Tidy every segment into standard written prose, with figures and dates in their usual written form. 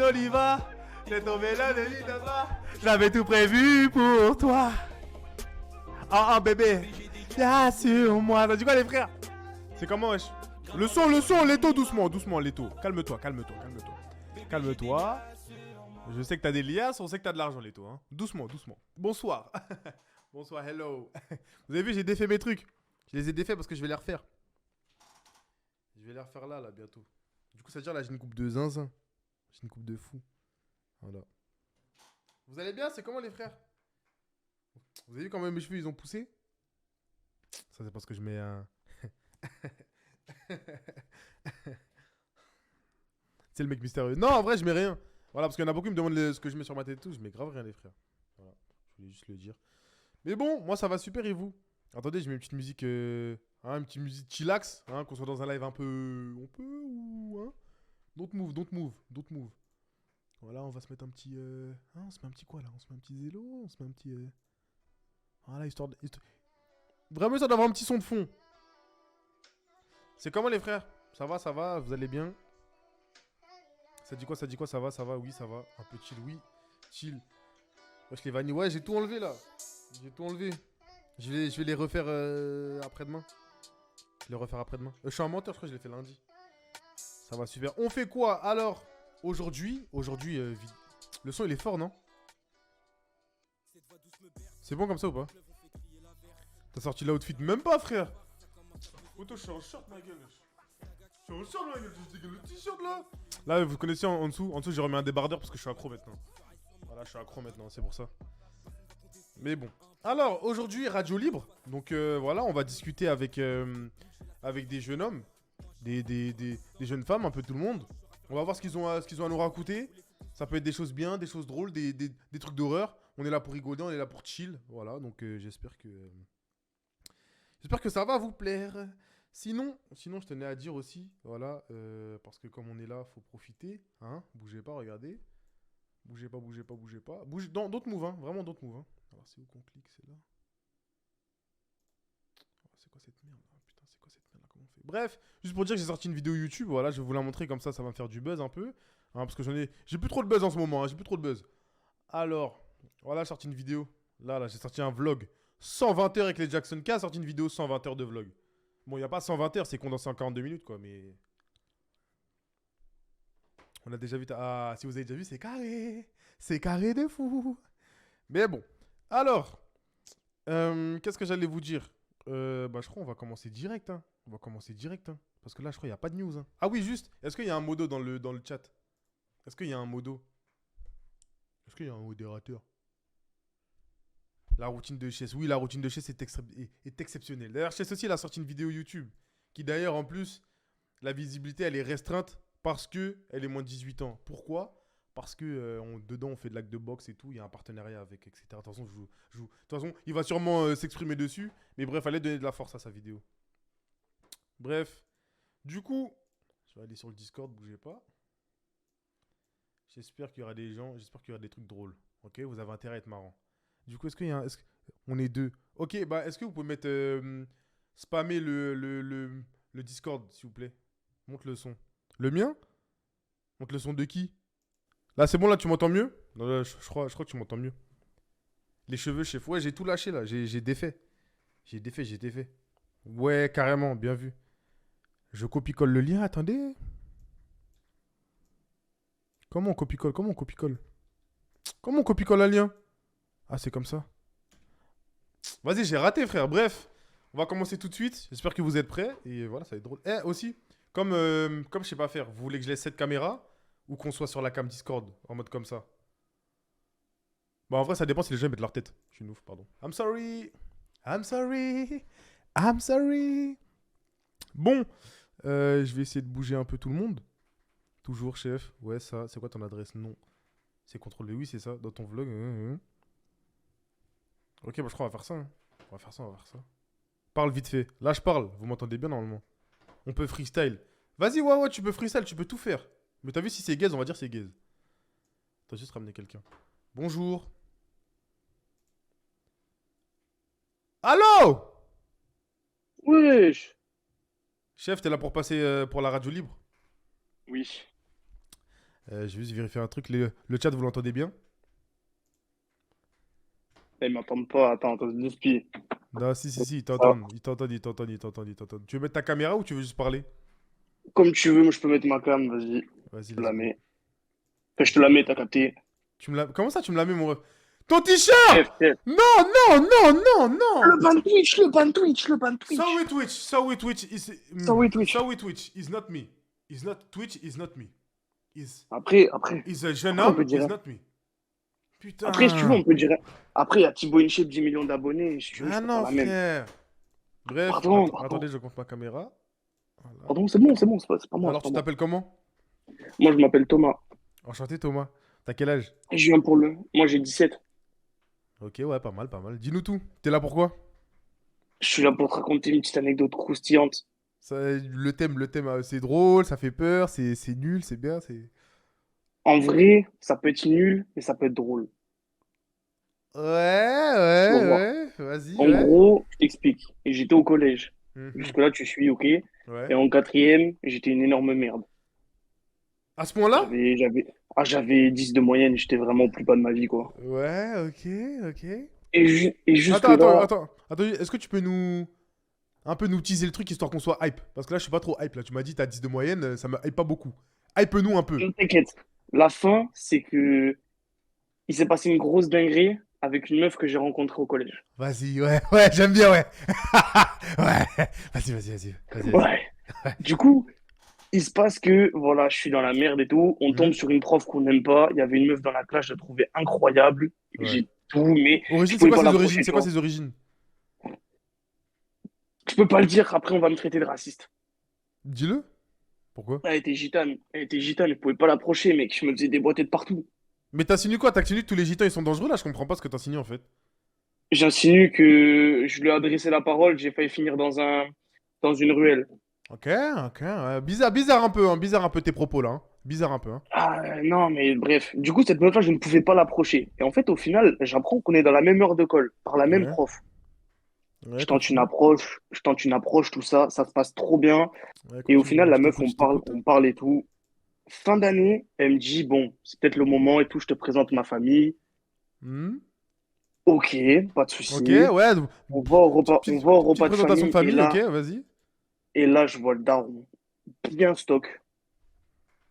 Oliva, j'ai tombé là de l'Idaba. J'avais tout prévu pour toi. Ah, bébé, bien sûr, moi. T'as dit quoi, les frères? C'est comment, wesh? Le son, Leto, doucement, doucement, Leto. Calme-toi. Calme-toi. Je sais que t'as des liasses, on sait que t'as de l'argent, Leto. Hein. Doucement. Bonsoir. Bonsoir, hello. Vous avez vu, j'ai défait mes trucs. Je les ai défaits parce que je vais les refaire. Je vais les refaire là, bientôt. Du coup, ça veut dire, là, j'ai une coupe de zinzin. J'ai une coupe de fou. Voilà. Vous allez bien? C'est comment, les frères? Vous avez vu comment mes cheveux, ils ont poussé? Ça, c'est parce que je mets un... C'est le mec mystérieux. Non, en vrai, je mets rien. Voilà, parce qu'il y en a beaucoup qui me demandent ce que je mets sur ma tête et tout. Je mets grave rien, les frères. Voilà, je voulais juste le dire. Mais bon, moi, ça va super et vous? Attendez, je mets une petite musique... une petite musique chillax, hein, qu'on soit dans un live un peu... On peut ou... Hein? Don't move. Voilà, on va se mettre un petit... on se met un petit quoi, là? On se met un petit zélo? On se met un petit... Voilà, histoire de... Vraiment, ça doit avoir un petit son de fond. C'est comment, les frères? Ça va, vous allez bien? Ça dit quoi, ça va, oui, ça va. Un peu chill, oui, chill. Wesh, les vanilles, ouais, j'ai tout enlevé, là. Je vais les refaire après-demain. Je suis un menteur, je crois que je l'ai fait lundi. Ça va, super. On fait quoi, alors? Aujourd'hui, le son, il est fort, non? C'est bon comme ça ou pas? T'as sorti l'outfit? Même pas, frère. Auto, je suis en short, ma gueule. J'ai le t-shirt, là. Là, vous connaissez en dessous, j'ai remis un débardeur parce que je suis accro maintenant. Voilà, je suis accro maintenant, c'est pour ça. Mais bon. Alors, aujourd'hui, Radio Libre. Donc, voilà, on va discuter avec des jeunes hommes, des jeunes femmes, un peu tout le monde. On va voir ce qu'ils ont à nous raconter. Ça peut être des choses bien, des choses drôles, des trucs d'horreur. On est là pour rigoler, on est là pour chill. Voilà, donc j'espère que ça va vous plaire. Sinon, je tenais à dire aussi, voilà, parce que comme on est là, faut profiter, hein. Bougez pas, regardez. Bougez pas. Don't move, hein. Vraiment don't move, hein. Alors, c'est où qu'on clique, c'est là. Oh, c'est quoi cette merde là? Putain, c'est quoi cette merde là? Comment on fait? Bref, juste pour dire que j'ai sorti une vidéo YouTube, voilà, je vais vous la montrer comme ça va me faire du buzz un peu. Hein, parce que j'ai plus trop de buzz en ce moment, hein, j'ai plus trop de buzz. Alors, voilà, j'ai sorti une vidéo. Là, j'ai sorti un vlog. 120 heures avec les Jackson K, sorti une vidéo 120 heures de vlog. Bon, il n'y a pas 120 heures, c'est condensé en 42 minutes, quoi, mais... On a déjà vu... Ah, si vous avez déjà vu, c'est carré. C'est carré de fou. Mais bon. Alors, qu'est-ce que j'allais vous dire? Je crois qu'on va commencer direct, hein. Parce que là, je crois qu'il n'y a pas de news, hein. Ah oui, juste, est-ce qu'il y a un modo dans le chat? Est-ce qu'il y a un modo? Est-ce qu'il y a un modérateur? La routine de Chess. Oui, la routine de Chess est exceptionnelle. D'ailleurs, Chess aussi, il a sorti une vidéo YouTube. Qui d'ailleurs, en plus, la visibilité, elle est restreinte parce qu'elle est moins de 18 ans. Pourquoi? Parce que dedans, on fait de l'acte de boxe et tout. Il y a un partenariat avec, etc. De toute façon, de toute façon, il va sûrement s'exprimer dessus. Mais bref, allez donner de la force à sa vidéo. Bref. Du coup, je vais aller sur le Discord, bougez pas. J'espère qu'il y aura des gens, j'espère qu'il y aura des trucs drôles. Ok, vous avez intérêt à être marrant. Du coup, on est deux. Ok, bah est-ce que vous pouvez mettre spammer le Discord, s'il vous plaît? Monte le son. Le mien? Monte le son de qui? Là, c'est bon, là, tu m'entends mieux? Non, là, je crois que tu m'entends mieux. Les cheveux, chef. Ouais, j'ai tout lâché, là. J'ai défait. J'ai défait. Ouais, carrément, bien vu. Je copie-colle le lien, attendez. Comment on copie-colle Comment on copie-colle un lien? Ah, c'est comme ça. Vas-y, j'ai raté, frère. Bref, on va commencer tout de suite. J'espère que vous êtes prêts. Et voilà, ça va être drôle. Eh, aussi, comme je sais pas faire, vous voulez que je laisse cette caméra ou qu'on soit sur la cam Discord en mode comme ça? Bah, en vrai, ça dépend si les gens mettent leur tête. Je suis une ouf, pardon. I'm sorry. Bon, je vais essayer de bouger un peu tout le monde. Toujours, chef. Ouais, ça. C'est quoi ton adresse? Non. C'est CTRL V. Oui, c'est ça. Dans ton vlog. Ok, bah je crois qu'on va faire ça. Hein. On va faire ça. Parle vite fait. Là, je parle. Vous m'entendez bien normalement. On peut freestyle. Vas-y, ouais, tu peux freestyle, tu peux tout faire. Mais t'as vu, si c'est gaze, on va dire c'est gaze. T'as juste ramené quelqu'un. Bonjour. Allô? Wesh. Chef, t'es là pour passer pour la radio libre? Oui. Je vais juste vérifier un truc. Le chat, vous l'entendez bien? Ils m'entendent pas. Attends, deux spies. Non, si, ils Ah, t'entendent. Ils t'entendent, ils t'entendent, ils t'entendent, ils t'entendent. Tu veux mettre ta caméra ou tu veux juste parler? comme tu veux, moi je peux mettre ma cam, vas-y. Vas-y, Je te let's la go. mets. Enfin, je te la mets, t'as capté. Comment ça, tu me la mets, mon ref? Ton t-shirt! Frère. Non, non, non, non, non! Le ban Twitch, le ban Twitch, le ban So Twitch. we Twitch, so we Twitch is Ça oui, Twitch. so we Twitch is not me. Is not Twitch is not me. Is Après, après, is a jeune après, on homme peut is dire. not me. Après, si tu veux, Putain. on peut dire. Après, il y a Thibaut InShape, 10 millions d'abonnés. Si tu veux, je Ah peux faire non, la même. frère. Bref, Pardon, attendez, pardon. je compte ma caméra. Voilà. Pardon, c'est bon, c'est pas moi, c'est Alors, pas tu moi. t'appelles comment? Moi, je m'appelle Thomas. Enchanté, Thomas. T'as quel âge? Et je viens pour le. Moi, j'ai 17. Ok, ouais, pas mal, pas mal. Dis-nous tout. T'es là pourquoi? Je suis là pour te raconter une petite anecdote croustillante. Le thème, c'est drôle, ça fait peur, c'est nul, c'est bien, c'est. En vrai, ça peut être nul, mais ça peut être drôle. Ouais, Tu vas ouais, voir. ouais. Vas-y, En ouais. gros, je t'explique. J'étais au collège. Mhm. Jusque-là, tu suis, ok. Et Ouais. en quatrième, j'étais une énorme merde. À ce point-là? J'avais 10 de moyenne, j'étais vraiment au plus bas de ma vie, quoi. Ouais, ok, ok. Et Attends, attends, jusque-là, attends. Attends, est-ce que tu peux un peu nous teaser le truc histoire qu'on soit hype? Parce que là, je suis pas trop hype. Là, tu m'as dit t'as 10 de moyenne, ça me hype pas beaucoup. Hype-nous un peu. t'inquiète. La fin, c'est que il s'est passé une grosse dinguerie avec une meuf que j'ai rencontrée au collège. Vas-y, ouais, ouais, j'aime bien, ouais. Ouais. Vas-y. Ouais. Ouais. Du coup, il se passe que, voilà, je suis dans la merde et tout. On tombe Mhm. sur une prof qu'on n'aime pas. Il y avait une meuf dans la classe, je la trouvais incroyable. Ouais. J'ai tout, mais je Origine, c'est pouvais quoi pas ses origines? l'approcher, C'est tu quoi vois. ses origines? Je peux pas le dire, après on va me traiter de raciste. Dis-le. Pourquoi? Elle était gitane, je pouvais pas l'approcher, mec. Je me faisais déboîter de partout. Mais t'insinues quoi? T'insinues que tous les gitans ils sont dangereux là? Je comprends pas ce que t'insinues en fait. J'insinue que je lui ai adressé la parole, j'ai failli finir dans une ruelle. Ok, ok. Ouais. Bizarre un peu tes propos là. Hein. Bizarre un peu. Hein. Ah non, mais bref. Du coup, cette meuf-là, je ne pouvais pas l'approcher. Et en fait, au final, j'apprends qu'on est dans la même heure de colle, par la même Ouais. prof. Ouais, continue. Je tente une approche, tout ça, ça se passe trop bien. Ouais, Et au continue. final, la Je meuf, t'écoute, je t'écoute. on parle et tout. Fin d'année, elle me dit, bon, c'est peut-être le moment et tout, je te présente ma famille. Hmm. Ok, pas de Ok, souci. ouais. On va au Petite repas de présentation de famille famille, ok, vas-y. et là, je vois le daron. Bien stock.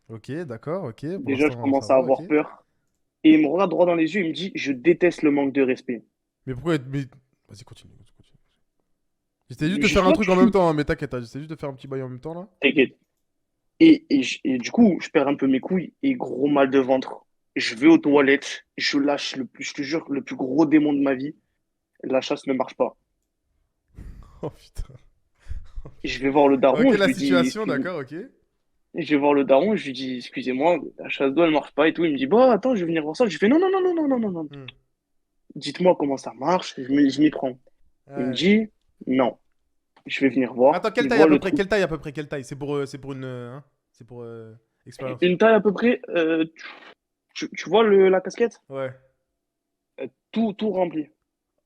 Ok, d'accord, ok. Pour Déjà, je l'instant, ça commence à va, ok. avoir peur. Et il me regarde droit dans les yeux, il me dit, je déteste le manque de respect. Mais pourquoi. Mais... Vas-y, continue. J'essaie juste de faire Juste un là, truc tu en même suis. temps, hein, mais t'inquiète, hein, j'essaie juste de faire un petit bail en même temps là. T'inquiète. Et du coup, je perds un peu mes couilles et gros mal de ventre. Je vais aux toilettes, je lâche je te jure, le plus gros démon de ma vie. La chasse ne marche pas. Oh putain. Et je vais voir le Ok, daron, je la lui dis, situation, excusez. d'accord, ok. Et je vais voir le daron, je lui dis, excusez-moi, la chasse d'eau, elle marche pas et tout. Il me dit, bon, attends, je vais venir voir ça. Je fais, non, non, non, non, non, non, non, non. Hmm. Dites-moi comment ça marche, je m'y prends. Il me Ouais. dit, non, je vais venir voir. Attends, quelle Il taille à voit peu le près? trou. Quelle taille à peu près? Quelle taille? C'est pour une. Hein. C'est pour expérience. Une taille à peu près, tu vois la casquette? Ouais. Tout rempli.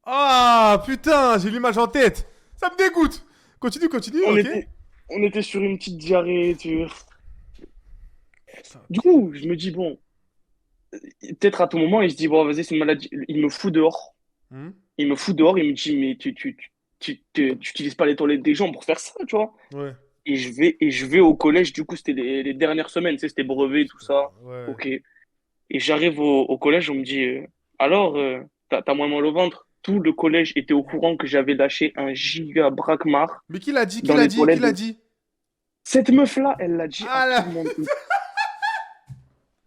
Ah putain, j'ai l'image en tête. Ça me dégoûte. Continue, On ok. était, on était sur une petite diarrhée, tu vois. Putain, Du coup, je me dis, bon, peut-être à tout moment, il se dit, bon, vas-y, c'est une maladie. Il me fout dehors. Hmm. Il me fout dehors, il me dit, mais tu utilises pas les toilettes des gens pour faire ça, tu vois. Ouais. Et je vais au collège, du coup, c'était les dernières semaines, tu sais, c'était brevet, tout Putain, ça. ouais. Ok. Et j'arrive au collège, on me dit, alors, t'as moins mal au ventre? Tout le collège était au courant que j'avais lâché un giga braquemar Mais qui l'a dit? Qui dans l'a les dit? Qui toilettes l'a de... dit? Cette meuf-là, elle l'a dit à Ah tout la, le monde.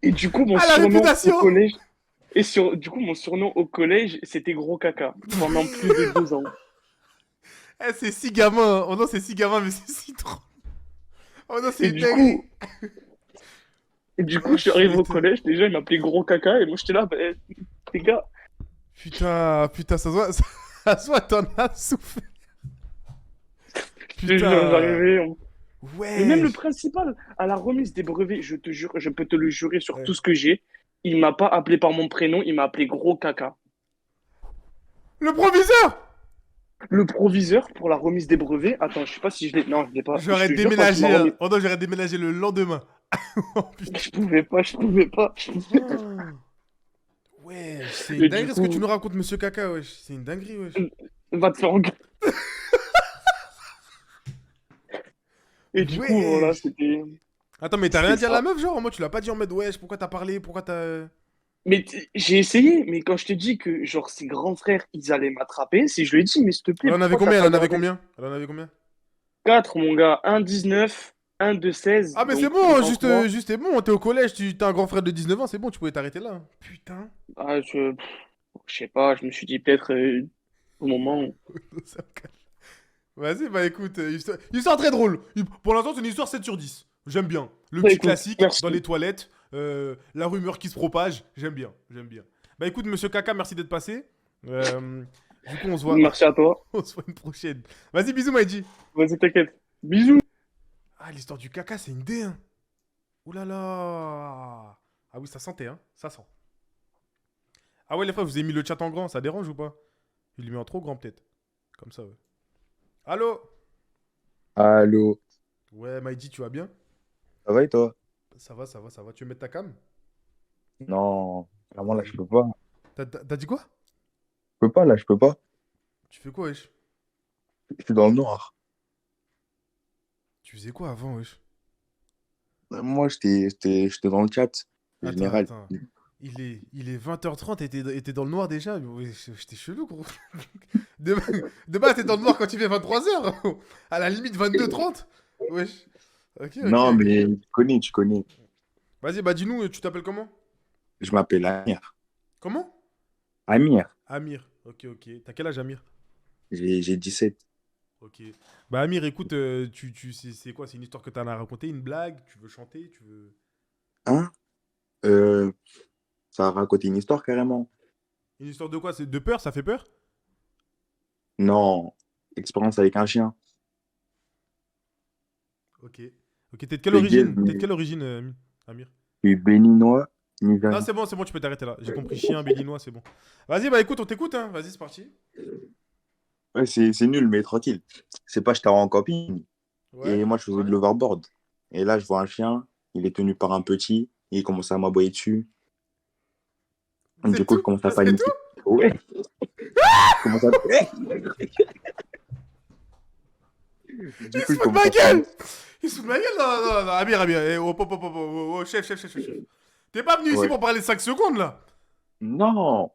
Et du coup, mon ah, la surnom au réputation. collège, du coup, mon surnom au collège, c'était Gros Caca pendant plus de 2 ans. Eh, c'est si gamin. Hein. Oh non, c'est si gamin, mais c'est si trop. Oh non, c'est Et une du dinguerie. coup, et du coup, Oh, je suis arrivé au shit. collège, déjà, il m'appelait Gros Caca, et moi, j'étais là, ben, les gars, Putain, ça se voit, ça se voit, t'en as souffert. je te jure, Putain. Et même le Wesh. principal, à la remise des brevets, je te jure, je peux te le jurer sur Ouais. tout ce que j'ai, il m'a pas appelé par mon prénom, il m'a appelé Gros Caca. Le proviseur. Le proviseur pour la remise des brevets, attends, je sais pas si je l'ai, non, je l'ai pas, je J'aurais te jure, quand il m'a déménagé. Hein. remis, Oh non, j'aurais déménagé le lendemain. Oh putain. Je pouvais pas. Ah. Wesh, c'est une Et du dinguerie ce que tu coup, nous racontes, monsieur Caca, wesh. C'est une dinguerie, wesh. va te faire engueuler. Et du coup, voilà, Wesh. c'était, Attends, mais t'as rien c'était dit à la ça. meuf, genre, en mode, tu l'as pas dit en mode, wesh, pourquoi t'as parlé, pourquoi t'as. Mais j'ai essayé, mais quand je te dis que, genre, ses grands frères, ils allaient m'attraper, si je lui ai dit, mais s'il te Elle plaît, en avait pourquoi t'as combien? Elle pas en avait gardé combien? Elle en avait combien? 4, mon gars, un 19, un de 16, Ah, mais c'est donc bon, autant que juste, moi. juste, c'est bon, t'es au collège, t'as un grand frère de 19 ans, c'est bon, tu pouvais t'arrêter là. Putain. Ah, je sais pas, je me suis dit peut-être au moment où... Ça me calme. Vas-y, bah écoute, histoire très drôle. Pour l'instant, c'est une histoire 7 sur 10. J'aime bien. Le Bah petit écoute, classique dans les merci. toilettes, la rumeur qui se propage, j'aime bien, j'aime bien. Bah écoute, monsieur Caca, merci d'être passé. Euh, du coup, on se voit, Merci à toi. on se voit une prochaine. Vas-y, bisous, Maïdi. Vas-y, t'inquiète. Bisous. Ah, l'histoire du caca, c'est une D, hein. Ouh là là. Ah oui, ça sentait, hein. Ça sent. Ah ouais, les frères, vous avez mis le chat en grand, ça dérange ou pas? Il lui met en trop grand, peut-être. Comme ça, ouais. Allô? Allô, Ouais, Maïdi, tu vas bien? ça va et toi? Ça va, ça va, ça va. Tu veux mettre ta cam? Non, clairement là je Vas-y. peux pas. T'as dit quoi? Je peux pas là, je peux pas. Tu fais quoi, wesh? Je suis dans le noir. Tu faisais quoi avant, wesh? Moi j'étais dans le chat Attends, général. attends. Il est 20h30 et t'es dans le noir déjà? Wesh, j'étais chelou, gros. De base, t'es dans le noir quand il fait 23h. À la limite, 22h30. Wesh. Ok, ok, Non, ok. mais tu connais, tu connais. Vas-y, bah dis-nous, tu t'appelles comment? Je m'appelle Amir. Comment? Amir, Amir. Ok, ok. T'as quel âge, Amir? j'ai 17. Ok. Bah, Amir, écoute, c'est quoi? C'est une histoire que t'en as raconté? Une blague? Tu veux chanter? Tu veux. Hein? Euh, Ça a raconté une histoire carrément. Une histoire de quoi? C'est de peur? Ça fait peur? Non, expérience avec un chien. Ok. Ok, t'es de quelle Je te guette, origine? T'es de mais quelle origine, Amir? je suis béninois, Non, nigérien. c'est bon, tu peux t'arrêter là. J'ai compris chien, béninois, c'est bon. Vas-y, bah écoute, on t'écoute, hein. Vas-y, c'est parti. Ouais, c'est nul, mais tranquille. C'est pas, j'étais en camping Ouais. et moi je faisais de l'overboard. Et là, je vois un chien, il est tenu par un petit, et il commence à m'aboyer dessus. Du C'est coup, tout? je commence à Ça serait tout? paniquer. Ouais, je commence à... Du Il coup, se je fout de commence ma à gueule! paniquer. Il se fout de ma gueule? Non, non, non. Amir, Amir. Hop, hop, hop, hop, hop, chef, chef, chef, chef, chef. T'es pas venu ici Ouais. pour parler 5 secondes, là? Non!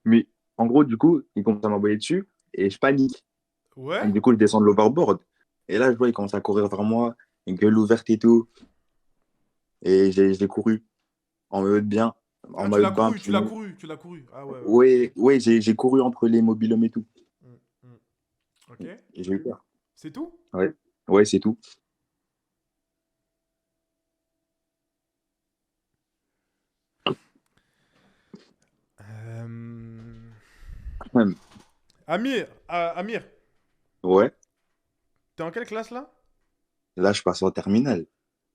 Mais en gros, du coup, il commence à m'envoyer dessus et je panique. Ouais? Du coup, je descends de l'overboard. Et là, je vois, il commence à courir vers moi, une gueule ouverte et tout. Et j'ai couru en mode bien, en Ah, tu l'as mode bain, couru, tout tu le l'as monde. couru, tu l'as couru. Ah ouais, ouais, ok. Ouais, ouais, j'ai couru entre les mobilhommes et tout. Mm, mm. Ok. Et j'ai eu peur. C'est tout? Ouais, ouais, c'est tout. Euh... Hum. Amir, Amir, Ouais, t'es en quelle classe, là? là, je passe en terminale.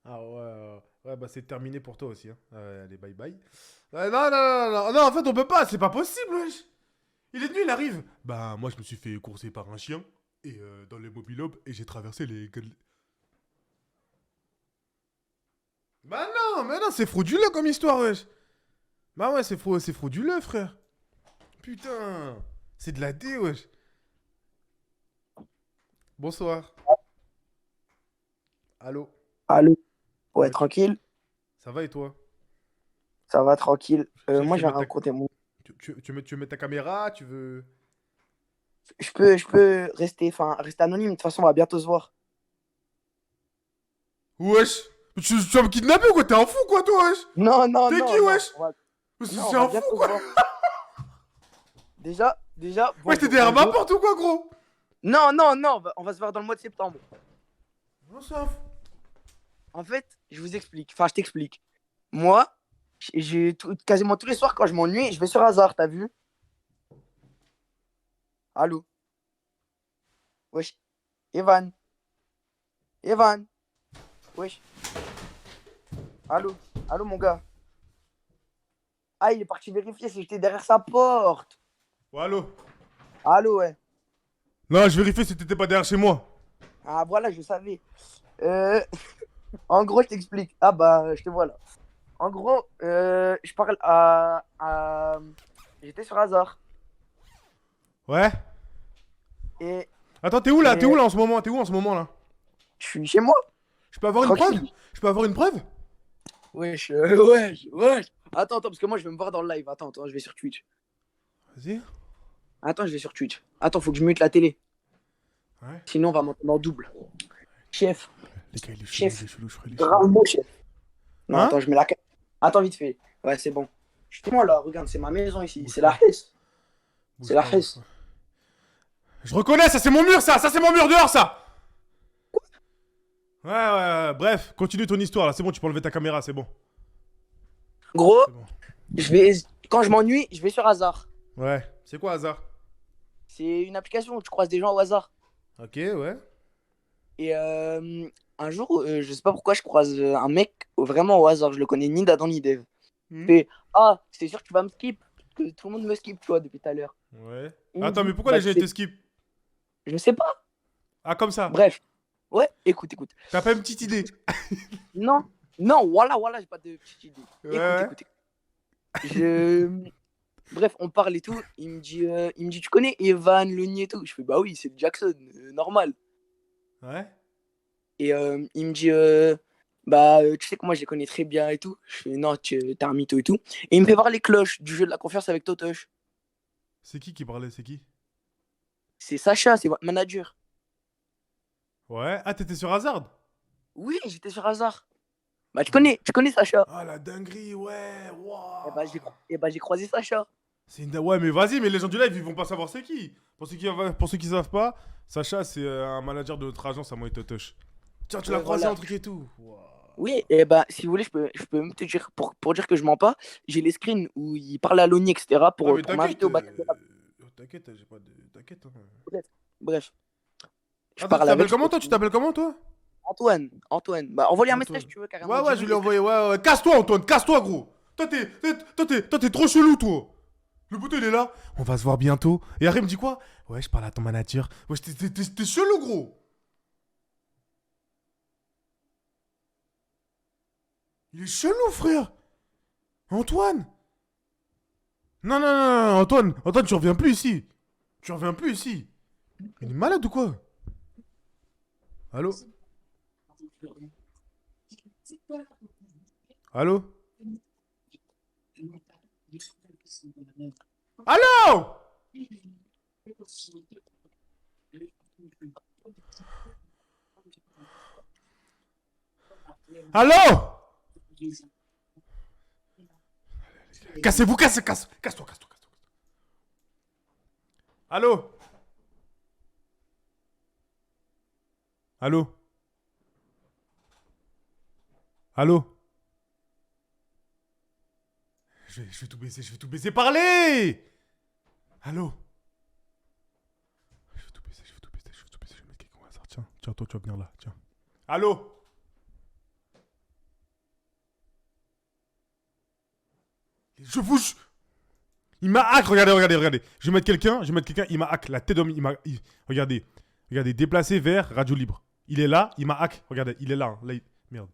Ah ouais, ouais, bah c'est terminé pour toi aussi, hein. Allez, bye bye. Non, non, non, non, non, en fait, on peut pas, c'est pas possible, wesh. Il est venu, il arrive. Bah, moi, je me suis fait courser par un chien, et dans les mobilhommes, et j'ai traversé les... Bah non, mais non, c'est frauduleux comme histoire, wesh. Bah ouais, c'est frauduleux, frère. Putain, c'est de la D, wesh. Bonsoir. Allô? Allô? Ouais, Ouais, tranquille. ça va et toi? Ça va, tranquille. Je sais que Moi, tu veux j'ai mettre ta... raconté mon... tu veux mettre ta caméra, tu veux... Je peux rester, enfin, rester anonyme. De toute façon, on va bientôt se voir. Wesh! Tu vas me kidnapper ou quoi? T'es un fou quoi toi, wesh? Non, non, T'es qui, non, non. wesh? Non, on C'est va un fou bientôt se quoi? voir. Déjà, Wesh, t'es bonjour, derrière ma bonjour. porte ou quoi, gros? Non, non, non, on va se voir dans le mois de septembre. Non, c'est un fou. En fait, je vous explique. Enfin, je t'explique. Moi, quasiment tous les soirs, quand je m'ennuie, je vais sur Hasard, t'as vu? Allô? Wesh. Evan. Evan. Wesh. Allô? Allô, mon gars. Ah, il est parti vérifier si j'étais derrière sa porte. Ouais, allô? Allô, ouais. Non, je vérifie si t'étais pas derrière chez moi. Ah, voilà, je savais. Euh, En gros, je t'explique. Ah bah, je te vois là. En gros, je parle J'étais sur hasard. Ouais. Et, Attends, t'es où là? T'es et où là en ce moment? T'es où en ce moment là? je suis chez moi, Je peux avoir une preuve? tranquille. Je peux avoir une preuve? Wesh, wesh, wesh. Attends, parce que moi, je vais me voir dans le live. Attends, je vais sur Twitch. Vas-y. Attends, je vais sur Twitch. Attends, faut que je mute la télé. Ouais. Sinon, on va m'entendre en double. Chef, Les gars, il est chelou, il chef, est chelou, je crois, il est chelou. grave beau, chef. Non, Hein? attends, je mets la carte. Attends, vite fait. Ouais, c'est bon. Je suis moi là, regarde, c'est ma maison ici. Bouge C'est la pas. Hesse. C'est Bouge la pas, bouge pas. Hesse. Je reconnais, ça c'est mon mur, ça! Ça c'est mon mur dehors, ça! Ouais. Bref, continue ton histoire là, c'est bon, tu peux enlever ta caméra, c'est bon. Gros, C'est bon. je vais... quand je m'ennuie, je vais sur hasard. Ouais. C'est quoi hasard? C'est une application où tu croises des gens au hasard. Ok, ouais. Et un jour, je sais pas pourquoi, je croise un mec vraiment au hasard. Je le connais ni d'Adam ni d'Eve. Hmm. Fait, ah, c'est sûr que tu vas me skip. Que tout le monde me skip, tu vois, depuis tout à l'heure. Ouais. Il me Attends, dit, mais pourquoi bah, les gens ils te skip? je sais pas. Ah, comme ça. Bref. Ouais, écoute. T'as pas une petite idée? Non, non, voilà, j'ai pas de petite idée. Ouais. Écoute. Je... Bref, on parle et tout. Il me dit, tu connais Evan, Loni et tout. Je fais, bah oui, c'est Jackson, normal. Ouais. Et il me dit, tu sais que moi, je les connais très bien et tout. Je fais, non, t'es un mytho et tout. Et il me fait voir les cloches du jeu de la confiance avec Totoche. C'est qui parlait? C'est qui? C'est Sacha, c'est votre manager. Ouais. Ah, t'étais sur Hazard? Oui, j'étais sur hasard. Bah, tu connais Sacha. Ah, la dinguerie, ouais. Et bah, Waouh. j'ai croisé Sacha. Ouais, mais vas-y, mais les gens du live, ils vont pas savoir c'est qui. Pour ceux qui savent pas, Sacha, c'est un manager de notre agence à moi et Totoche. Tiens, tu l'as Ouais, croisé, voilà. un truc et tout. Waouh. Oui, et bah, si vous voulez, je peux même te dire, pour dire que je mens pas, j'ai les screens où il parle à Loni, etc. Ah, mais pour t'inquiète. m'inviter au baptême de rap. T'inquiète, j'ai pas de. T'inquiète. Hein. Bref, je Attends, tu parle t'appelles avec comment toi? Tu t'appelles comment toi? Antoine. Bah, envoie-lui un Antoine. message si tu veux, carrément. Ouais, je Dis-lui lui ai les envoyé. Ouais. Casse-toi, Antoine, casse-toi, gros. Toi, t'es trop chelou, toi. Le bouton, il est là. On va se voir bientôt. Et après, il me dit quoi? Ouais, je parle à ton manager. Ouais, t'es chelou, gros. Il est chelou, frère. Antoine. Non, Antoine. Antoine, tu reviens plus ici. Tu reviens plus ici. Il est malade ou quoi? Allô? Allô? Allô? Allô? Cassez-vous, casse-toi. Allô? Allô? Allô? Je vais tout baisser, parlez! Allô? Je vais tout baisser, je vais mettre quelqu'un au hasard. Tiens, toi, tu vas venir là, tiens. Allô? Je vous... Il m'a hack, regardez. Je vais mettre quelqu'un, il m'a hack. La tête d'homme, Regardez, déplacé vers Radio Libre. Il est là, il m'a hack. Regardez, il est là. Merde.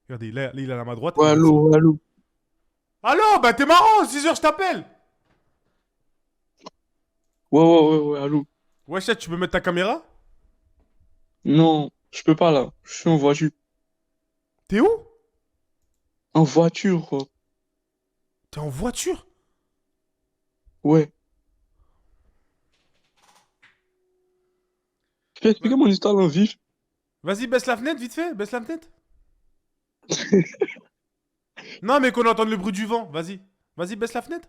Regardez, là, il est à ma droite. Ouais, allô. Allô, bah t'es marrant, 6h je t'appelle. Ouais, allô. Ouais, chat, tu peux mettre ta caméra? Non, je peux pas là. Je suis en voiture. T'es où? En voiture, quoi. T'es en voiture? Ouais. Je peux expliquer mon histoire en vif. Vas-y, baisse la fenêtre, vite fait, baisse la fenêtre. Non, mais qu'on entende le bruit du vent, vas-y, baisse la fenêtre.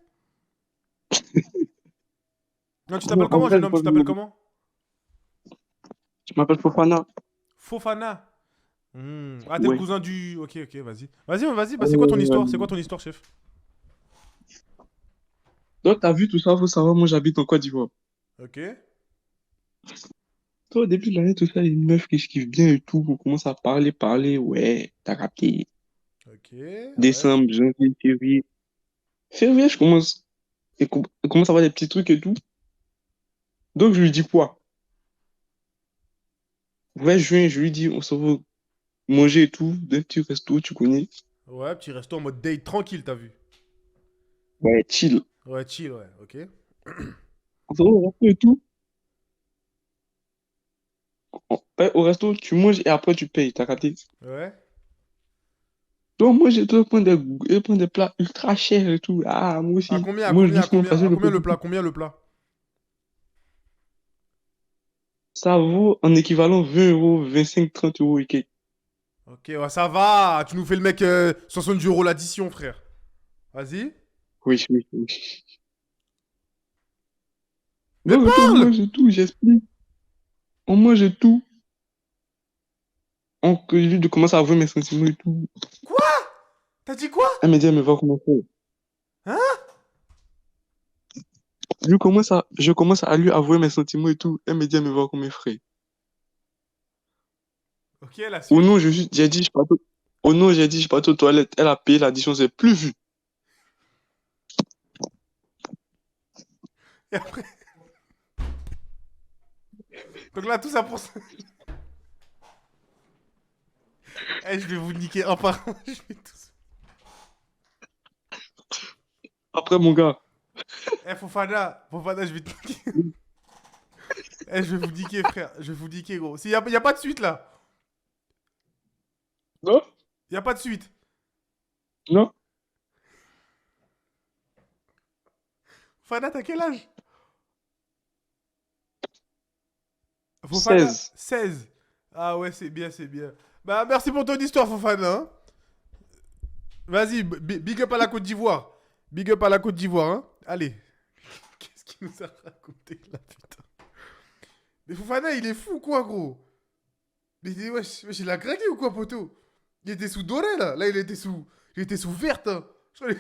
Non, tu t'appelles En comment, vrai, jeune homme? Tu t'appelles comment? je m'appelle Fofana. Fofana. Ah, t'es le Ouais. cousin du... Ok, vas-y. Vas-y, bah c'est quoi ton histoire? C'est quoi ton histoire, chef? Donc, t'as vu tout ça, faut savoir, moi j'habite en Côte d'Ivoire. Ok. Toi, au début de l'année, tout ça, une meuf que je kiffe bien et tout, on commence à parler, ouais, t'as capté. Ok, ouais. Décembre, janvier, février. Février, je commence, elle commence à avoir des petits trucs et tout. Donc, je lui dis quoi? Ouais, juin, je lui dis, on se voit manger et tout, d'un petit resto, tu connais. Ouais, petit resto en mode date tranquille, t'as vu? Ouais, chill. Ouais, chill, ouais, ok. On se retrouve au resto et tout. Ouais, au resto, tu manges et après tu payes, t'as capté? Ouais. Donc, moi, j'ai tout prendre des plats ultra chers et tout. Ah, moi À aussi. combien, à Moi, je combien, dis à souvent, combien, parce que à je combien paye le plat? beaucoup. Combien le plat? Ça vaut en équivalent 20 euros, 25, 30 euros et quelques. Ok, ouais, ça va. Tu nous fais le mec 70 euros l'addition, frère. Vas-y. Oui, oui, oui. Mais Donc, on parle! mange tout, j'explique. On mange tout. On je commence à voir mes sentiments et tout. Quoi? T'as dit quoi? Elle me dit, elle me voit comment faire. Hein? Je commence à lui avouer mes sentiments et tout. Elle me dit, elle me voit comme mes frères. Ok, la Au suite. nom, j'ai dit, je partais. Au nom, j'ai dit, je partais aux toilettes. Elle a payé l'addition, c'est plus vu. Et après. Donc là, tout ça pour ça. Eh, je vais vous niquer un par un. Je vais tous. Après, mon gars. Eh, Fofana, je vais te niquer. Eh, je vais vous niquer, frère. Je vais vous niquer, gros. Y a pas de suite, là. Non? Y a pas de suite. Non? Fofana, t'as quel âge? Fofana, 16. 16. Ah ouais, c'est bien, c'est bien. Bah, merci pour ton histoire, Fofana. Hein. Vas-y, big up à la Côte d'Ivoire. Big up à la Côte d'Ivoire, hein. Allez. Qu'est-ce qu'il nous a raconté, là, putain? Mais Fofana, il est fou, quoi, gros? Mais wesh, il a craqué ou quoi, poteau? Il était sous doré, là. Là, il était sous verte, hein. Je crois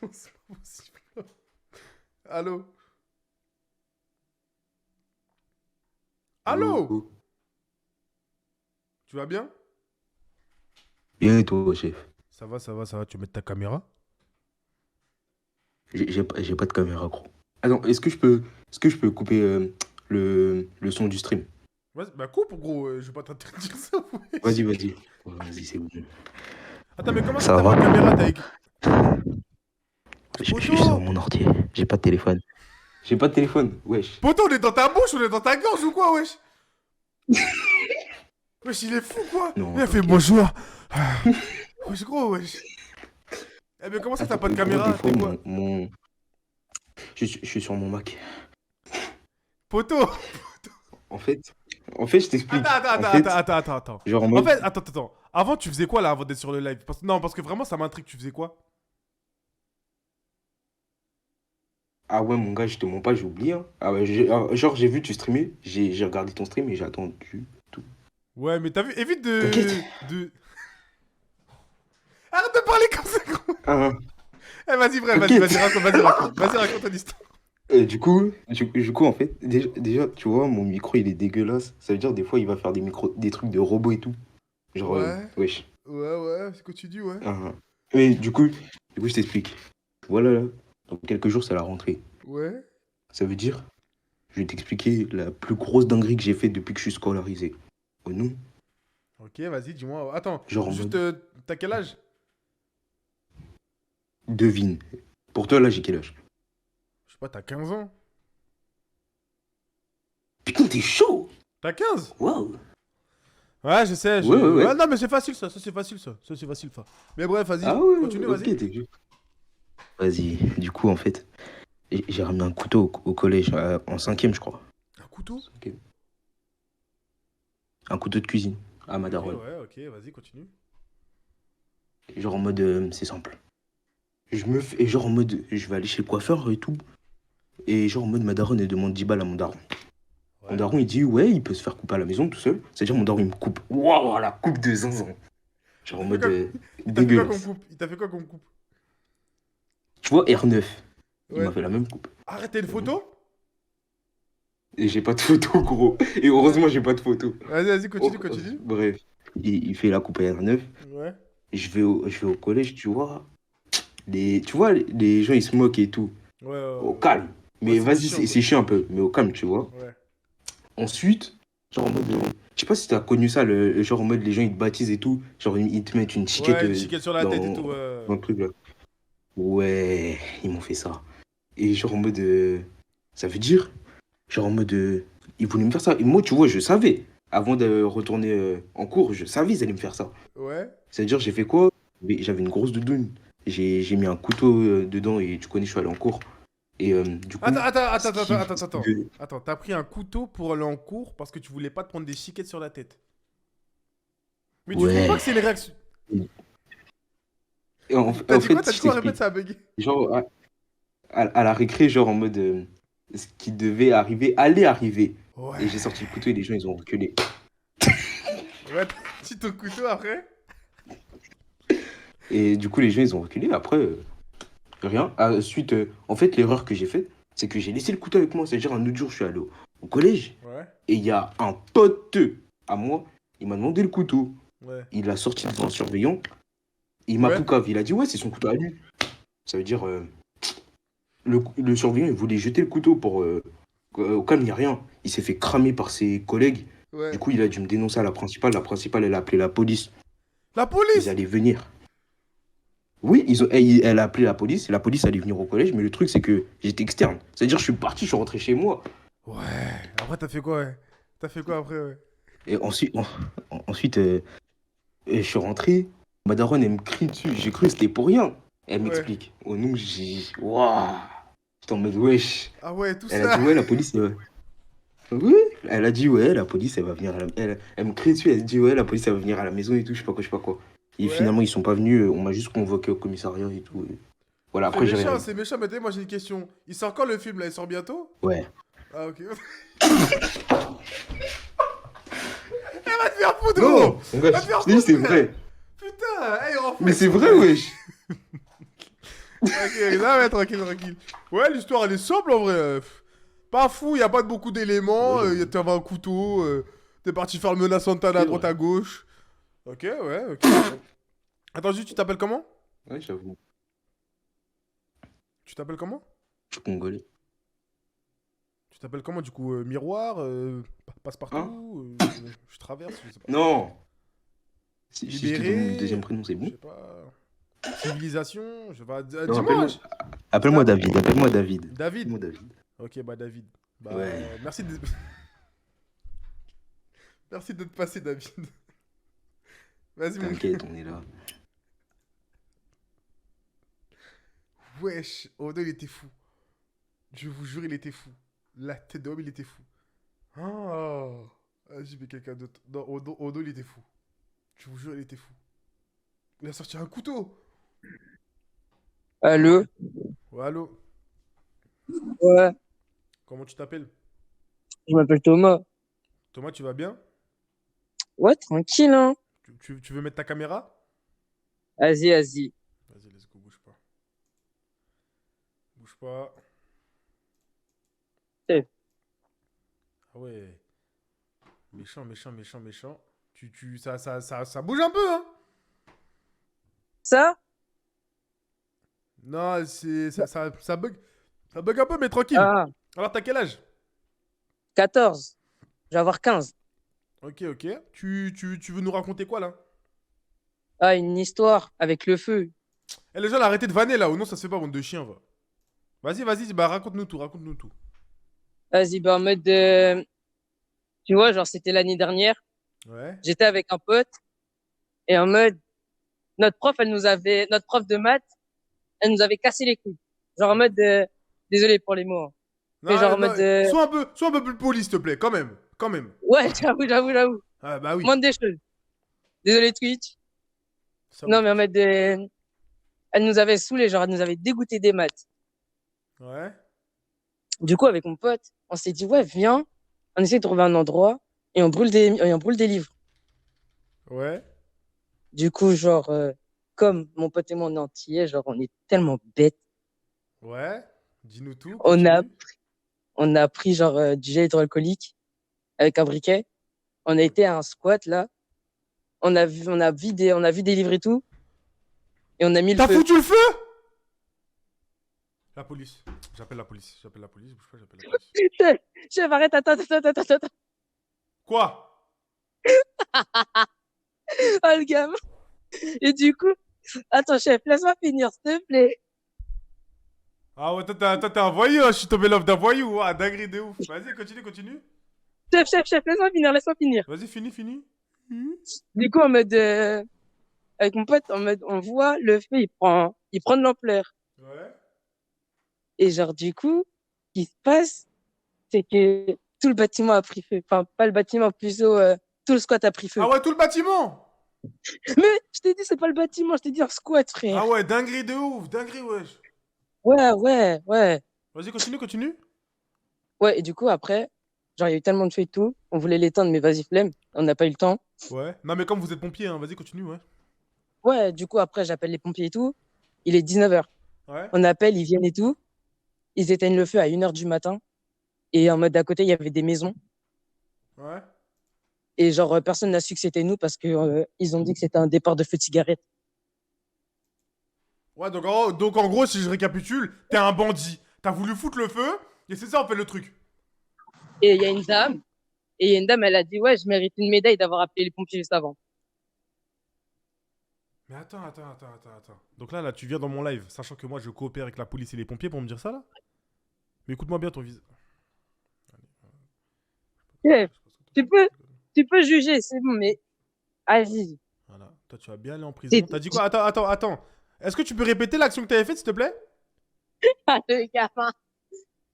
que c'est pas possible. Allô? Allô? Allô? Tu vas bien? Bien et toi, chef? Ça va, ça va, ça va. Tu veux mettre ta caméra? J'ai pas de caméra, gros. Attends, est-ce que je peux couper le son du stream? Vas-y, bah coupe, gros. Je vais pas t'interdire ça, wesh. Vas-y, vas-y. Vas-y, c'est bon. Attends, mais comment ça Ça t'as va? pas de caméra? T'as écrit... Je suis sur Poto! mon ordi. J'ai pas de téléphone. J'ai pas de téléphone, wesh. Poto, on est dans ta bouche, on est dans ta gorge ou quoi, wesh? Wesh, il est fou, quoi? Non, Il a fait t'inquiète. bonjour. Ah. Wesh, gros, wesh. Eh, mais comment ça t'as Attends, pas de gros, caméra? des fois, T'es quoi? je suis sur mon Mac. Poto! En fait, je t'explique. En fait, Attends. genre en En mode... fait, attends. Avant, tu faisais quoi là avant d'être sur le live? Non, parce que vraiment, ça m'intrigue. Tu faisais quoi? Ah ouais, mon gars, je te mens pas, j'ai oublié. Hein. Ah ouais, genre, j'ai vu tu streamer, j'ai regardé ton stream et j'ai attendu tout. Ouais, mais t'as vu? Évite T'inquiète. de. Arrête de parler comme ça, gros! Ah, Eh, vas-y, bref, t'inquiète. vas-y, raconte ton histoire. Du coup, en fait, déjà, tu vois, mon micro, il est dégueulasse. Ça veut dire, des fois, il va faire des trucs de robot et tout. Genre, Ouais. wesh. Ouais, c'est ce que tu dis, ouais. Ah. Mais du coup, je t'explique. Voilà, là, dans quelques jours, c'est la rentrée. Ouais. Ça veut dire, je vais t'expliquer la plus grosse dinguerie que j'ai faite depuis que je suis scolarisé. Oh non? Ok, vas-y, dis-moi. Attends, Genre en juste, mode, t'as quel âge? devine. Pour toi, là, j'ai quel âge? Je sais pas, t'as 15 ans. Putain, t'es chaud! T'as 15? Waouh! Ouais, je sais. Ouais. Non, mais c'est facile, ça. Ça, c'est facile, ça. Mais bref, vas-y. Ah ouais, Continue, ok, vas-y. t'es chaud. Vas-y, du coup, en fait, j'ai ramené un couteau au collège, en cinquième, je crois. Un couteau? Un couteau de cuisine, à ma Ok, daronne. ouais, ok, vas-y, continue. Genre en mode, c'est simple. Et genre en mode, je vais aller chez le coiffeur et tout. Et genre en mode, ma daronne, elle demande 10 balles à mon daron. Mon Ouais. daron, il dit, ouais, il peut se faire couper à la maison tout seul. C'est-à-dire, mon daron, il me coupe. Waouh, la coupe de zinzin. Genre en mode, Il t'a fait quoi comme dégueulasse. coupe? Il t'a fait quoi comme coupe? Tu vois, R9, il Ouais. m'a fait la même coupe. Arrêtez une photo? Et j'ai pas de photo, gros. Et heureusement, j'ai pas de photo. Vas-y, continue, Oh, continue. bref, il fait la coupe à R9. Ouais. Je vais au collège, tu vois. Tu vois, les gens, ils se moquent et tout. Ouais. Au calme. Mais Ouais, c'est vas-y, chiant, c'est chiant un peu. Mais au calme, tu vois. Ouais. Ensuite, genre en mode, je sais pas si t'as connu ça, le genre en mode les gens ils te baptisent et tout. Genre ils te mettent une chiquette Ouais, une chiquette sur la tête et tout. dans le truc là. Ouais, ils m'ont fait ça. Et genre en mode. Ça veut dire. Genre en mode. Ils voulaient me faire ça. Et moi, tu vois, je savais. Avant de retourner en cours, je savais qu'ils allaient me faire ça. Ouais. C'est-à-dire, j'ai fait quoi? J'avais une grosse doudoune. J'ai mis un couteau dedans et tu connais, je suis allé en cours. Et du coup. Attends, t'as pris un couteau pour aller en cours parce que tu voulais pas te prendre des chiquettes sur la tête. Mais tu trouves Ouais. pas que c'est une réaction. Et en T'as dit fait, quoi? T'as dit quoi? je Répète, ça a bugué. genre, à la récré, genre en mode. Ce qui devait arriver, allait arriver. Ouais. Et j'ai sorti le couteau et les gens, ils ont reculé. Ouais, t'as dit ton couteau après? Et du coup, les gens, ils ont reculé. Après, rien. Ensuite, en fait, l'erreur que j'ai faite, c'est que j'ai laissé le couteau avec moi. C'est-à-dire, un autre jour, je suis allé au collège. Ouais. Et il y a un pote à moi, il m'a demandé le couteau. Ouais. Il l'a sorti devant un surveillant. Il m'a Ouais. poucave. Il a dit, ouais, c'est son couteau à lui. Ça veut dire, le surveillant, il voulait jeter le couteau pour. Au calme, il n'y a rien. Il s'est fait cramer par ses collègues. Ouais. Du coup, il a dû me dénoncer à la principale. La principale, elle a appelé la police. La police! Ils allaient venir. Oui, elle a appelé la police. La police allait venir au collège. Mais le truc, c'est que j'étais externe. C'est-à-dire, je suis parti, je suis rentré chez moi. Ouais. Après, t'as fait quoi, ouais? T'as fait quoi après, ouais? Et ensuite je suis rentré. Ma daronne, elle me crie dessus. J'ai cru que c'était pour rien. Elle Ouais. m'explique. Oh non, j'ai. Waouh! J'étais en mode, wesh. Ah ouais, tout Elle ça. a dit, ouais, la police. Oui, elle a dit, ouais, la police, elle va venir à la... Elle me crie dessus, elle dit, ouais, la police, elle va venir à la maison et tout, je sais pas quoi, je sais pas quoi. Et Ouais. finalement, ils sont pas venus, on m'a juste convoqué au commissariat et tout. Et voilà, après, j'ai rien. C'est méchant, mais moi j'ai une question. Il sort quand le film là? Il sort bientôt? Ouais. Ah, ok. Elle va te faire foutre, Non, gros! mon gars, faire je te dis, c'est foutre, vrai. Putain, hey, Mais c'est vrai, wesh. Ok, non, mais tranquille. Ouais, l'histoire elle est simple en vrai. Pas fou, y a pas beaucoup d'éléments. Ouais, T'avais un couteau. T'es parti faire le menace Santana à C'est droite vrai. à gauche. Ok, ouais, ok. Attends, juste, tu t'appelles comment? Ouais, j'avoue. Tu t'appelles comment? Je suis congolais. Tu t'appelles comment du coup? Miroir? Passe-partout? Je traverse, je sais pas. Non. Si je te Libéré? donne mon deuxième prénom, c'est Je bon? sais pas. Civilisation? Je sais pas. Non, Dis-moi! appelle-moi David, appelle-moi David. David? Appelle-moi David. Ok, bah David. Bah, Ouais. merci de... merci de te passer, David. Vas-y, mon gars. T'inquiète, on est là. Wesh, Odo, il était fou. Je vous jure, il était fou. La tête d'homme, il était fou. Ah, j'ai mis quelqu'un d'autre. Non, Odo, il était fou. Je vous jure, il était fou. Il a sorti un couteau. Allô? Ouais, allô, Ouais, comment tu t'appelles? je m'appelle Thomas. Thomas, tu vas bien? Ouais, tranquille, hein. Tu veux mettre ta caméra? Vas-y, vas-y. Vas-y, let's go, bouge pas. Bouge pas. Eh. Ah ouais. Méchant. Ça bouge un peu, hein? Ça? Non, ça bug. Ça bug un peu, mais tranquille. Ah, Alors, t'as quel âge? 14. Je vais avoir 15. Ok. Tu veux nous raconter quoi, là? Ah, une histoire avec le feu. Eh, les gens, arrêtez de vanner, là, ou non, ça se fait pas, bande de chiens, va. Vas-y, bah, raconte-nous tout. Vas-y, bah, en mode, tu vois, genre, c'était l'année dernière. Ouais. J'étais avec un pote. Et en mode, notre prof de maths, elle nous avait cassé les couilles. Genre, en mode, désolé pour les mots, hein. Mais genre, en mode, Sois un peu plus poli, s'il te plaît, quand même. ouais, j'avoue. Ah, bah oui. Moins des choses. Désolé, Twitch. Ça Non, va. mais en mode, elle nous avait saoulés, genre, elle nous avait dégoûté des maths. Ouais. Du coup, avec mon pote, on s'est dit, ouais, viens, on essaie de trouver un endroit et on brûle des livres. Ouais. Du coup, genre, comme mon pote et moi, on est antillais, genre, on est tellement bêtes. Ouais. Dis-nous tout. On a, Continue. on a pris, genre, du gel hydroalcoolique avec un briquet. On a été à un squat, là. On a vu des livres et tout. Et on a mis le T'as feu. foutu le feu? La police. J'appelle la police. Bouge pas, j'appelle la police. Chef, arrête, attends. Quoi? Oh, le gamin. Et du coup, attends, chef, laisse-moi finir, s'il te plaît. Ah ouais, toi, t'es un voyou, hein. Je suis tombé love d'un voyou. Ah, dinguerie de ouf. Vas-y, continue. Chef, laisse-moi finir. Vas-y, finis. Du coup, en mode, avec mon pote, en mode, on voit le feu, il prend de l'ampleur. Ouais. Et genre, du coup, ce qui se passe, c'est que tout le bâtiment a pris feu. Enfin, pas le bâtiment, plutôt, tout le squat a pris feu. Ah ouais, tout le bâtiment. Mais, je t'ai dit, c'est pas le bâtiment, je t'ai dit un squat, frère. Ah ouais, dinguerie de ouf. Dinguerie, wesh. Ouais. Vas-y, continue. Ouais, et du coup, après, genre, il y a eu tellement de feu et tout, on voulait l'éteindre, mais vas-y, flemme, on n'a pas eu le temps. Ouais. Non, mais comme vous êtes pompier, hein, vas-y, continue, ouais. Ouais, du coup, après, j'appelle les pompiers et tout. Il est 19h. Ouais. On appelle, ils viennent et tout. Ils éteignent le feu à 1h du matin. Et en mode d'à côté, il y avait des maisons. Ouais. Et genre, personne n'a su que c'était nous parce que ils ont dit que c'était un départ de feu de cigarette. Ouais, donc en gros, si je récapitule, t'es un bandit. T'as voulu foutre le feu, et c'est ça, en fait, le truc. Et il y a une dame. Et il y a une dame, elle a dit, ouais, je mérite une médaille d'avoir appelé les pompiers juste avant. Mais attends. Donc là, tu viens dans mon live, sachant que moi, je coopère avec la police et les pompiers pour me dire ça, là. Mais écoute-moi bien ton visage. Ouais, tu peux juger, c'est bon, mais vas-y. Voilà. Toi, tu vas bien aller en prison. C'est- T'as dit quoi? Attends. Est-ce que tu peux répéter l'action que t'avais faite, s'il te plaît? Ah, le gamin.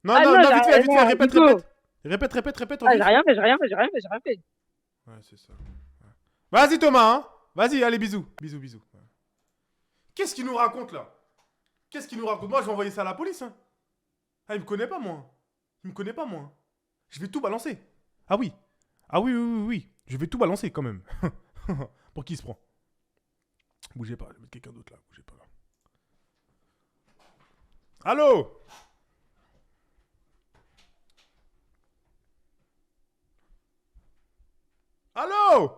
Non, Ah non, non, non, vite fait, non, répète. Nico. Répète, au Ah, vif. j'ai rien fait. Ouais, c'est ça. Ouais. Vas-y, Thomas, hein. Vas-y, allez, bisous. Bisous. Ouais. Qu'est-ce qu'il nous raconte, là? Moi, je vais envoyer ça à la police, hein. Ah, il me connaît pas, moi. Je vais tout balancer. Ah oui. Oui. Je vais tout balancer, quand même. Pour qui il se prend? Bougez pas, je vais mettre quelqu'un d'autre, là. Bougez pas, là. Allô? Allô?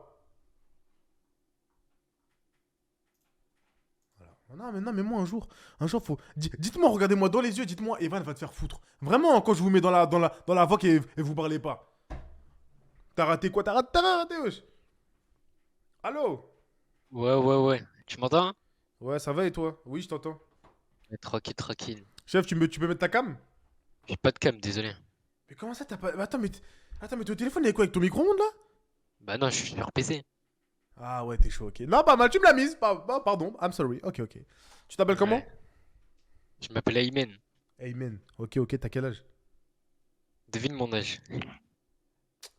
Voilà. Non, mais moi, un jour, faut. Dites-moi, regardez-moi dans les yeux, dites-moi, Evan va te faire foutre. Vraiment, quand je vous mets dans la voix et vous parlez pas. T'as raté quoi? T'as raté, wesh. Allô? Ouais. Tu m'entends? Hein? Ouais, ça va et toi? Oui, je t'entends. Ouais, tranquille. Chef, tu peux mettre ta cam? J'ai pas de cam, désolé. Mais comment ça, t'as pas. Attends, mais t'es au téléphone avec quoi? Avec ton micro-ondes, là? Bah non, je suis sur PC. Ah ouais, t'es chaud, ok. Non, pas mal, tu me l'as mise. Pardon, I'm sorry. Ok. Tu t'appelles comment? Ouais. Je m'appelle Aymen. Amen. Ok, t'as quel âge? Devine mon âge.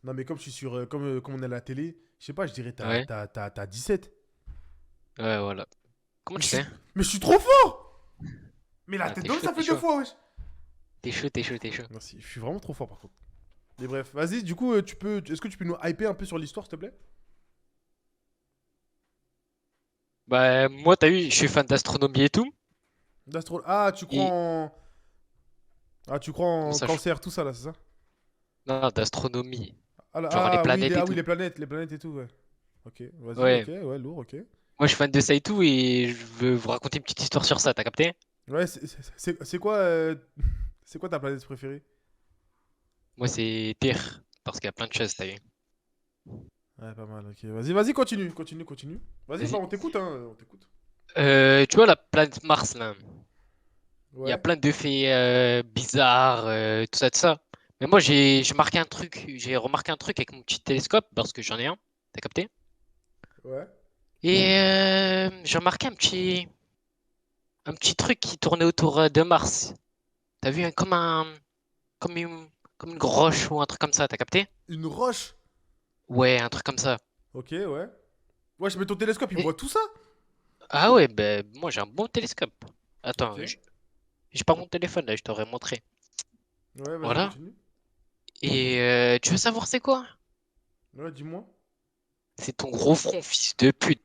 Non, mais comme je suis sur. Comme on est à la télé, je sais pas, je dirais Ouais. t'as 17. Ouais, voilà. Comment tu sais? Mais je suis trop fort! Mais la Ah, tête t'es d'homme, chaud, ça fait t'es 2 chaud. fois, wesh. T'es chaud. Merci, je suis vraiment trop fort par contre. Mais bref, vas-y, du coup, est-ce que tu peux nous hyper un peu sur l'histoire, s'il te plaît? Bah, moi, t'as vu, je suis fan d'astronomie et tout. Ah, tu crois Et- en. Ah, tu crois Comment en ça, cancer, tout ça là, c'est ça? Non, d'astronomie. Ah, Genre les oui, planètes et oui, tout. les planètes et tout, ouais. Ok, vas-y, Ouais. ok, ouais, lourd, ok. Moi, je suis fan de ça et tout, et je veux vous raconter une petite histoire sur ça, t'as capté? Ouais, c'est quoi, c'est quoi ta planète préférée? Moi, c'est Terre, parce qu'il y a plein de choses, t'as vu? Ouais, pas mal, ok. Vas-y, continue. Vas-y, bah, Vas-y. on t'écoute, hein, on t'écoute. Tu vois la planète Mars, là? Il y a Ouais. plein de faits bizarres, tout ça. Mais moi, j'ai remarqué un truc avec mon petit télescope, parce que j'en ai un, t'as capté? Ouais. Et j'ai remarqué un petit truc qui tournait autour de Mars. T'as vu, hein, comme une, comme une roche ou un truc comme ça, t'as capté? Une roche. Ouais, un truc comme ça. Ok, ouais. Ouais, je mets ton télescope, il Et- voit tout ça? Ah ouais, ben moi j'ai un bon télescope. Attends, Ok. j'ai pas mon téléphone là, je t'aurais montré. Ouais, vas-y, Voilà. continue. Et tu veux savoir c'est quoi? Ouais, dis-moi. C'est ton gros front, fils de pute.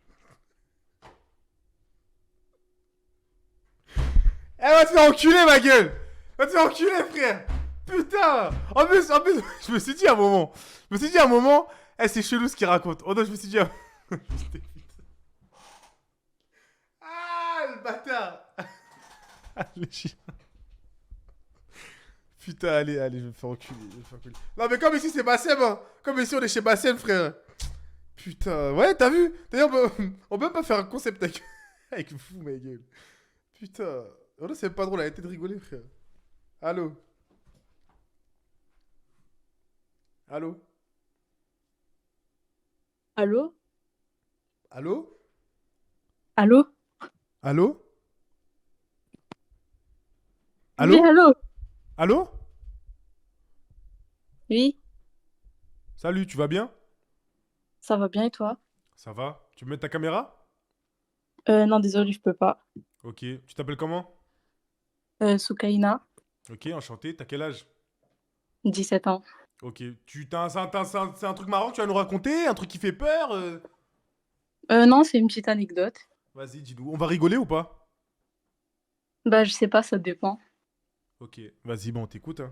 Eh, va te faire enculer, ma gueule! Va te faire enculer, frère! Putain! En plus, je me suis dit à un moment, eh, c'est chelou ce qu'il raconte. Oh non, je me suis dit Ah, le bâtard! Ah, le chien. Putain, allez, je vais me faire enculer, Non, mais comme ici, c'est Bassem, hein. Comme ici, on est chez Bassem, frère. Putain, ouais, t'as vu? D'ailleurs, on peut même pas faire un concept avec, avec vous, ma gueule. Putain. Oh, là, c'est pas drôle, arrêtez de rigoler, frère. Allô? Allô? Allô? Allô? Allô? Allô? Oui, Allô? allô? Allô? Oui, Salut, tu vas bien? ça va bien et toi? Ça va? Tu peux mettre ta caméra? Non, désolé, je peux pas. Ok. Tu t'appelles comment? Soukaina, Ok, enchanté. T'as quel âge? 17 ans. Ok. C'est un truc marrant que tu vas nous raconter? Un truc qui fait peur? Non, c'est une petite anecdote. Vas-y, dis-nous. On va rigoler ou pas? Bah, je sais pas, ça dépend. Ok. Vas-y, bon, on t'écoute, hein.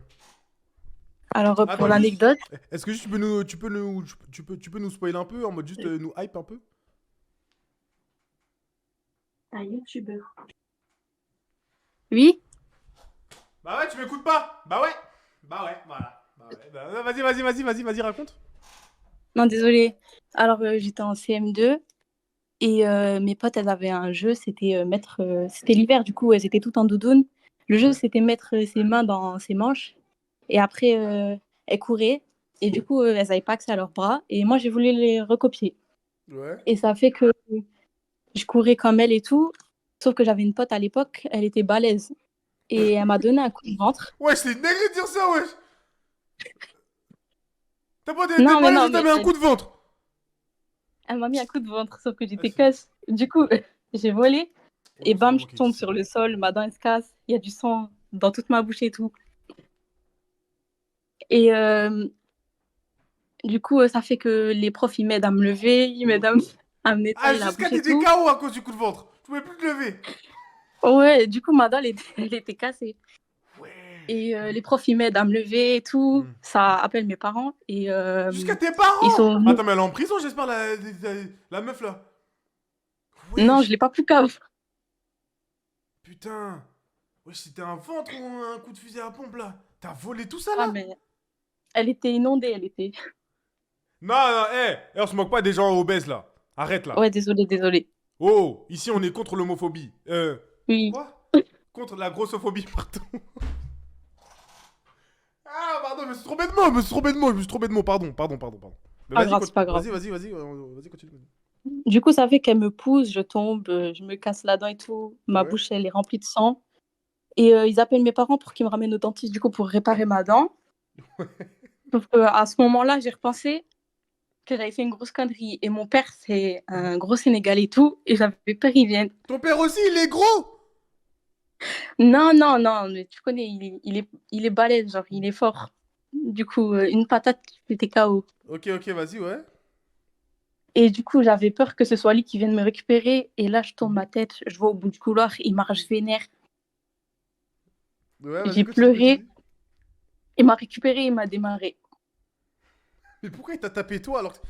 Alors, pour Attends, juste. l'anecdote, Est-ce que juste tu peux nous spoiler un peu, en mode juste nous hype un peu? un youtubeur. Oui? Bah ouais, tu m'écoutes pas? Bah ouais. Bah ouais, voilà. Bah ouais. Vas-y, raconte. Non, désolé. Alors, j'étais en CM2 et mes potes, elles avaient un jeu, c'était c'était l'hiver, du coup, elles étaient toutes en doudoune. Le jeu, Ouais. c'était mettre ses mains dans ses manches et après, elles couraient et du coup, elles n'avaient pas accès à leurs bras et moi, j'ai voulu les recopier. Ouais. Et ça fait que je courais comme elle et tout, sauf que j'avais une pote à l'époque, elle était balèze. Et elle m'a donné un coup de ventre. Wesh, c'est une dinguerie de dire ça, wesh. T'es Non, pas mais là, non, juste t'as mais mis un coup de ventre. elle m'a mis un coup de ventre, sauf que Ah, j'étais casse. Du coup, j'ai volé et c'est pas bam, moi je qui ai dit tombe ça. sur le sol, ma dent elle se casse, il y a du sang dans toute ma bouche et tout. Et du coup, ça fait que les profs ils m'aident à me lever, ils m'aident à me Ah, nettoyer la jusqu'à bouche et t'étais tout. KO à cause du coup de ventre. Tu pouvais plus te lever. Ouais, du coup, ma dent elle était cassée. Ouais. Et les profs ils m'aident à me lever et tout. Hmm. Ça appelle mes parents et Jusqu'à tes ils parents. sont venus. Attends, mais elle est en prison, j'espère, la meuf là. Non, je Wesh. l'ai pas plus cave. Putain. Wesh, c'était un ventre ou un coup de fusil à pompe là? T'as volé tout ça Ah, là? mais elle était inondée, elle était. Non, non, on se moque pas des gens obèses là. Arrête là. Ouais, désolé, désolé. Oh, ici on est contre l'homophobie. Oui. Quoi? Contre la grossophobie, pardon. Ah, pardon, je me suis trompé de mot, pardon. Mais Pas vas-y, grave, c'est pas grave. vas-y, continue. Du coup, ça fait qu'elle me pousse, je tombe, je me casse la dent et tout. Ma Ouais. bouche, elle est remplie de sang. Et ils appellent mes parents pour qu'ils me ramènent au dentiste, du coup, pour réparer ma dent. Sauf qu'à ce moment-là, j'ai repensé que j'avais fait une grosse connerie. Et mon père, c'est un gros Sénégalais et tout. Et j'avais peur qu'il vienne. Ton père aussi, il est gros. Non, non, non, mais tu connais, il est balèze, genre, il est fort. Du coup, une patate, j'étais KO. Ok, vas-y, ouais. Et du coup, j'avais peur que ce soit lui qui vienne me récupérer. Et là, je tourne ma tête, je vois au bout du couloir, il marche vénère. Ouais, vas-y, J'ai continue, pleuré, continue. il m'a récupéré, il m'a démarré. Mais pourquoi il t'a tapé toi alors que...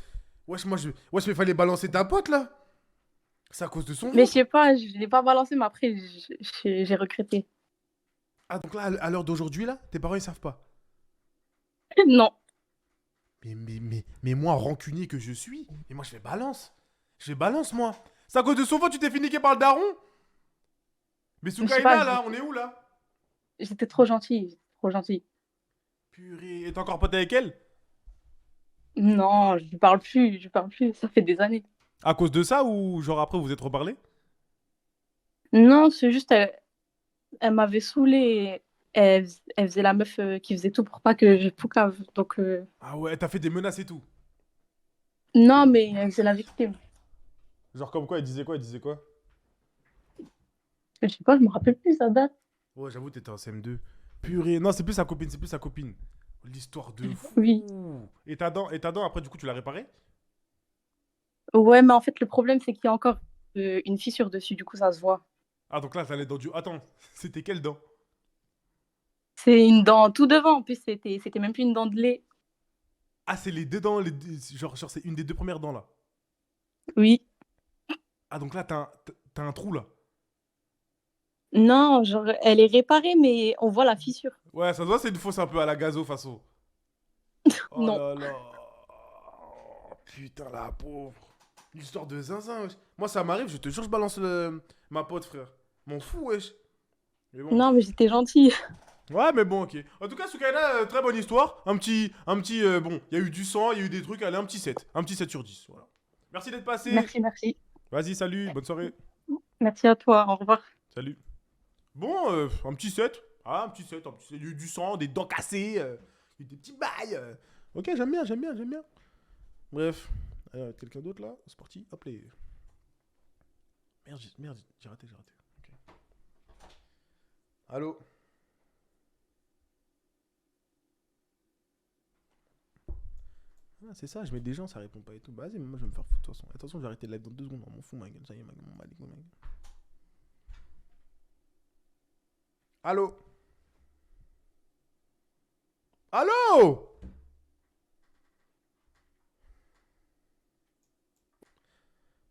Wesh, mais fallait balancer ta pote là. C'est à cause de son Mais je ventre. sais pas, je l'ai pas balancé, mais après, j'ai regretté. Ah, donc là, à l'heure d'aujourd'hui là, tes parents ils savent pas. Non, Mais moi, rancunier que je suis, et moi je fais balance. Je fais balance, moi. C'est à cause de son ventre, tu t'es fait niquer par le daron. Mais je sais pas, Soukaina là, on est où là? j'étais trop gentille, j'étais trop gentille. Purée, et t'es encore pote avec elle? Non, je lui parle plus, ça fait des années. À cause de ça ou genre après vous vous êtes reparlé? Non, c'est juste, elle m'avait saoulée. Elle faisait la meuf qui faisait tout pour pas que je poucave. Donc, Ah ouais, t'as fait des menaces et tout. non, mais elle faisait la victime. Genre comme quoi, elle disait quoi? Je sais pas, je me rappelle plus, ça date. Ouais, j'avoue, t'étais en CM2. Purée, non, c'est plus sa copine, c'est plus sa copine. L'histoire de fou. Oui. Et ta dent, après, du coup, tu l'as réparée? Ouais, mais en fait, le problème, c'est qu'il y a encore une fissure dessus, du coup, ça se voit. Ah, donc là, t'as les dents du... Attends, c'était quelle dent? C'est une dent tout devant, en plus, c'était même plus une dent de lait. Ah, c'est les deux dents, genre c'est une des deux premières dents, là. Oui. Ah, donc là, t'as un trou, là. Non, genre, elle est réparée, mais on voit la fissure. Ouais, ça se voit, c'est une fausse un peu à la gazo, façon. Oh Non. là là. Putain, la pauvre. L'histoire de zinzin, wesh. Moi, ça m'arrive, je te jure, je balance ma pote, frère. M'en fous, wesh. Mais bon. Non, mais j'étais gentille. Ouais, mais bon, ok. En tout cas, Soukaina, très bonne histoire. Bon, il y a eu du sang, il y a eu des trucs, allez, un petit 7. Un petit 7 sur 10, voilà. Merci d'être passé. Merci, merci. Vas-y, salut, bonne soirée. Merci à toi. Au revoir. Salut. Bon, un petit 7. Ah, un petit 7. Il y a eu du sang, des dents cassées, il y a eu des petits bails. Ok, j'aime bien, j'aime bien, j'aime bien. Bref. Quelqu'un d'autre là? C'est parti, hop les. Merde, j'ai raté. Ok. Allô? Ah, c'est ça, je mets des gens, ça répond pas et tout. Bah vas-y, mais moi je vais me faire foutre de toute façon. Attention, je vais arrêter le live dans 2 secondes, on m'en fout ma gueule, ça y est, ma gueule. Allô? Allô?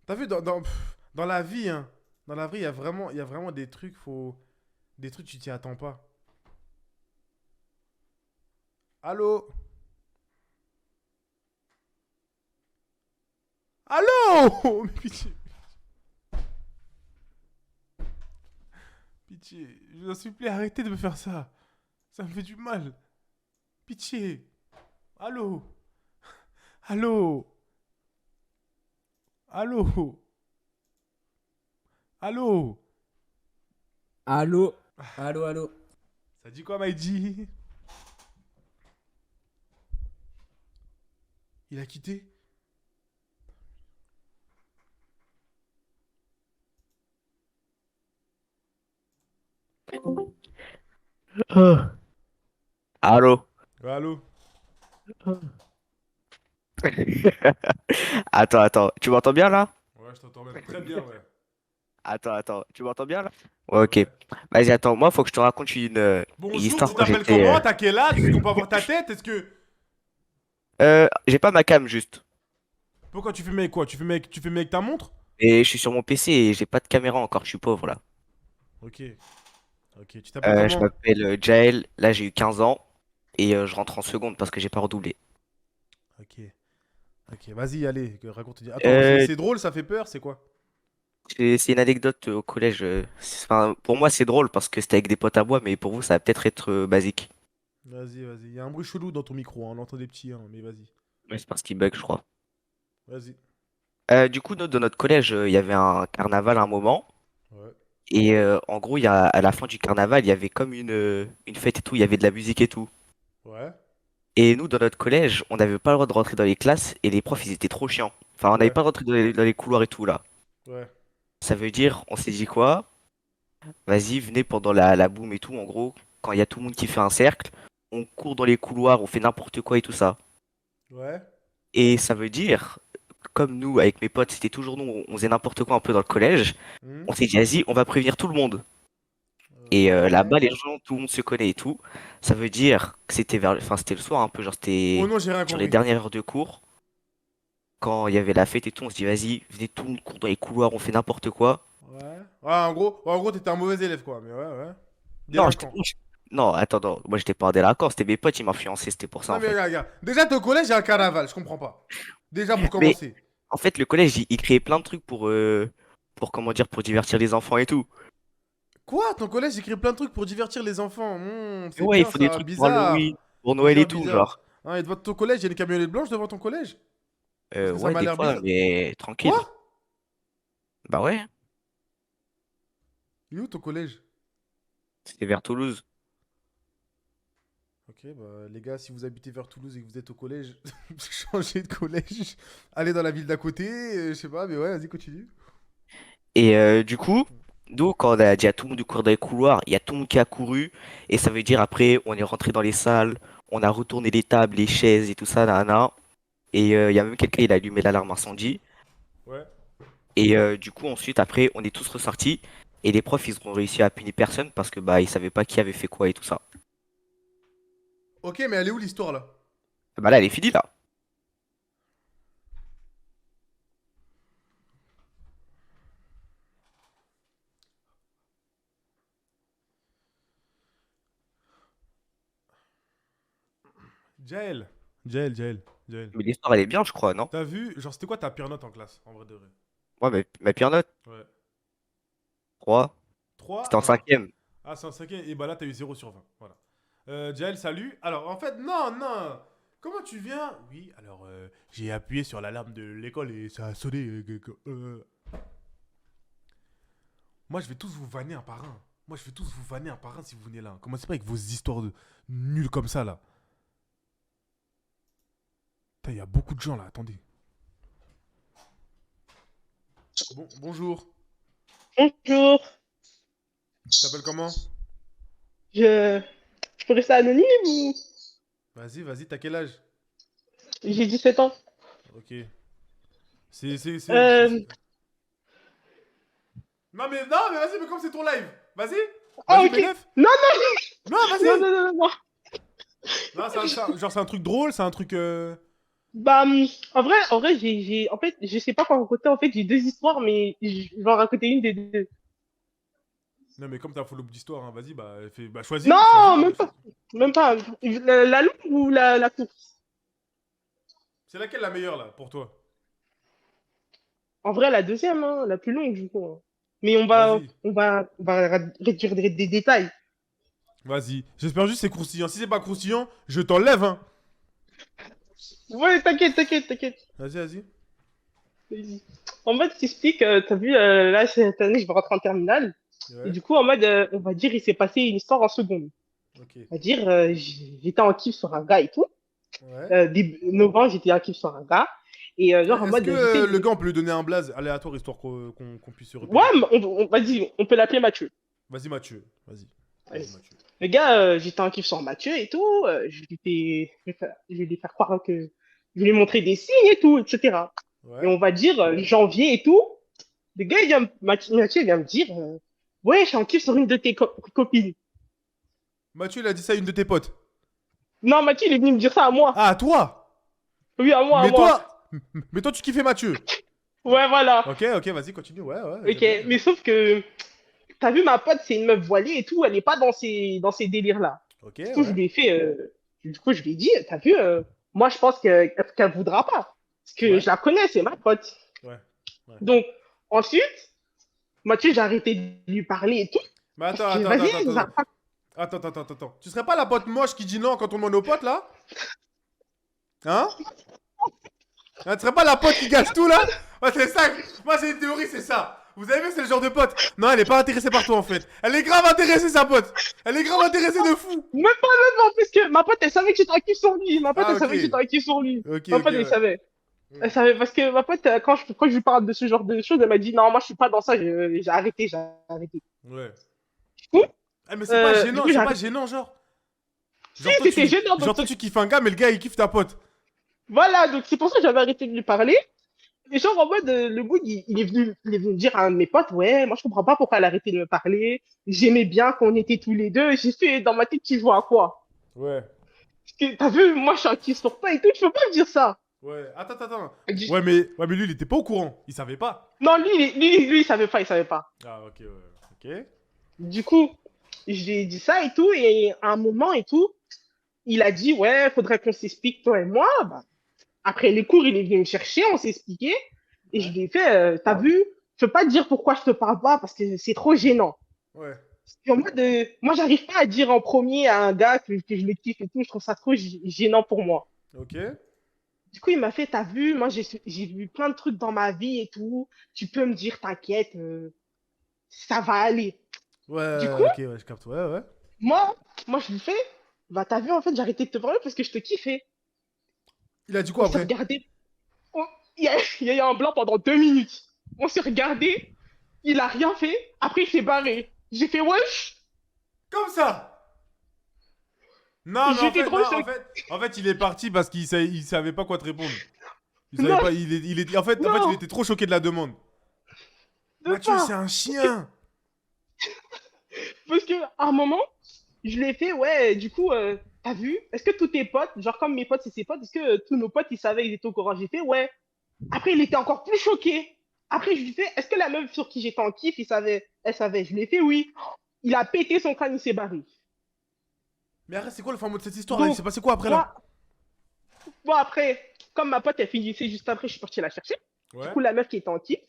T'as vu, dans la vie, hein, dans la vie, il y a vraiment des trucs, des trucs, tu t'y attends pas. Allô? Allô? Mais pitié. Pitié, je vous en supplie, arrêtez de me faire ça. Ça me fait du mal. Pitié. Allô? Allô? Allô? Allô? Allô? Allô? Ça dit quoi, Maïdi? Il a quitté? Allô? Ouais, allô? Attends, tu m'entends bien là? Ouais, je t'entends même très bien, ouais. Attends, tu m'entends bien là? Ouais, ok. Ouais. Vas-y, attends, moi faut que je te raconte une Bonjour, histoire tu quand t'appelles j'étais. comment? T'as quel âge? Est-ce qu'on peut avoir ta tête? Est-ce que... J'ai pas ma cam juste. Pourquoi tu filmais avec quoi? Tu filmais avec ta montre? Et je suis sur mon PC et j'ai pas de caméra encore, je suis pauvre là. Ok. Ok, tu t'appelles Je comment? m'appelle Jael, là j'ai eu 15 ans et je rentre en seconde parce que j'ai pas redoublé. Ok. Ok, vas-y, allez, raconte. Attends, Euh, c'est drôle, ça fait peur, c'est quoi? c'est une anecdote au collège. Enfin, pour moi c'est drôle parce que c'était avec des potes à moi, mais pour vous ça va peut-être être basique. Vas-y. Il y a un bruit chelou dans ton micro, hein, on entend des petits, hein, mais vas-y. Ouais, c'est parce qu'il bug, je crois. Vas-y. Du coup, dans notre collège, il y avait un carnaval à un moment. Ouais. Et en gros, à la fin du carnaval, il y avait comme une fête et tout, il y avait de la musique et tout. Ouais. Et nous, dans notre collège, on n'avait pas le droit de rentrer dans les classes et les profs, ils étaient trop chiants. Enfin, on n'avait Ouais. pas le droit de rentrer dans les couloirs et tout, là. Ouais. Ça veut dire, on s'est dit quoi? Vas-y, venez pendant la boum et tout, en gros, quand il y a tout le monde qui fait un cercle, on court dans les couloirs, on fait n'importe quoi et tout ça. Ouais. Et ça veut dire, comme nous, avec mes potes, c'était toujours nous, on faisait n'importe quoi un peu dans le collège, Hmm. on s'est dit, vas-y, on va prévenir tout le monde. Et Ouais. là-bas, les gens, tout le monde se connaît et tout. Ça veut dire que enfin, c'était le soir un peu, genre Oh c'était non, j'ai rien sur les compris. dernières heures de cours. Quand il y avait la fête et tout, on se dit, vas-y, venez tout le monde court dans les couloirs, on fait n'importe quoi. Ouais. Ouais, en gros, t'étais un mauvais élève, quoi. Mais ouais. Non, Délinquant. non, attends, non, moi j'étais pas un délinquant, c'était mes potes, ils m'influençaient, c'était pour ça Non, en mais fait. regarde. Déjà, t'es au collège, il y a un carnaval, je comprends pas. Déjà, pour Mais commencer. en fait, le collège, il créait plein de trucs pour comment dire, pour divertir les enfants et tout. Quoi? Ton collège écrit plein de trucs pour divertir les enfants. Et C'est ouais, il bien faut des ça, trucs pour bizarre. Halloween, pour Noël et tout, Bizarre. genre. Hein, et devant ton collège, il y a une camionnette blanche devant ton collège? Parce que ça Ouais, m'a des l'air fois, bizarre. mais tranquille. Quoi? Bah ouais, Il est où ton collège? c'était vers Toulouse. Ok, bah les gars, si vous habitez vers Toulouse et que vous êtes au collège, changez de collège. Allez dans la ville d'à côté, je sais pas, mais ouais, vas-y, continue. Et du coup, nous, quand on a dit à tout le monde de courir dans les couloirs, il y a tout le monde qui a couru. Et ça veut dire après, on est rentré dans les salles, on a retourné les tables, les chaises et tout ça, nana. Et il y a même quelqu'un, il a allumé l'alarme incendie. Ouais. Et du coup, ensuite, après, on est tous ressortis. Et les profs, ils ont réussi à punir personne parce que bah ils savaient pas qui avait fait quoi et tout ça. Ok, mais elle est où l'histoire là? Bah là, elle est finie là. Jaël, Jaël. Mais l'histoire, elle est bien, je crois, non? T'as vu, genre, c'était quoi ta pire note en classe, en vrai de vrai? Ouais, mais ma pire note, Ouais. 3. 3? C'était en cinquième. Ah, c'est en cinquième, et bah là, t'as eu 0/20. Voilà. Jaël, salut. Alors, en fait, non. Comment tu viens? Oui, alors, j'ai appuyé sur l'alarme de l'école et ça a sonné. Moi, je vais tous vous vanner un par un. Si vous venez là. Commencez pas avec vos histoires de nulles comme ça, là. Putain, il y a beaucoup de gens, là. Attendez. Bonjour. Bonjour, Tu t'appelles comment? je... je peux rester anonyme ou... Vas-y, t'as quel âge? J'ai 17 ans. Ok. C'est... Euh... Non, mais vas-y, mais comme c'est ton live. Vas-y. Ah, Vas-y, ok. m'énerve. Non, Non, vas-y. non. Non, genre, c'est un truc drôle, c'est un truc... Bah, en vrai, en fait, je sais pas quoi raconter. En fait, j'ai deux histoires, mais je vais en raconter une des deux. Non, mais comme t'as follow d'histoire, hein, vas-y, choisis. Non, choisis, même pas. La longue ou la courte? C'est laquelle la meilleure, là, pour toi? En vrai, la deuxième, hein, la plus longue, du coup, hein. Mais Vas-y. on va réduire des détails. Vas-y. J'espère juste que c'est croustillant. Si c'est pas croustillant, je t'enlève, hein. Ouais, t'inquiète. Vas-y. Vas-y. En mode, je t'explique, t'as vu, là, cette année, je vais rentrer en terminale. Et Ouais, du coup, en mode, on va dire, il s'est passé une histoire en seconde. ok. On va dire, j'étais en kiff sur un gars et tout. Ouais. Début novembre, j'étais en kiff sur un gars. Et genre, en Est-ce mode, que j'étais. le gars, on peut lui donner un blaze aléatoire, histoire qu'on puisse se repérer? Ouais, mais vas-y, on peut l'appeler Mathieu. Vas-y, Mathieu. Vas-y, Allez. Mathieu. Le gars, j'étais en kiff sur Mathieu et tout. Je vais lui faire croire que je vais lui montrer des signes et tout, etc. Et Ouais. on va dire, janvier et tout. Le gars, Mathieu vient me dire, ouais, je suis en kiff sur une de tes copines. Mathieu, il a dit ça à une de tes potes. Non, Mathieu, il est venu me dire ça à moi. Ah, à toi? Oui, à moi, à Mais moi. toi, tu kiffais Mathieu. Ouais, voilà. Ok, vas-y, continue. Ouais. Ok, mais sauf que, t'as vu, ma pote, c'est une meuf voilée et tout, elle est pas dans ces délires-là. Ok, Du coup, je ouais. lui ai fait, du coup, je lui ai dit, t'as vu, moi, je pense qu'elle voudra pas. Parce que Ouais. je la connais, c'est ma pote. Ouais. Donc, ensuite, Mathieu, j'ai arrêté de lui parler et tout. Mais Parce que, vas-y, attends. Tu serais pas la pote moche qui dit non quand on demande aux potes, là? Hein? Tu serais pas la pote qui gâche tout, là? Ouais, c'est ça. Moi, j'ai une théorie, c'est ça. Vous avez vu, c'est le genre de pote. Non, elle est pas intéressée par toi, en fait. Elle est grave intéressée, sa pote. Elle est grave intéressée de fou. même pas, parce que ma pote, elle savait que j'étais actif sur lui. Ma pote, Ah, elle savait que ok. j'étais actif sur lui. Ok, Ma pote, elle ouais. savait. Elle savait, parce que ma pote, quand je lui parle de ce genre de choses, elle m'a dit, non, moi, je suis pas dans ça, j'ai arrêté. Ouais. Du coup, Eh, mais c'est pas du gênant, coup, c'est j'ai pas arrêté. gênant, genre. Si, Genre, toi, c'était gênant. genre, toi, tu kiffes un gars, mais le gars, il kiffe ta pote. Voilà, donc c'est pour ça que j'avais arrêté de lui parler. Et genre, en mode, le goût, il est venu me dire à un de mes potes, ouais, moi, je comprends pas pourquoi elle a arrêté de me parler. J'aimais bien qu'on était tous les deux. J'ai fait, dans ma tête, tu vois à quoi? Ouais. Parce que, t'as vu, moi, je suis un kiff sur toi et tout, tu peux pas me dire ça. Ouais, attends. Du- Ouais, mais lui, il était pas au courant. Il savait pas. Non, lui, il savait pas. Ah, ok, ouais. Ok. Du coup, je lui ai dit ça et tout, et à un moment et tout, il a dit, ouais, faudrait qu'on s'explique, toi et moi. Bah, après les cours, il est venu me chercher, on s'est expliqué, et je lui ai fait, t'as vu, je peux pas te dire pourquoi je te parle pas, parce que c'est trop gênant. Ouais. Et en mode, moi, j'arrive pas à dire en premier à un gars que je le kiffe et tout, je trouve ça trop gênant pour moi. Ok. Du coup, il m'a fait, t'as vu, moi, j'ai vu plein de trucs dans ma vie et tout, tu peux me dire, t'inquiète, ça va aller. Du Ouais, coup, ok, ouais, je capte. Ouais. moi, je lui fais, bah, t'as vu, en fait, j'ai arrêté de te parler parce que je te kiffais. Il a dit On quoi s'est après? regardé. Il y a eu un blanc pendant 2 minutes. On s'est regardé. Il a rien fait. Après, il s'est barré. J'ai fait wesh. Comme ça? Non, mais J'étais trop choquée. en fait, il est parti parce il savait pas quoi te répondre. Il savait Non. pas, en fait, Non. il était trop choqué de la demande. De Mathieu, pas. c'est un chien. Parce que, à un moment, je l'ai fait, ouais, du coup, t'as vu? Est-ce que tous tes potes, genre comme mes potes, c'est ses potes, est-ce que tous nos potes, ils savaient, ils étaient au courant? J'ai fait, ouais. Après, il était encore plus choqué. Après, je lui fais, est-ce que la meuf sur qui j'étais en kiff, elle savait? Je lui ai fait, oui. Il a pété son crâne, il s'est barré. Mais arrête, c'est quoi le fin mot de cette histoire là? Il Donc, s'est passé quoi après là? Bon, après, comme ma pote, elle finissait juste après, je suis parti la chercher. Ouais. Du coup, la meuf qui était en kiff,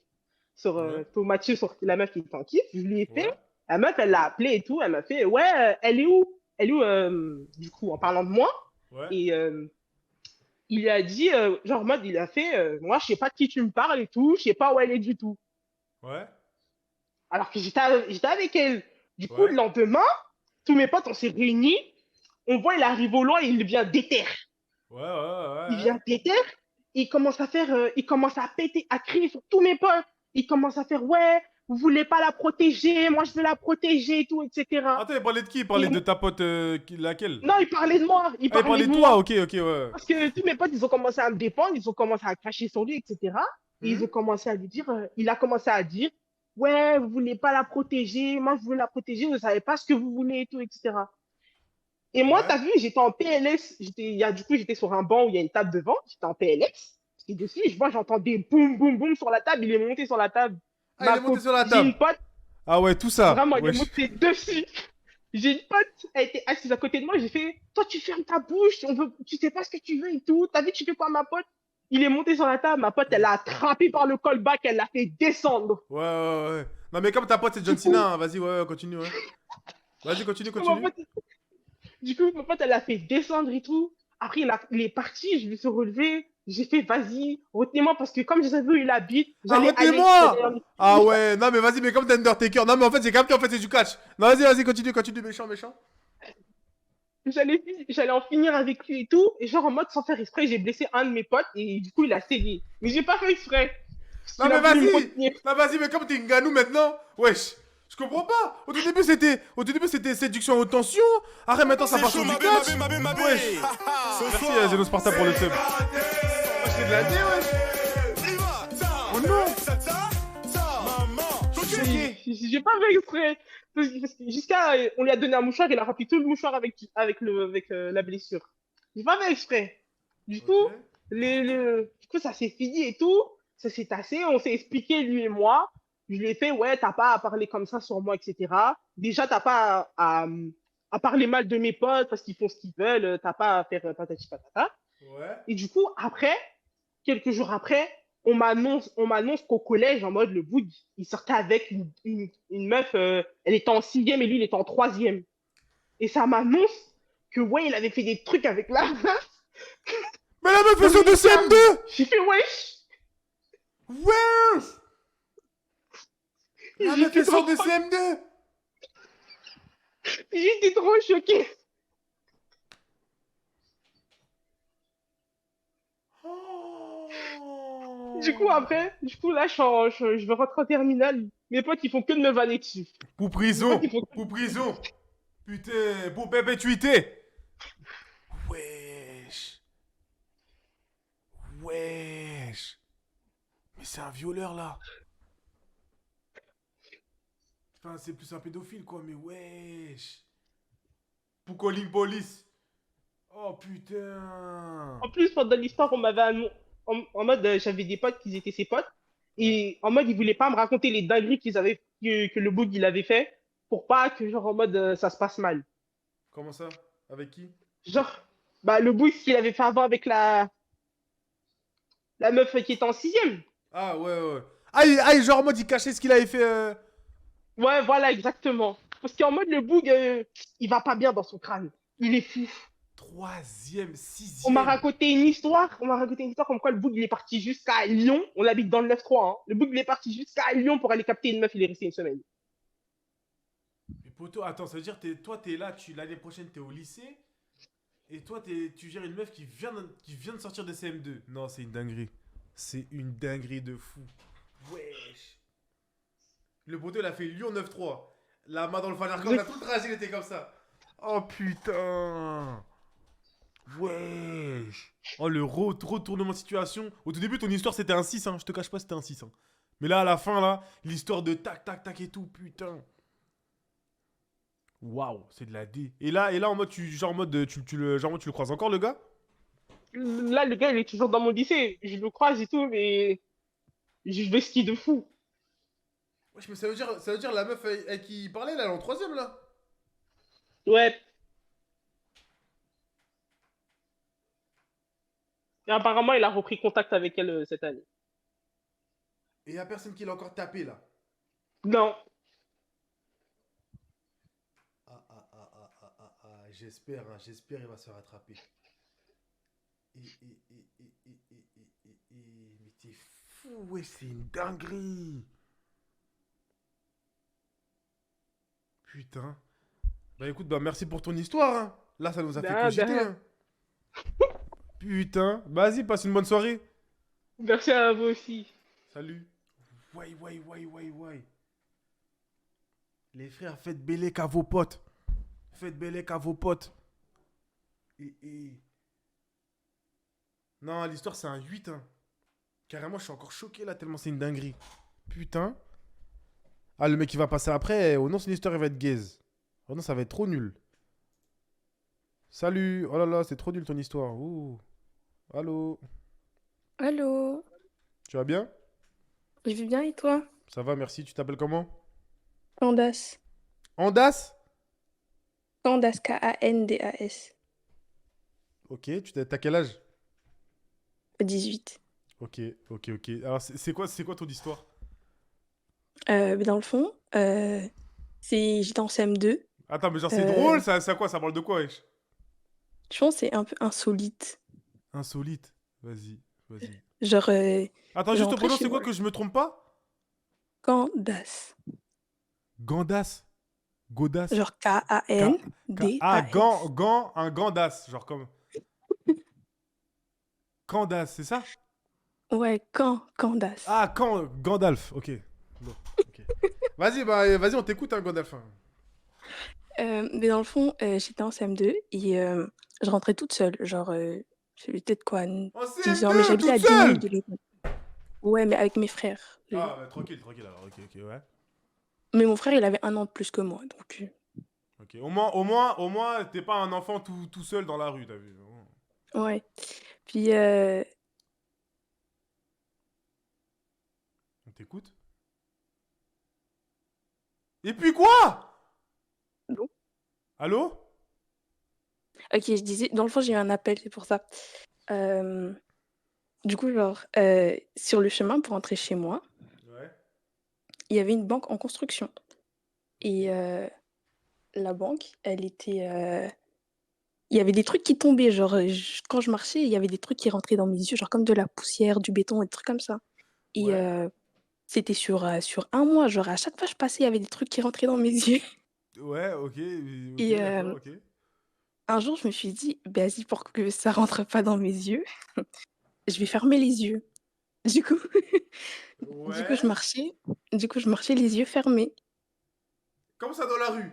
sur Ouais. Mathieu, sur la meuf qui était en kiff, je lui ai fait. Ouais. La meuf, elle l'a appelé et tout. Elle m'a fait, ouais, elle est où? Elle est où, du coup, en parlant de moi? Ouais. Et il lui a dit, genre, en mode, il a fait, moi, je sais pas de qui tu me parles et tout, je sais pas où elle est du tout. Ouais. Alors que j'étais avec elle. Du coup, Ouais. le lendemain, tous mes potes, on s'est réunis. On voit, il arrive au loin, il vient déter. Ouais, ouais, ouais. Il vient déter. Il commence à faire, il commence à péter, à crier sur tous mes potes. Il commence à faire, ouais, vous voulez pas la protéger, moi je veux la protéger et tout, etc. Attends, il parlait de qui? Il parlait de ta pote, laquelle? Non, il parlait de moi. Il Ah, il parlait parlait de de moi. toi, ok, ok, ouais. Parce que tous mes potes, ils ont commencé à me défendre, ils ont commencé à cracher sur lui, etc. Et ils ont commencé à lui dire, il a commencé à dire, ouais, vous voulez pas la protéger, moi je veux la protéger, vous ne savez pas ce que vous voulez et tout, etc. Et moi, Ouais. t'as vu, j'étais en PLS, du coup, j'étais sur un banc où il y a une table devant, j'étais en PLS. Et dessus, j'entends des boum, boum, boum sur la table, il est monté sur la table. Ah, il est monté sur la J'ai table. une pote, Ah ouais, tout ça. vraiment, il est Wesh. monté dessus. J'ai une pote, elle était assise à côté de moi, j'ai fait, toi, tu fermes ta bouche, tu sais pas ce que tu veux et tout. T'as vu, tu fais quoi, ma pote? Il est monté sur la table, ma pote, elle l'a attrapé par le callback, elle l'a fait descendre. Ouais, ouais, ouais. Non, mais comme ta pote, c'est John Cena, hein, vas-y, ouais, continue, ouais. Vas-y, continue, Ma continue. pote, Du coup, ma pote, elle l'a fait descendre et tout. Après, il est parti, je me suis relevé. J'ai fait, vas-y, retenez-moi parce que comme je savais où il habite, Ah, j'allais aller retenez-moi! derrière lui. Ah ouais, non, mais vas-y, mais comme t'es Undertaker. Non, mais en fait, j'ai capté, en fait, c'est du catch. Non, vas-y, vas-y, continue, continue, méchant, méchant. J'allais en finir avec lui et tout. Et genre, en mode sans faire exprès, j'ai blessé un de mes potes et du coup, il a saigné. Mais j'ai pas fait exprès. Non, Il a mais voulu me vas-y! retenir. Non, vas-y, mais comme t'es Ngannou maintenant, wesh. Je comprends pas. Au tout début, c'était séduction à haute tension. Arrête, maintenant, ça part sur du catch. Wesh. Merci, Zeno Sparta, pour le sub. Wesh, c'est de la D, wesh. Oh non! Je suis choqué. J'ai pas fait exprès. Parce que jusqu'à, on lui a donné un mouchoir, il a rempli tout le mouchoir avec la blessure. J'ai pas fait exprès. Du coup, Ok. du coup, ça s'est fini et tout. Ça s'est tassé, on s'est expliqué, lui et moi. Je lui ai fait, ouais, t'as pas à parler comme ça sur moi, etc. Déjà, t'as pas à parler mal de mes potes parce qu'ils font ce qu'ils veulent. T'as pas à faire patati patata. Ouais. Et du coup, après, quelques jours après, on m'annonce qu'au collège, en mode, le bout, il sortait avec une meuf, elle était en sixième et lui, il était en troisième. Et ça m'annonce que, ouais, il avait fait des trucs avec la meuf. Mais la meuf est sur de CM2! J'ai fait, wesh! Wesh! La meuf est sur de CM2! J'étais trop choqué. Du coup, après, là, je vais rentrer en terminale. Mes potes, ils font que de me vanner dessus. Pour prison! Mes potes, ils font- Pour prison! Putain, pour perpétuité! Wesh! Wesh! Mais c'est un violeur là! Enfin, c'est plus un pédophile quoi, mais wesh! Pour calling police! Oh putain! En plus, pendant l'histoire, on m'avait en mode, j'avais des potes qui étaient ses potes. Et en mode, ils voulaient pas me raconter les dingueries que le bug il avait fait pour pas que, genre, en mode, ça se passe mal. Comment ça? Avec qui? Genre, bah, le bug qu'il avait fait avant avec la meuf qui était en sixième. Ah ouais, ouais. Ah, genre en mode il cachait ce qu'il avait fait. Ouais, voilà, exactement. Parce qu'en mode, le bug, il va pas bien dans son crâne. Il est fou. Troisième, On sixième. m'a raconté une histoire comme quoi le bug il est parti jusqu'à Lyon. On habite dans le 9-3, hein. Le bug il est parti jusqu'à Lyon pour aller capter une meuf, il est resté une semaine. Mais poto, attends, ça veut dire toi t'es là, l'année prochaine t'es au lycée. Et toi tu gères une meuf qui vient de sortir de CM2. Non, c'est une dinguerie. C'est une dinguerie de fou. Wesh. Le poteau il a fait Lyon 9-3. La main dans le fanarcon, tout le trajet il était comme ça. Oh putain. Wesh. Oh le retournement de situation. Au tout début ton histoire c'était un 6 hein. Je te cache pas c'était un 6 hein. Mais là à la fin là, l'histoire de tac tac tac et tout, putain. Waouh, c'est de la D. Et là en mode tu le croises encore le gars? Là, le gars il est toujours dans mon lycée. Je le croise et tout, mais je vais ski de fou. Wesh, mais ça veut dire la meuf avec qui il parlait là, elle est en troisième là. Ouais. Et apparemment, il a repris contact avec elle cette année. Et y a personne qui l'a encore tapé là. Non. J'espère, hein, j'espère il va se rattraper. Mais t'es fou, ouais, c'est une dinguerie. Putain. Bah écoute, bah merci pour ton histoire, hein. Là, ça nous a fait cogiter, hein. Putain. Bah, vas-y, passe une bonne soirée. Merci à vous aussi. Salut. Ouais. Les frères, faites bélec à vos potes. Faites bélec à vos potes. Non, l'histoire, c'est un 8, hein. Carrément, je suis encore choqué là, tellement c'est une dinguerie. Putain. Ah, le mec qui va passer après, oh non, c'est une histoire, il va être gaze. Oh non, ça va être trop nul. Salut. Oh là là, c'est trop nul ton histoire. Ouh. Allô. Allô, Tu vas bien? je vais bien et toi? Ça va, merci. Tu t'appelles comment? Candace. Andas? Candace, K-A-N-D-A-S. Ok, t'as quel âge? 18. Ok. Alors, c'est quoi ton histoire? Mais dans le fond, j'étais en CM2. Attends, mais genre, c'est drôle, ça quoi? Ça parle de quoi, wesh? Je pense que c'est un peu insolite. Insolite. Vas-y. Genre, Attends, je juste ton rentrais prénom, chez c'est quoi moi. que je me trompe pas? Candace. Gandas. Godas. Genre Ah, K-A-N-D-A-S. un Gandas. Genre comme. Candas, c'est ça? Ouais, Candace. Ah, Gandalf. Ok. Bon, ok. Vas-y, on t'écoute, hein, Gandalf. Mais dans le fond, j'étais en CM2 et je rentrais toute seule. Genre, j'avais peut-être quoi, 10 ans, mais CM2, j'habitais à toute 10 minutes seule! de l'école. Ouais, mais avec mes frères. Ah, bah, tranquille alors. Ok, ouais. Mais mon frère, il avait 1 an de plus que moi, donc. Ok. Au moins, t'es pas un enfant tout seul dans la rue, t'as vu? Ouais. Puis, On t'écoute? Et puis quoi? Allô? Allô? Ok, je disais, dans le fond, j'ai eu un appel, c'est pour ça. Du coup, genre, sur le chemin pour rentrer chez moi, Ouais. il y avait une banque en construction. Et la banque, elle était. Il y avait des trucs qui tombaient. Genre, quand je marchais, il y avait des trucs qui rentraient dans mes yeux, genre comme de la poussière, du béton, des trucs comme ça. Et Ouais. c'était sur 1 mois. Genre, à chaque fois que je passais, il y avait des trucs qui rentraient dans mes yeux. Ouais, ok, Et d'accord, ok. un jour, je me suis dit, bah, vas-y, pour que ça rentre pas dans mes yeux, je vais fermer les yeux. Du coup, du coup, je Ouais. marchais. Du coup, je marchais les yeux fermés. Comme ça dans la rue.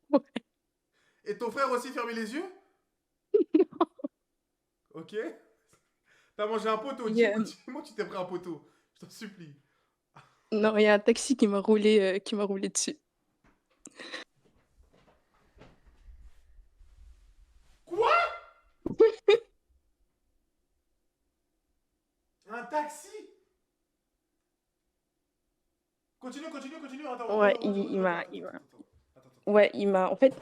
Ouais. Et ton frère aussi fermé les yeux? Ok. T'as mangé un poteau, Et, dis-moi que tu t'es pris un poteau. Je t'en supplie. non, il y a un taxi qui m'a roulé dessus. Quoi? Un taxi? Continue. Attends, Ouais, ouais, en fait,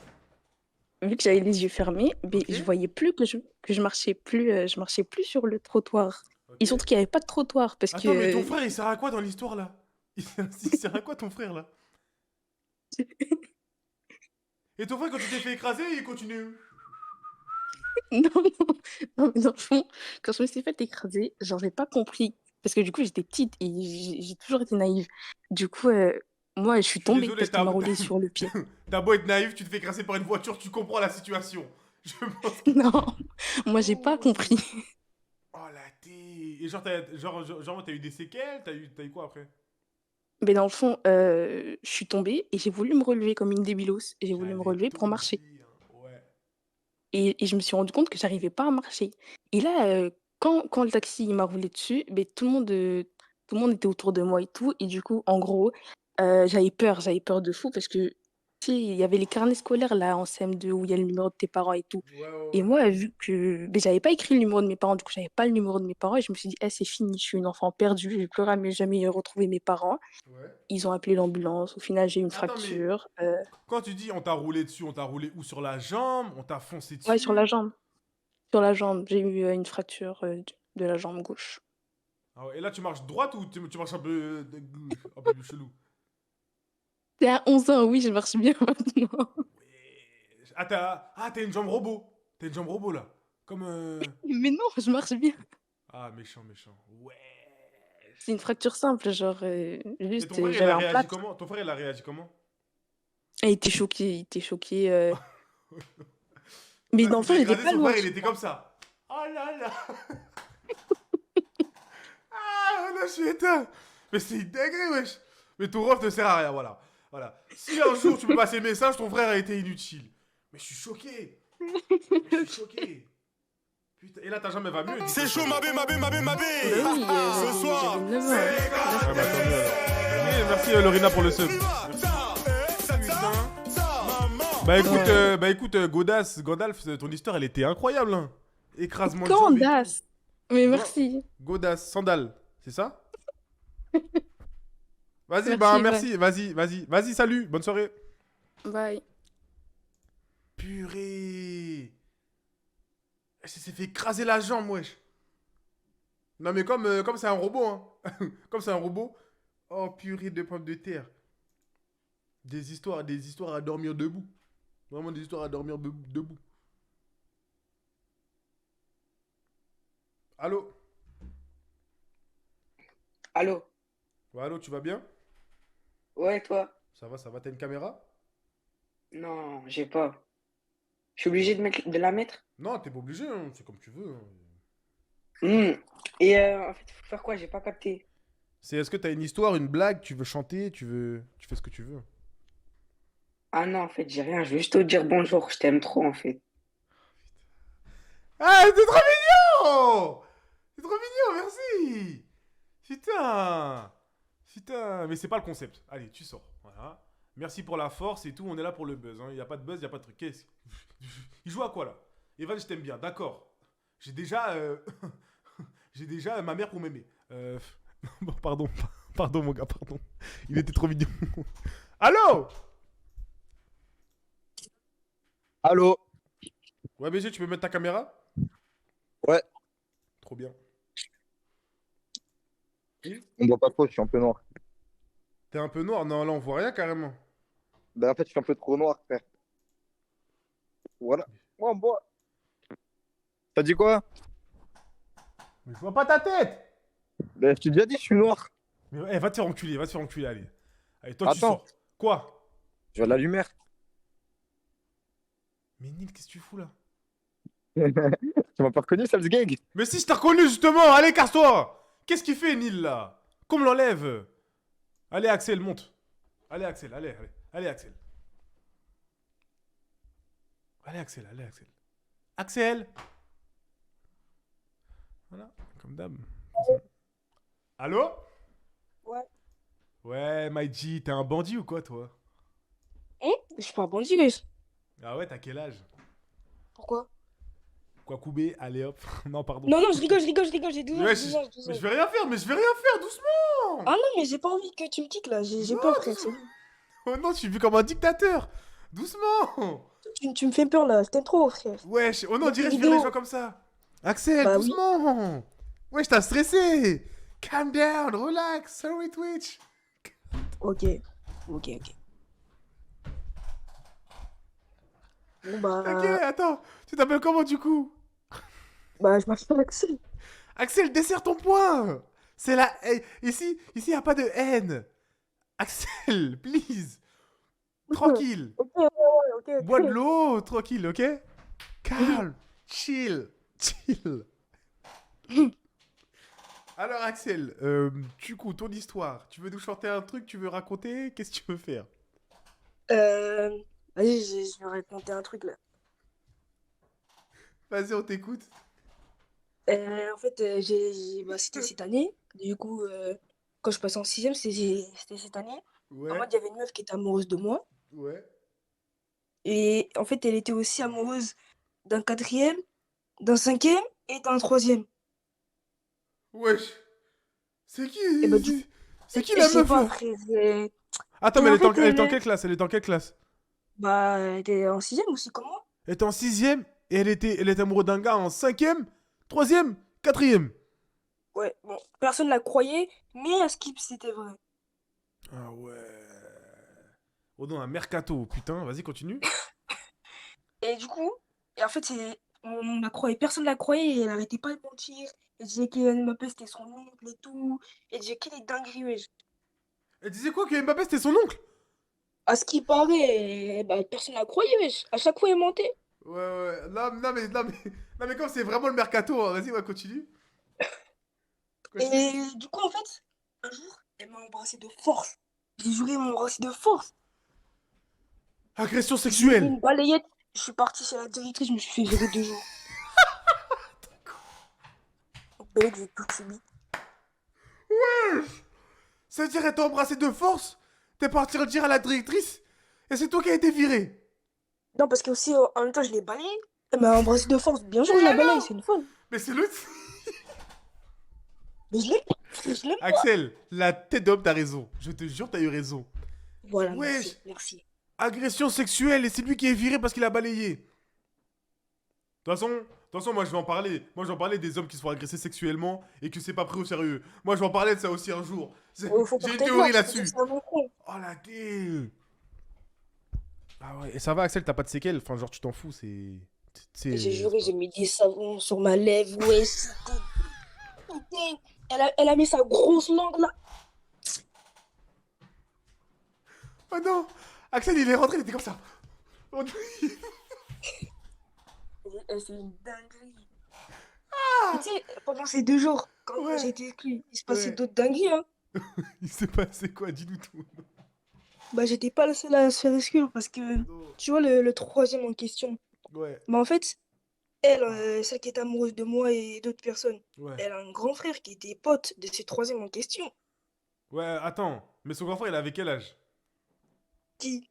vu que j'avais les yeux fermés, mais Ok. je voyais plus que je marchais plus sur le trottoir. Et Ok. surtout qu'il n'y avait pas de trottoir parce Attends, mais ton que frère, il sert à quoi dans l'histoire là? Il sert à quoi ton frère là? Et ton frère, quand tu t'es fait écraser, il continue. non, non, mais dans le fond, quand je me suis fait écraser, genre j'ai pas compris parce que du coup j'étais petite et j'ai toujours été naïve. Du coup, moi je suis Je suis tombée désolé, parce qu'il m'a roulé sur le pied. t'as beau être naïf, tu te fais écraser par une voiture, tu comprends la situation. Je pense que. Non, moi j'ai pas compris. Oh la thé. Et genre, t'as eu des séquelles? T'as eu quoi après? Mais dans le fond, je suis tombée et j'ai voulu me relever comme une débilos. J'ai voulu me J'allais relever te pour marcher. dire. Ouais. Et je me suis rendu compte que j'arrivais pas à marcher. Et là, quand le taxi il m'a roulé dessus, beh, tout le monde était autour de moi et tout. Et du coup, en gros, j'avais peur de fou parce que, tu sais, il y avait les carnets scolaires là en CM2 où il y a le numéro de tes parents et tout. Et Ouais. moi, vu que beh, j'avais pas écrit le numéro de mes parents, du coup, j'avais pas le numéro de mes parents et je me suis dit: «Eh, c'est fini, je suis une enfant perdue, je vais plus jamais retrouver mes parents». Ouais. Ils ont appelé l'ambulance. Au final, j'ai eu une Attends, mais fracture. quand tu dis on t'a roulé dessus, on t'a roulé où? Sur la jambe? On t'a foncé Ouais, sur la dessus? jambe. sur la jambe. J'ai eu une fracture de la jambe gauche. Ah ouais, et là, tu marches droite ou tu marches un peu chelou? T'es à 11 ans, oui, je marche bien maintenant. T'as une jambe robot. T'as une jambe robot, là. Comme... Mais non, je marche bien. Ah, méchant, méchant. Ouais. C'est une fracture simple, genre, Et juste, ton frère, il j'avais a un réagi plâtre. comment? Ton frère, il a réagi comment? Il était choqué, il était choqué. Mais Là, dans le tu fond, t'as il était écrasé pas son loin. frère, il était comme ça. Oh là là. Ah, là, je suis éteint. Mais c'est une dinguerie, wesh. Mais ton ref ne sert à rien, voilà. Voilà. Si un jour tu peux passer le message, ton frère a été inutile. Mais je suis choqué. Je suis choqué. Putain, et là, ta jambe, elle va mieux. C'est chaud, ma bé. Bah oui, Ce soir, j'avais 9 ans. Ah, bah, tant mieux, alors. Oui, merci, Lorina, pour le sub. Bah écoute, Godalf, ton histoire, elle était incroyable, hein. Écrasement de jambe et tout. Candace. Mais merci. Godas, sandal, c'est ça? Vas-y, Merci, bah ouais. merci, vas-y, salut, bonne soirée. Bye. Purée. Elle s'est fait écraser la jambe, wesh. Non mais comme c'est un robot, hein. Comme c'est un robot. Oh purée de pommes de terre. Des histoires à dormir debout. Vraiment des histoires à dormir debout. Allô? Allô? Ouais, allô, tu vas bien? Ouais, toi? Ça va, t'as une caméra? Non, j'ai pas. Je suis obligé de la mettre? Non, t'es pas obligé, hein. C'est comme tu veux, hein. Et en fait, faut faire quoi? J'ai pas capté. C'est est-ce que t'as une histoire, une blague, tu veux chanter, tu fais ce que tu veux. Ah non, en fait, j'ai rien. Je veux juste te dire bonjour. Je t'aime trop, en fait. Ah, t'es trop mignon! C'est trop mignon, merci! Putain, mais c'est pas le concept. Allez, tu sors. Voilà. Merci pour la force et tout, on est là pour le buzz. Hein. Y a pas de buzz, y a pas de truc. Qu'est-ce Il joue à quoi là? Evan, je t'aime bien, d'accord. J'ai déjà. J'ai déjà ma mère pour m'aimer. Bon, pardon mon gars, pardon. Il était trop mignon. Allô? Allô? Ouais, BG, tu peux mettre ta caméra? Ouais. Trop bien. On voit pas trop, je suis un peu noir. T'es un peu noir? Non, là, on voit rien carrément. Ben en fait, je suis un peu trop noir, frère. Voilà. Moi, on voit. T'as dit quoi? Mais je vois pas ta tête! Ben, je t'ai déjà dit, je suis noir. Mais va te faire enculer, allez. Allez, toi, tu Attends. sors. Quoi? Je vois la lumière. Mais Nil, qu'est-ce que tu fous là? Tu m'as pas reconnu, sales gang? Mais si, je t'ai reconnu justement! Allez, casse-toi! Qu'est-ce qu'il fait, Nil, là? Qu'on me l'enlève! Allez, Axel, monte. Allez, Axel, allez. Allez, Axel. Allez, Axel. Axel! Voilà, comme d'hab. Allô? Ouais. Ouais, Maïji, t'es un bandit ou quoi, toi? Je suis pas un bandit, wesh. Ah ouais, t'as quel âge? Pourquoi? Quoi, Koubé? Allez hop. Non, pardon. Non, je rigole, j'ai 12 ans, Ouais, 12 ans, 12 ans. mais je vais rien faire, doucement! Ah non, mais j'ai pas envie que tu me quittes là, j'ai peur, frère. Oh non, je suis vu comme un dictateur! Doucement! Tu me fais peur là, je t'aime trop, frère. Wesh, oh non, on dirait que je Vidéo. vire les gens comme ça! Axel, Bah oui. doucement! Wesh, t'as stressé! Calm down, relax, sorry Twitch! Ok. Bon bah. Ok, attends, tu t'appelles comment du coup? Bah, je m'appelle Axel. Axel, desserre ton poing! C'est la. Ici, y a pas de haine! Axel, please! Tranquille! Ok. Bois de l'eau, tranquille, ok? Calme, chill. Alors Axel, du coup, ton histoire, tu veux nous chanter un truc, tu veux raconter? Qu'est-ce que tu veux faire? Vas-y, je vais raconter un truc là. Vas-y, on t'écoute. En fait, c'était cette année. Du coup, quand je passais en 6ème, c'était cette année. Ouais. En fait, il y avait une meuf qui était amoureuse de moi. Ouais. Et en fait, elle était aussi amoureuse d'un 4e, d'un 5e et d'un 3e. Wesh. C'est qui? Et bah, du... C'est qui Et la je sais meuf pas, là? frère. Attends, Et mais en elle est fait, en quelle classe? Elle est en quelle classe? Bah, elle était en 6ème aussi, comme moi. Elle est en 6ème? et elle était amoureuse d'un gars en 5e, 3e, 4e. Ouais, bon, personne la croyait, mais à Skip, c'était vrai. Ah ouais. Oh non, un mercato, putain, vas-y, continue. Et du coup, et en fait, on la croyait, personne la croyait et elle arrêtait pas de mentir. Elle disait que Mbappé c'était son oncle et tout. Elle disait qu'il est dinguerie, wesh. Elle disait quoi, que Mbappé c'était son oncle? À ce qui paraît, bah, personne la croyait, wesh. À chaque fois, elle mentait. Ouais, ouais, non, mais comme c'est vraiment le mercato, hein, vas-y, ouais, continue. Et du coup, en fait, un jour, elle m'a embrassé de force. J'ai juré, elle m'a embrassé de force. Agression J'ai mis sexuelle. une balayette. Je suis partie chez la directrice, je me suis fait virer 2 jours. Bête, j'ai tout subi. Ouais. Ça veut dire qu'elle t'a embrassé de force? T'es parti le dire à la directrice? Et c'est toi qui as été viré? Non, parce que aussi, en même temps, je l'ai balayée. Elle m'a embrassé de force. Bien sûr, je la balaye, c'est une folle. Mais c'est le... Mais je l'aime pas. Axel, la tête d'homme, t'as raison. Je te jure, t'as eu raison. Voilà, Wesh. merci. Agression sexuelle et c'est lui qui est viré parce qu'il a balayé. De toute façon, moi je vais en parler. Moi je vais en parler des hommes qui se font agresser sexuellement et que c'est pas pris au sérieux. Moi je vais en parler de ça aussi un jour. J'ai Faut une porter théorie plainte, faut dire là-dessus. ça à mon compte. Oh la gueule. Ah ouais, et ça va Axel, t'as pas de séquelles? Enfin genre tu t'en fous, c'est... J'ai juré, j'ai mis des savons sur ma lèvre, ouais, elle a mis sa grosse langue là. Oh non. Axel il est rentré, il était comme ça. Oh non. C'est une dinguerie. Et tu sais, pendant ces 2 jours, quand j'ai été exclue, il se passait d'autres dingueries, hein. Il s'est passé quoi? Dis-nous tout. Bah, j'étais pas la seule à se faire exclure parce que, tu vois, le troisième en question. Ouais. Bah, en fait, elle, celle qui est amoureuse de moi et d'autres personnes, Ouais. elle a un grand frère qui était pote de ces troisièmes en question. Ouais, attends. Mais son grand frère, il avait quel âge? Qui?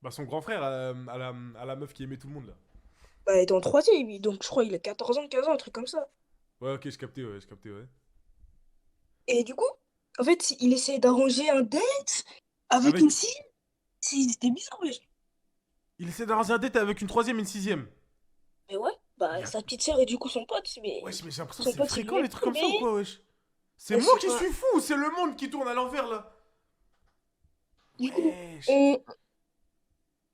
Bah son grand frère, à la meuf qui aimait tout le monde là. Bah, elle est en troisième, lui, donc je crois qu'il a 14 ans, 15 ans, un truc comme ça. Ouais, ok, je captais, ouais. Et du coup, en fait, il essaie d'arranger un date avec Avec... une fille. C'était bizarre, wesh. Il essaie d'arranger un date avec une 3e et une 6e. Mais ouais, bah, sa petite sœur et du coup son pote, mais. Wesh, mais j'ai l'impression son que c'est pote, il fréquent lui les a trucs comme ça ou prouvé. quoi, wesh? C'est Ouais, moi je qui sais pas. suis fou, c'est le monde qui tourne à l'envers là. Du coup, Wesh.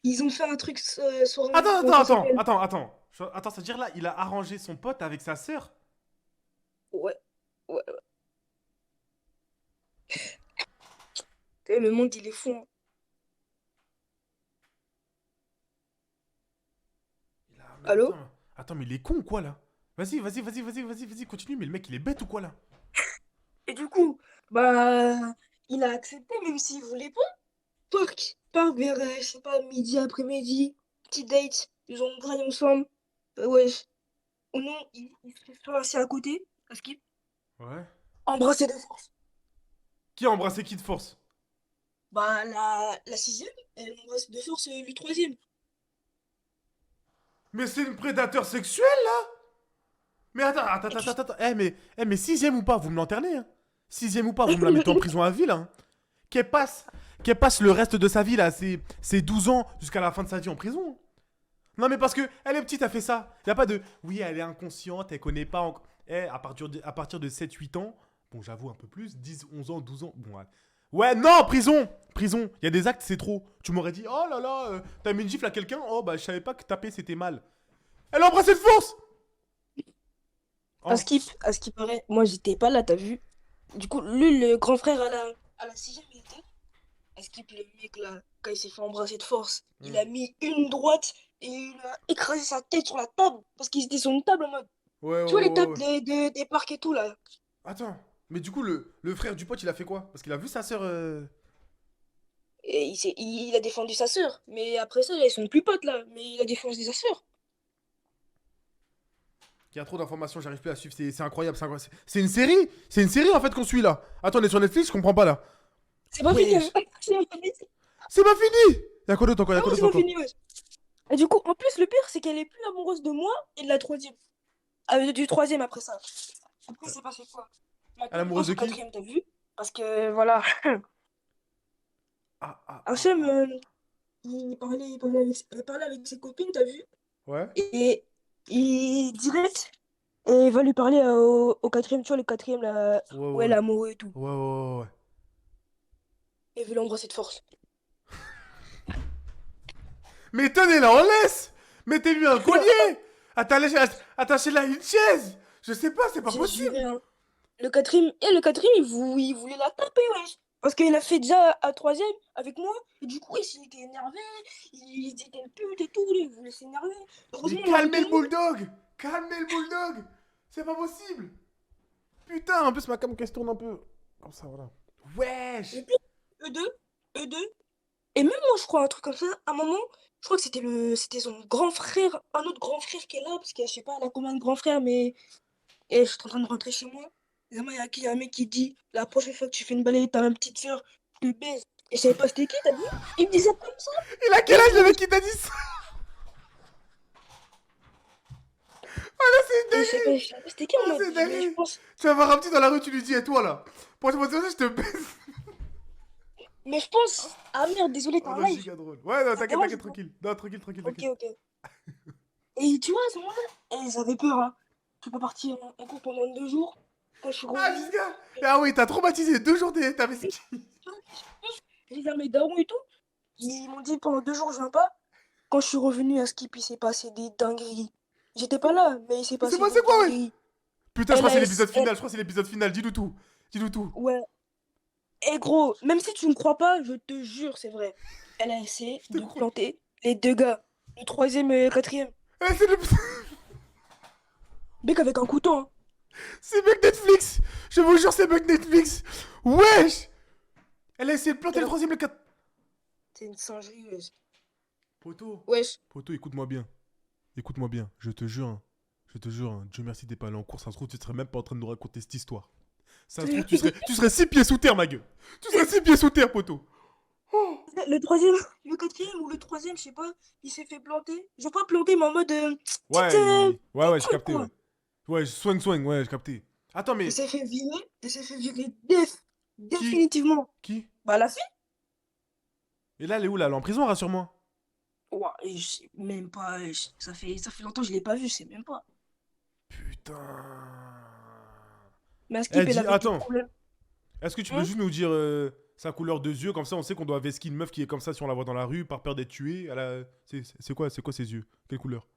ils ont fait un truc sur Attends, comment ça s'appelle. Attends, c'est-à-dire là, il a arrangé son pote avec sa sœur? Ouais, ouais. Le monde, il est fou, hein. Allô? Attends, mais il est con ou quoi là? Vas-y, continue, mais le mec il est bête ou quoi là? Et du coup, bah, il a accepté, même s'il voulait pas. Parc vers, je sais pas, midi, après-midi, petit date, ils ont braillé ensemble. Wesh. Ou non, il se fait assis à côté, parce qu'il Ouais. embrassé de force. Qui a embrassé qui de force? Bah, la sixième, elle embrasse de force le troisième. Mais c'est une prédateur sexuelle là? Mais attends. Mais 6e ou pas, vous me lanternez, hein? 6e ou pas, vous me la mettez en prison à vie là, hein? Qu'elle passe le reste de sa vie là, ses 12 ans jusqu'à la fin de sa vie en prison. Non mais parce que elle est petite, elle fait ça. Y a pas de oui, elle est inconsciente, elle connaît pas encore. À partir de 7-8 ans, bon j'avoue un peu plus, 10, 11 ans, 12 ans, bon ouais, non, prison. Il y a des actes, c'est trop. Tu m'aurais dit oh là là, t'as mis une gifle à quelqu'un, oh bah je savais pas que taper c'était mal. Elle a embrassé de force. À ce qui paraît, moi j'étais pas là, t'as vu? Du coup, lui, le grand frère à la sixième, il était. À ce le mec là, quand il s'est fait embrasser de force, il a mis une droite et il a écrasé sa tête sur la table parce qu'ils étaient sur une table en mode. Ouais, Tu vois les tables des parcs et tout là. Attends, mais du coup le frère du pote il a fait quoi? Parce qu'il a vu sa sœur. Et il a défendu sa sœur. Mais après ça, ils sont plus potes là. Mais il a défendu sa sœur. Il y a trop d'informations, j'arrive plus à suivre, c'est incroyable, c'est une série? C'est une série en fait qu'on suit là. Attends, on est sur Netflix, je comprends pas là. C'est pas fini. C'est pas fini. Y'a quoi d'autre encore? Non, c'est pas fini, ouais. Et du coup, en plus, le pire, c'est qu'elle est plus amoureuse de moi et de la troisième. Du troisième après ça. Après, c'est passé quoi? Elle est amoureuse de qui? Quatrième, t'as vu? Parce que voilà. Hachem, il parlait avec ses copines, t'as vu? Ouais. Et il direct, et il va lui parler au quatrième, tu vois, le quatrième, là, Ouais, ouais, ouais. l'amoureux et tout. Ouais, ouais, ouais. Et il veut l'embrasser de force. Mais tenez-la en laisse. Mettez-lui un collier. Attachez-la à une chaise. Je sais pas, c'est pas J'ai possible. juré, hein. Le quatrième, il voulait la taper, wesh. Parce qu'il a fait déjà à troisième avec moi, et du coup, il était énervé, il disait une pute et tout, il voulait s'énerver. Mais Heureusement, on l'a calmez le retenu. bulldog. Calmez le bulldog. C'est pas possible. Putain, en plus ma cam se tourne un peu. Comme ça, voilà. Wesh. Et puis, eux deux. Et même moi, je crois, un truc comme ça, à un moment, je crois que c'était son grand frère, un autre grand frère qui est là, parce que je sais pas, elle a combien de grands frères, mais. Et je suis en train de rentrer chez moi. Et là, il y a un mec qui dit, la prochaine fois que tu fais une balayette à ma petite soeur, je te baise. Et je savais pas c'était qui, t'as vu? Il me disait comme ça. Il a quel âge le mec qui t'a dit ça? Ah là, c'est Et une je sais dinguerie. pas c'était qui, on m'a C'est dit, mais je dinguerie. pense. Tu vas voir un petit dans la rue, tu lui dis, et toi là? Prochaine fois, je te baise. Mais je pense. Ah merde, désolé, t'es Oh en non, live. giga drôle. Ouais, non, Ça te t'inquiète, dérange t'inquiète, ou pas? tranquille. Non, tranquille, tranquille, Ok, tranquille. ok. Et tu vois, à ce moment-là, ils avaient peur, hein. Je suis pas parti en cours pendant 2 jours. Quand je suis Ah, revenu, Giga. Ah oui, t'as traumatisé 2 jours t'avais ski. j'ai vers mes darons et tout. Ils m'ont dit pendant 2 jours, je viens pas. Quand je suis revenu à Skip, il s'est passé des dingueries. J'étais pas là, mais il s'est Mais c'est passé des passé quoi, ouais? dingueries. Putain, je crois que c'est LAS, l'épisode final, je crois que c'est l'épisode final. Dis-nous tout. Dis-nous tout. ouais. Et gros, même si tu ne crois pas, je te jure, c'est vrai. Elle a essayé de planter les 2 gars. Le troisième et le quatrième. Eh, c'est le... Mec avec un couteau, hein. C'est bug Netflix. Je vous jure, c'est bug Netflix. Wesh. Elle a essayé de planter le troisième, le 4. C'est une singerie, wesh. Poto. Wesh. Poto, écoute-moi bien. Écoute-moi bien. Je te jure. Je te jure. Dieu merci, t'es pas allé en cours. Ça se trouve, tu serais même pas en train de nous raconter cette histoire. Ça se trouve, tu serais 6 pieds sous terre, ma gueule. Tu serais 6 pieds sous terre, poto. Le troisième, le quatrième ou le troisième, je sais pas, il s'est fait planter. Je veux pas planter, mais en mode. Ouais, ouais, j'ai capté, quoi. ouais. Ouais, swing, ouais, j'ai capté. Attends, mais. Il s'est fait virer définitivement. Qui? Bah, la fille. Et là, elle est où, là? Elle est en prison, rassure-moi. Ouah, et je sais même pas. Ça fait longtemps que je l'ai pas vu, je sais même pas. Putain. Mais à Skip, Elle elle dit, avait attends. des problèmes. Est-ce que tu peux juste nous dire sa couleur de yeux? Comme ça, on sait qu'on doit vesquer une meuf qui est comme ça si on la voit dans la rue, par peur d'être tuée. C'est quoi ses yeux? Quelle couleur?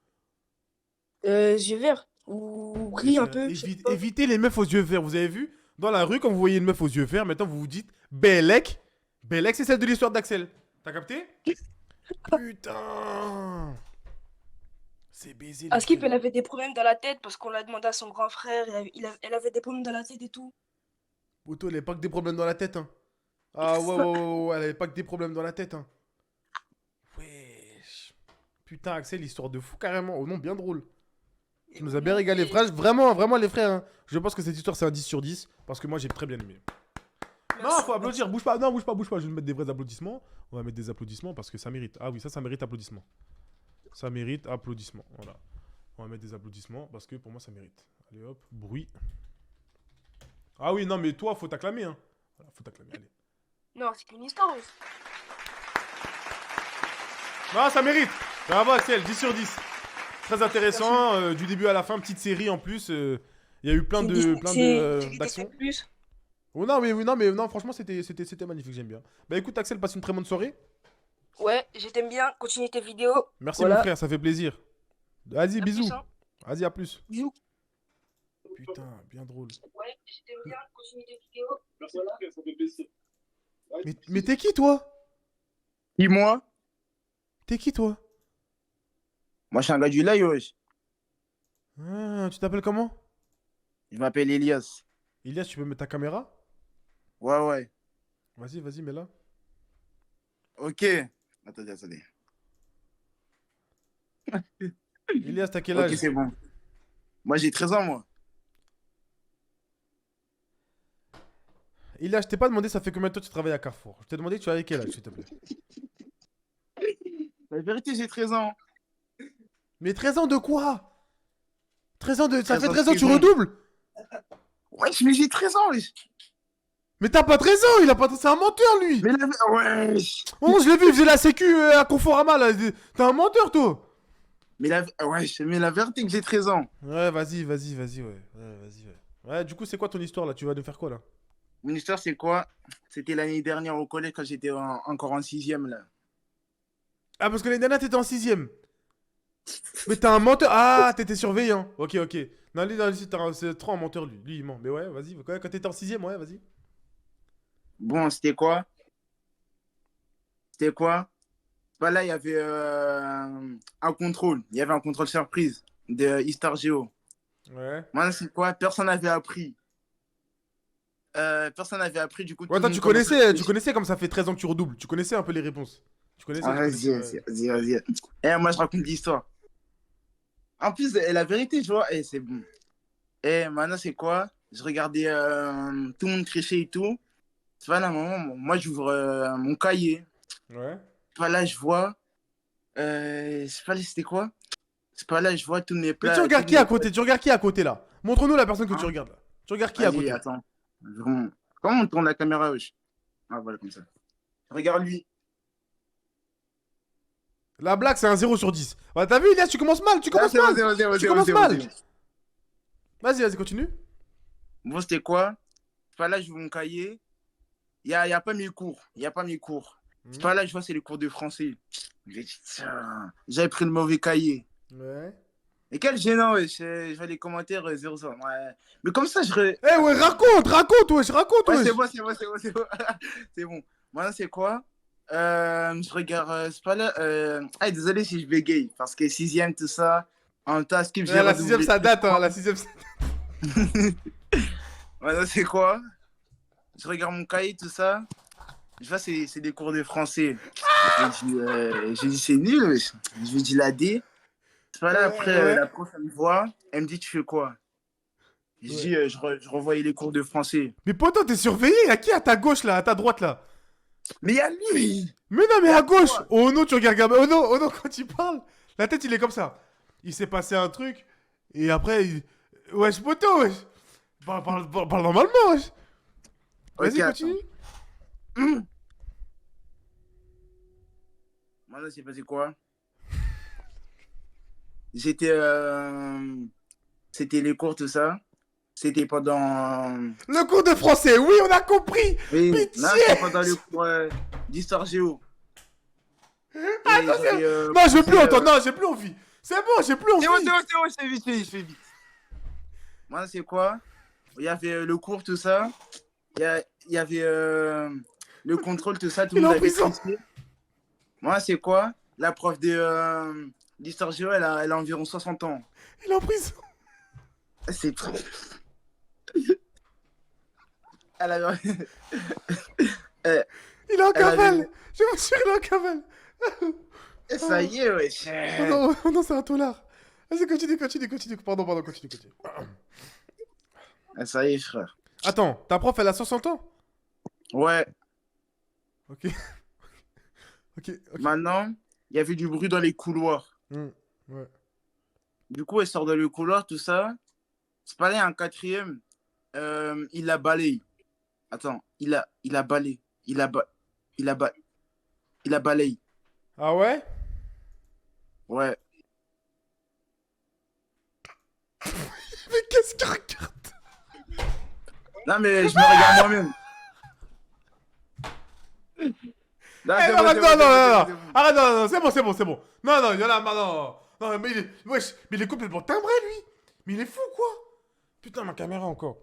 Yeux verts. Ou gris un peu. je sais pas. Évitez les meufs aux yeux verts. Vous avez vu? Dans la rue, quand vous voyez une meuf aux yeux verts, maintenant vous vous dites Bellec. Bellec, c'est celle de l'histoire d'Axel. T'as capté? Putain. C'est baisé. À Skip, elle avait des problèmes dans la tête parce qu'on l'a demandé à son grand frère. Elle avait des problèmes dans la tête et tout. Poto, elle avait pas que des problèmes dans la tête, hein. Ah ouais, elle avait pas que des problèmes dans la tête, hein. Wesh. Putain, Axel, histoire de fou carrément. Oh non, bien drôle. Tu nous as bien régalé, frère. Vraiment, les frères, hein. Je pense que cette histoire, c'est un 10 sur 10. Parce que moi, j'ai très bien aimé. Non, faut applaudir. Bouge pas. Non, bouge pas. Je vais mettre des vrais applaudissements. On va mettre des applaudissements parce que ça mérite. Ah oui, ça mérite applaudissements. Ça mérite applaudissements. Voilà. On va mettre des applaudissements parce que pour moi, ça mérite. Allez hop, bruit. Ah oui, non, mais toi, faut t'acclamer, hein. Voilà, faut t'acclamer, allez. Non, c'est qu'une histoire. Non, ça mérite. Bravo, Axel, 10 sur 10. Très intéressant, du début à la fin, petite série en plus. Il y a eu plein d'actions. Oh non, mais non, franchement, c'était magnifique, j'aime bien. Bah écoute, Axel, passe une très bonne soirée. Ouais, je t'aime bien. Continue tes vidéos. Merci, voilà. mon frère, ça fait plaisir. Vas-y, bisous. Plus, hein. Vas-y, à plus. Bisous. Putain, bien drôle. Ouais, je t'aime bien. Continue tes vidéos. Voilà. Ça fait plaisir. Mais t'es qui, toi? Dis-moi. T'es qui, toi? Moi, je suis un gars du Laï, wesh. Ah, tu t'appelles comment? Je m'appelle Elias. Elias, tu peux mettre ta caméra? Ouais. Vas-y, mets-la. Ok. Attendez. Elias, t'as quel âge? Ok, c'est bon. Moi, j'ai 13 ans, moi. Elias, je t'ai pas demandé ça fait combien de temps tu travailles à Carrefour. Je t'ai demandé tu avais quel âge, s'il te plaît. La vérité, j'ai 13 ans. Mais 13 ans de quoi? 13 ans de... Ça 13 fait ans de 13 ans que tu prison. redoubles? Ouais, mais j'ai 13 ans, wesh. Mais t'as pas 13 ans, il a pas... C'est un menteur, lui. Mais la... Ouais. Oh, je l'ai vu, il faisait la sécu à Conforama, là. T'es un menteur, toi. mais la vérité que j'ai 13 ans. Ouais, vas-y, ouais. Ouais, vas-y, ouais. Ouais, du coup, c'est quoi ton histoire, là? Tu vas nous faire quoi, là? Mon histoire, c'est quoi? C'était l'année dernière au collège quand j'étais encore en 6e, là. Ah, parce que l'année dernière, t'étais en 6ème. Mais t'es un menteur. Ah, t'étais surveillant. Ok. Non, lui, c'est trop un menteur, lui. Lui, il ment. Mais ouais, vas-y. Quand t'étais en 6ème, ouais, vas-y. Bon, c'était quoi? Bah là, il y avait un contrôle. Il y avait un contrôle surprise de Histoire Géo. Ouais. Moi, c'est quoi? Personne n'avait appris. Du coup, Ouais, toi, tu connaissais comme ça fait 13 ans que tu redoubles. Tu connaissais un peu les réponses. Tu connaissais, Ah, vas-y. Eh, moi, je raconte l'histoire. En plus, la vérité, tu vois, c'est bon. Maintenant, c'est quoi? Je regardais tout le monde tricher et tout. C'est pas là, moi, j'ouvre mon cahier. Ouais. C'est pas là, je vois. C'est pas là, c'était quoi? C'est pas là, je vois tous mes plats. Mais tu regardes qui à côté? Tu regardes qui à côté, là? Montre-nous la personne que tu regardes, là. Tu regardes qui à côté? Attends. Comment on tourne la caméra, wesh? Ah, voilà, comme ça. Regarde lui. La blague, c'est un 0 sur 10. Ouais, t'as vu, Elias, tu commences mal. Tu commences mal. Vas-y, continue. Bon, c'était quoi? C'est pas là, je vois mon cahier. Il y a pas mes cours. C'est pas là, je vois, c'est les cours de français. J'ai dit, tiens, j'avais pris le mauvais cahier. Ouais. Et quel gênant, wesh. Je vois les commentaires 0 sur. Ouais. Mais comme ça, ouais, raconte, wesh. C'est bon. C'est bon. Maintenant, c'est quoi? Je regarde, c'est pas là. Désolé si je bégaye, parce que 6ème, tout ça, en tas, skip, j'ai la 6ème, ça date, hein, la 6ème, ça date. Maintenant, c'est quoi? Je regarde mon cahier, tout ça. Je vois, c'est des cours de français. J'ai dit, c'est nul, wesh. Je lui dis la D. C'est pas là, après, la prof, elle me voit, elle me dit, tu fais quoi? Je dis, je revoyais les cours de français. Mais poto, t'es surveillé? Y'a qui à ta gauche, là, à ta droite, là? Mais y'a lui! Mais non, mais à gauche! Oh non, tu regardes Gabin. Oh non, quand il parle, la tête, il est comme ça. Il s'est passé un truc, et après, wesh, poto, wesh! Parle normalement, wesh! Vas-y, continue. Maintenant, c'est passé quoi? C'était les cours, tout ça. C'était pendant... Le cours de français, oui, on a compris. Oui, pitié. non, c'était pendant le cours d'Histoire Géo. Ah non, non, je veux plus entendre, non, j'ai plus envie. C'est bon, j'ai plus envie. C'est bon, je fais vite. Moi, c'est quoi? Il y avait le cours, tout ça. Il y avait le contrôle, tout ça. Tout le monde avait triché. Moi, c'est quoi? La prof d'Histoire Géo, elle a environ 60 ans. Il est en prison. C'est trop... Il est en cavale. Je vous jure, il est en cavale. Ça y est, wesh. Oh non, c'est un tolard. Vas-y, continue. Pardon, continue. Ça y est, frère. Attends, ta prof, elle a 60 ans? Ouais. Ok. Maintenant, il y avait du bruit dans les couloirs. Ouais. Du coup, elle sort dans le couloir, tout ça. C'est pas là, un 4ème. Il la balaye. Attends, il a balayé. Il a balayé. Ah ouais? Ouais. Mais qu'est-ce qu'il regarde? Non, mais je me regarde moi-même. Non, Arrête, c'est bon. Non, il y en a marre, non, mais il est complètement timbré, lui. Mais il est fou, quoi. Putain, ma caméra encore.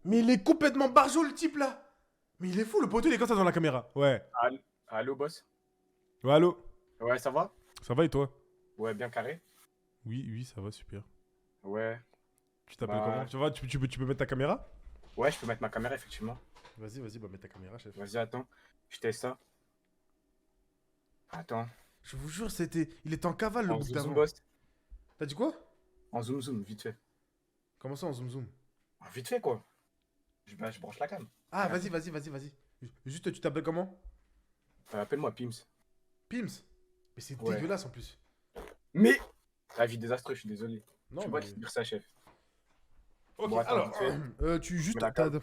Mais il est complètement barjot, le type, là. Mais il est fou, le poteau, il est comme ça dans la caméra. Ouais. Allô, boss? Ouais, allô? Ouais, ça va? Ça va et toi? Ouais, bien carré? Oui, ça va, super. Ouais. Tu t'appelles comment? Tu peux mettre ta caméra? Ouais, je peux mettre ma caméra, effectivement. Vas-y, bah mets ta caméra, chef. Vas-y, attends. Je teste ça. Attends. Je vous jure, il était en cavale, le En bout zoom, d'avant. boss. T'as dit quoi? En zoom, vite fait. Comment ça, en zoom? Vite fait, quoi. Je branche la cam. Ah, vas-y. Juste, tu t'appelles comment? Appelle-moi Pims. Pims? Mais c'est Ouais. dégueulasse, en plus. Mais la vie désastreuse, je suis désolé. Non, tu mais... vois te dire ça, chef. Ok, Bon, attends, alors, vite fait. tu juste... Je mets la cam.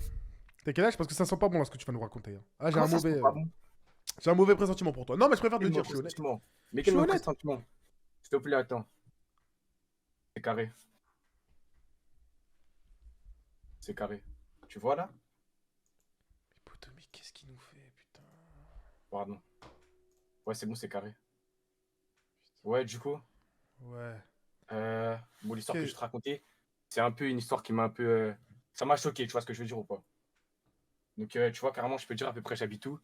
T'as quel âge? Parce que ça sent pas bon, là, ce que tu vas nous raconter. Hein. Ah, Comment ça sent pas bon? J'ai un mauvais pressentiment pour toi. Non, mais je préfère te le dire, je suis honnête. Mais quel mauvais pressentiment? S'il te plaît, attends. C'est carré. C'est carré. Tu vois là? Poto, mais qu'est-ce qu'il nous fait, putain? Pardon. Ouais, c'est bon, c'est carré. Ouais, du coup. Ouais. Bon, l'histoire Ok. que je te racontais, c'est un peu une histoire qui m'a un peu. Ça m'a choqué, tu vois ce que je veux dire ou pas? Donc, tu vois, carrément, je peux te dire à peu près j'habite où.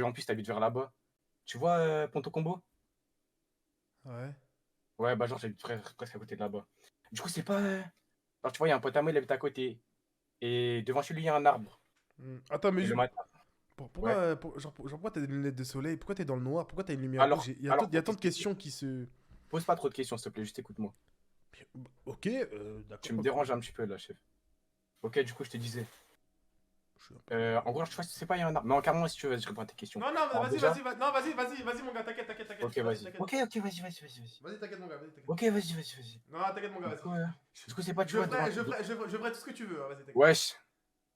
En plus, t'habites vers là-bas. Tu vois Ponto Combo? Ouais. Ouais, bah, genre, j'habite presque à côté de là-bas. Du coup, c'est pas. Alors, tu vois, il y a un pote à moi, il habite à côté. Et devant chez lui, il y a un arbre. Attends, mais Et le matin. pourquoi, Ouais. pourquoi t'as des lunettes de soleil? Pourquoi t'es dans le noir? Pourquoi t'as une lumière Alors, rouge? Il y alors, a tant de questions qui se... pose pas trop de questions, s'il te plaît, juste écoute-moi. Ok, d'accord. Tu me ok. déranges un petit peu là, chef. Ok, du coup, je te disais. En gros, je sais pas si pas, il y a un arbre. Non, carrément, si tu veux, vas-y, je réponds à tes questions. Non, non, Alors, vas-y, déjà- non, vas-y, mon gars, t'inquiète. Ok, vas-y. Ok, vas-y. Vas-y, t'inquiète, mon gars, vas-y. Ok, vas-y. Non, t'inquiète, mon gars, vas-y. Du coup, c'est pas, tu Je vois, ferai, devant. je ferai tout ce que tu veux, hein, vas-y, t'inquiète. Wesh.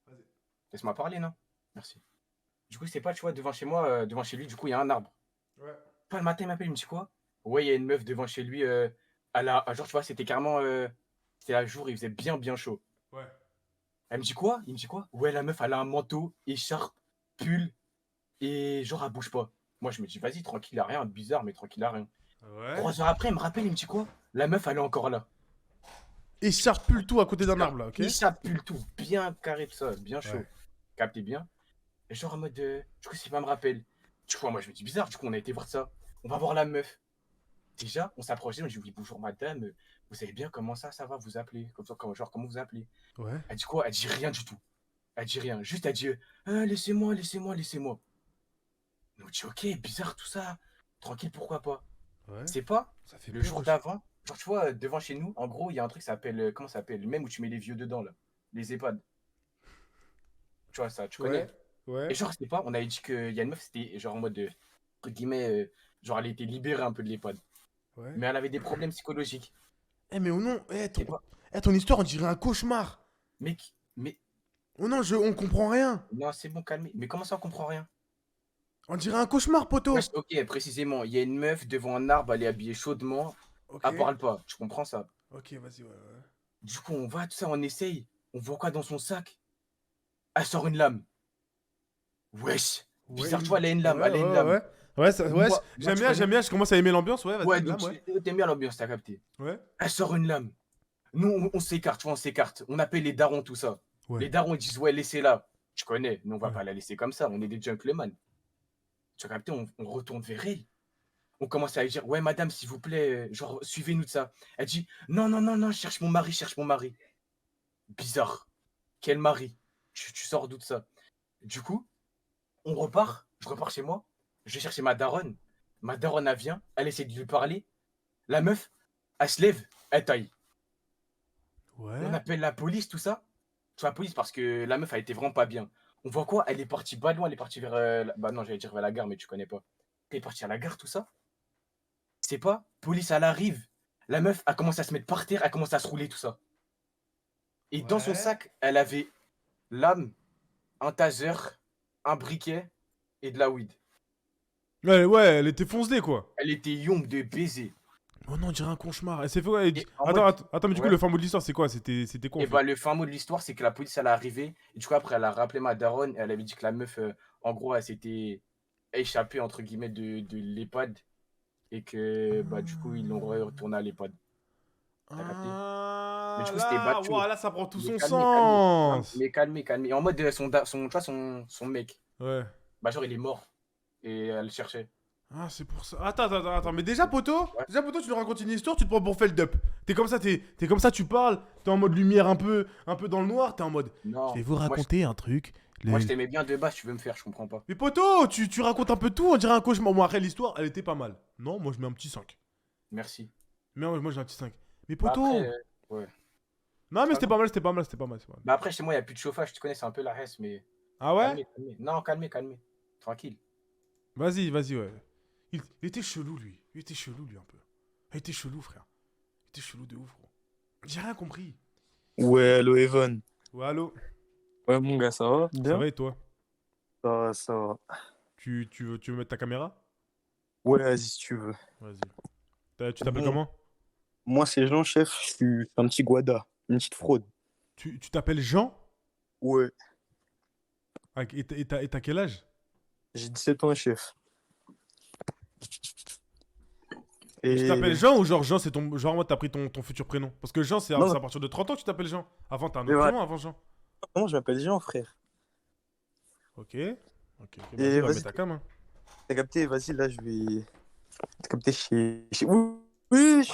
Vas-y. Laisse-moi parler, non? Merci. Du coup, c'est pas, tu vois, devant chez moi, devant chez lui, du coup, il y a un arbre. Ouais. Pas le matin, il m'appelle, il me dit quoi? Ouais, il y a une meuf devant chez lui. Genre, tu vois, c'était carrément. C'était un jour, il faisait bien chaud. Ouais. Elle me dit quoi? Il me dit quoi? Ouais, la meuf, elle a un manteau, écharpe, pull, et genre, elle bouge pas. Moi, je me dis, vas-y, tranquille, à rien, bizarre, mais tranquille, à rien. Ouais. 3 heures après, il me rappelle, il me dit quoi? La meuf, elle est encore là. Écharpe le tout à côté d'un arbre, là, ok? Écharpe, pull, tout, bien carré, tout ça, bien chaud. Ouais. Captez bien. Et genre, en mode, du coup, c'est pas me rappelle. Du coup, moi, je me dis, bizarre, du coup, on a été voir ça. On va voir la meuf. Déjà, on s'approchait, on dit, oui, bonjour madame, vous savez bien comment ça va vous appeler? Comme ça, genre, comment vous appelez? Ouais. Elle dit quoi? Elle dit rien du tout. Elle dit rien. Juste, elle dit, laissez-moi. On dit, ok, bizarre tout ça. Tranquille, pourquoi pas? Ouais. C'est pas Ça fait le peur, jour wesh. d'avant. Genre, tu vois, devant chez nous, en gros, il y a un truc qui s'appelle, comment ça s'appelle? Même où tu mets les vieux dedans, là. Les EHPAD. Tu vois, ça, tu connais. Ouais. Et genre, c'est pas, on avait dit qu'il y a une meuf, c'était genre en mode, entre guillemets, genre, elle était libérée un peu de l'EHPAD. Ouais. Mais elle avait des problèmes psychologiques. Eh, mais oh non, C'est pas. ton histoire, on dirait un cauchemar. Mais. Oh non, on comprend rien. Non, c'est bon, calmez. Mais comment ça, on comprend rien? On dirait un cauchemar, poto. Wesh, ok, précisément, il y a une meuf devant un arbre, elle est habillée chaudement. Ok. Elle parle pas, tu comprends ça? Ok, vas-y, ouais. Du coup, on va, tout ça, on essaye. On voit quoi dans son sac? Elle sort une lame. Wesh. Bizarre, tu vois, elle a une lame, Ouais, elle a une ouais, lame. ouais. Ouais, Moi, j'aime tu bien, connais. je commence à aimer l'ambiance, ouais, vas-y, Ouais, une donc lame, ouais. t'aimes bien l'ambiance, t'as capté. Ouais. Elle sort une lame. Nous, on s'écarte, tu vois, on s'écarte. On appelle les darons, tout ça. Ouais. Les darons, ils disent, ouais, laissez-la. Tu connais, nous, on va pas la laisser comme ça, on est des gentlemen. Tu as capté, on retourne vers elle. On commence à lui dire, ouais, madame, s'il vous plaît, genre, suivez-nous de ça. Elle dit, non, cherche mon mari. Bizarre. Quel mari? Tu sors d'où de ça? Du coup, on repart, je repars chez moi, je vais chercher ma daronne. Ma daronne, elle vient, elle essaie de lui parler. La meuf, elle se lève, elle taille. Ouais. On appelle la police, tout ça. Tu vois, la police, parce que la meuf, elle était vraiment pas bien. On voit quoi? Elle est partie pas loin, elle est partie vers. Bah non, j'allais dire vers la gare, mais tu connais pas. Elle est partie à la gare, tout ça. C'est pas, police, elle arrive. La meuf, elle commence à se mettre par terre, elle commence à se rouler, tout ça. Et dans son sac, elle avait lame, un taser, un briquet et de la weed. Ouais, elle était foncée, quoi. Elle était yombe de baiser. Oh non, on dirait un cauchemar. Elle s'est fait quoi? en Attends, mais du coup, ouais. le fin mot de l'histoire, c'est quoi? C'était quoi, en Et fait? bah, le fin mot de l'histoire, c'est que la police, elle est arrivée. Et du coup, après, elle a rappelé ma daronne. Et elle avait dit que la meuf, en gros, elle s'était échappée, entre guillemets, de l'EHPAD. Et que, bah, du coup, ils l'ont retourné à l'EHPAD. T'as capté? Mais du coup, c'était bad chaud. Là, ça prend tout Mais son calmez. sens. Mais calmez. En mode, tu vois, son mec. Ouais. Bah, genre, il est mort. Et elle le cherchait. Ah, c'est pour ça. Attends. Mais déjà, poto, tu nous racontes une histoire, tu te prends pour Feldup. T'es comme ça, tu parles. T'es en mode lumière un peu dans le noir. T'es en mode. Non. Je vais vous raconter un truc. Moi, je t'aimais bien de base, tu veux me faire, je comprends pas. Mais poto, tu racontes un peu tout, on dirait un cauchemar. Moi, après, l'histoire, elle était pas mal. Non, moi, je mets un petit 5. Merci. Mais moi, j'ai un petit 5. Mais Bah, poto. après, ouais. Non, mais c'était pas mal. Bah, après, chez moi, il n'y a plus de chauffage, tu connais, c'est un peu la hesse, mais. Ah ouais? Calmez. Non, calmez. Tranquille. Vas-y, ouais. Il était chelou, lui. Il était chelou, lui, un peu. Il était chelou, frère. Il était chelou de ouf, gros. J'ai rien compris. Ouais, allô, Evan. Ouais, allô? Ouais, mon gars, ça va? Ça Bien? va et toi? Ça va. Tu veux mettre ta caméra? Ouais, vas-y, si tu veux. Vas-y. Tu t'appelles Bon, comment? moi, c'est Jean, chef. Je suis un petit Guada, une petite fraude. Tu t'appelles Jean? Ouais, Ah, et t'as quel âge? j'ai 17 ans, chef. Et tu t'appelles Et. Jean ou genre Jean, c'est ton. Genre, moi, t'as pris ton futur prénom? Parce que Jean, c'est Non, à partir de 30 ans que tu t'appelles Jean. Avant, t'as un mais autre voilà. prénom avant Jean. Comment je m'appelle Jean, frère? Ok. Ok, vas-y, Et bah, mets vas-y, ta cam. Hein. t'as capté, vas-y, là, je vais. T'as capté, Oui, oui,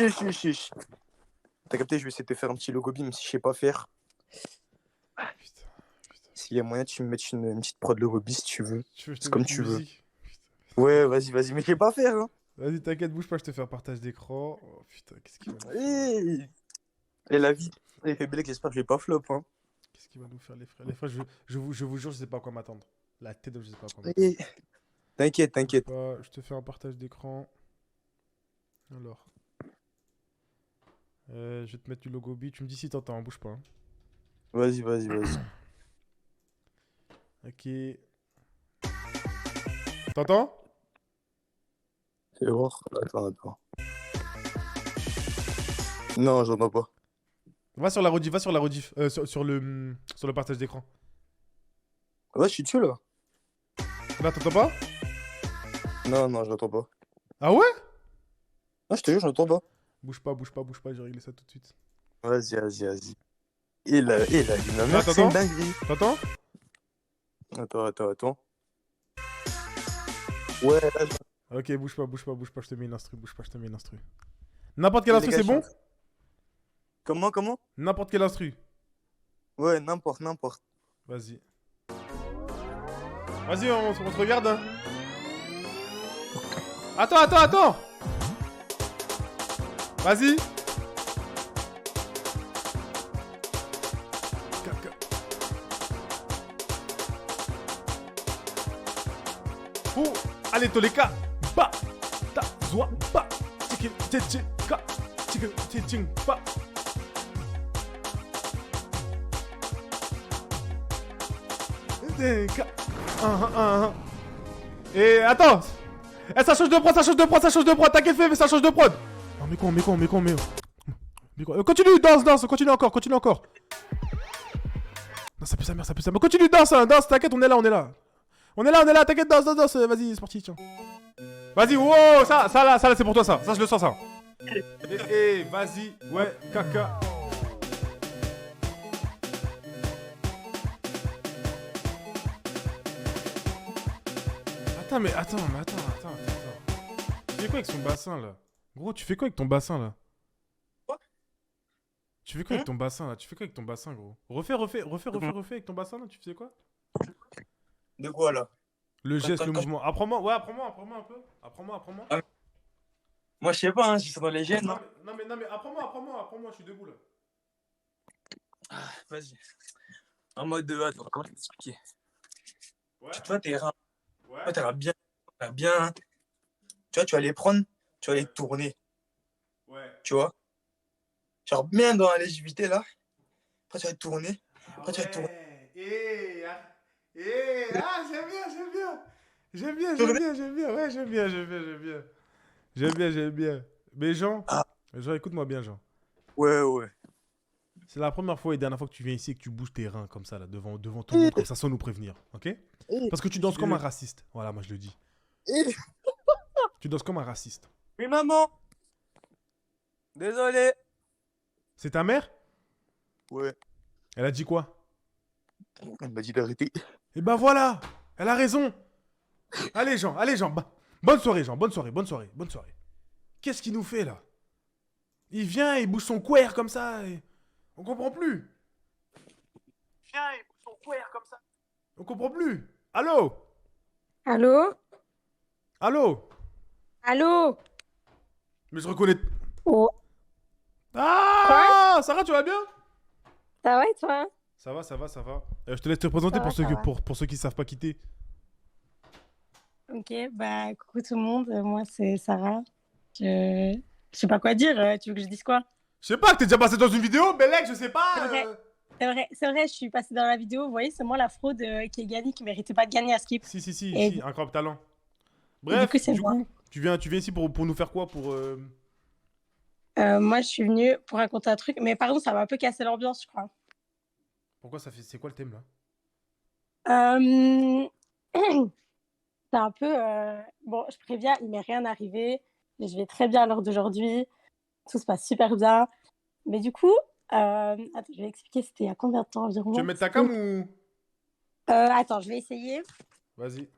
T'as capté, je vais essayer de te faire un petit logo même si je sais pas faire. S'il y a moyen, tu me mets une petite prod logo si tu veux. Tu veux que je te C'est comme mette une tu veux. musique? Ouais, vas-y, mais je sais pas faire, hein. Vas-y, t'inquiète, bouge pas, je te fais un partage d'écran. Oh putain, qu'est-ce qu'il va nous faire? Et la vie, les faiblesses, j'espère que je vais pas flop, hein. Qu'est-ce qu'il va nous faire, les frères? Les frères, je vous jure, je sais pas à quoi m'attendre. La tête, je sais pas à quoi Et- m'attendre. T'inquiète. Je te fais un partage d'écran. Alors. Je vais te mettre du logo B. Tu me dis si t'entends, hein, bouge pas. Hein. Vas-y. Ok. T'entends? C'est voir. Attends. Non, j'entends pas. Va sur la rediff, sur le partage d'écran. Ouais, je suis dessus, là. Là, t'entends pas? Non, j'entends pas. Ah ouais? Non, je te jure, j'entends pas. Bouge pas, j'ai réglé ça tout de suite. Vas-y. Et là, il m'a Là, c'est une dinguerie. T'entends? Attends. Ouais, là, Ok, bouge pas, je te mets une instru, N'importe quel instru, c'est bon? Comment? N'importe quel instru. Ouais, n'importe. Vas-y. Vas-y, on te regarde. Hein. Attends. Vas-y. Oh, allez, Toleka. Ba. Ta. Zoa. Ba. Chicken. Chicken. Ka. Chicken. Ba. Et attends. Eh, ça change de prod, t'inquiète, mais ça change de prod. Oh, mais con. Continue, danse, continue encore. Non, ça pue sa mère. Continue, danse, t'inquiète, on est là. T'inquiète, danse, vas-y, c'est parti, tiens. Vas-y, wow, ça là, c'est pour toi, ça je le sens, ça. Et vas-y, ouais, caca. Attends. Tu fais quoi avec son bassin, là? Gros, tu fais quoi avec ton bassin, là? Tu fais quoi avec ton bassin, gros? Refais avec ton bassin, là, tu faisais quoi? De quoi, là? Le geste, le mouvement. Apprends-moi un peu. Apprends-moi. Ah, moi, je sais pas, hein, si c'est dans les gènes, hein. Non, mais apprends-moi, je suis debout, là. Vas-y. En mode attends, comment je vais t'expliquer? Ouais. Tu vois, tes reins. Ouais. Toi, t'as bien. Tu vois, tu vas les prendre, tu vas les tourner. Ouais. Tu vois? Genre bien dans la légitimité, là. Après, tu vas tourner. Après, tu vas tourner. J'aime bien. Ouais, j'aime bien. Mais Jean, écoute-moi bien, Jean. Ouais. C'est la première fois et dernière fois que tu viens ici et que tu bouges tes reins comme ça, là, devant tout le monde, comme ça, sans nous prévenir, ok? Parce que tu danses comme un raciste. Voilà, moi je le dis. Tu danses comme un raciste. Oui, maman. Désolé. C'est ta mère? Ouais. Elle a dit quoi? Elle m'a dit d'arrêter. Et ben voilà, elle a raison. Allez Jean. Bonne soirée, Jean. Bonne soirée. Qu'est-ce qu'il nous fait là? Il vient, il bouge son couer comme ça. Et... On comprend plus. On comprend plus. Allô? Mais je reconnais. Oh. Ah, Sarah, tu vas bien? Ça va et toi? Ça va. Je te laisse te présenter Ça va. pour ceux qui savent pas quitter. Ok, bah coucou tout le monde, moi c'est Sarah. Je sais pas quoi dire, tu veux que je dise quoi? Je sais pas, que t'es déjà passé dans une vidéo, Bellec, je sais pas. C'est vrai, je suis passée dans la vidéo, vous voyez, c'est moi la fraude qui est gagnée, qui méritait pas de gagner à Skip. Si, incroyable talent. Bref, du coup, c'est tu viens ici pour nous faire quoi? Pour Moi, je suis venue pour raconter un truc, mais par contre, ça va un peu casser l'ambiance, je crois. Pourquoi ça fait. C'est quoi le thème là? Euh, C'est un peu... Bon, je préviens, il m'est rien arrivé. Je vais très bien à l'heure d'aujourd'hui. Tout se passe super bien. Mais du coup, attends, je vais expliquer, c'était il y a combien de temps environ? Tu veux mettre ta cam ou. Attends, je vais essayer Vas-y.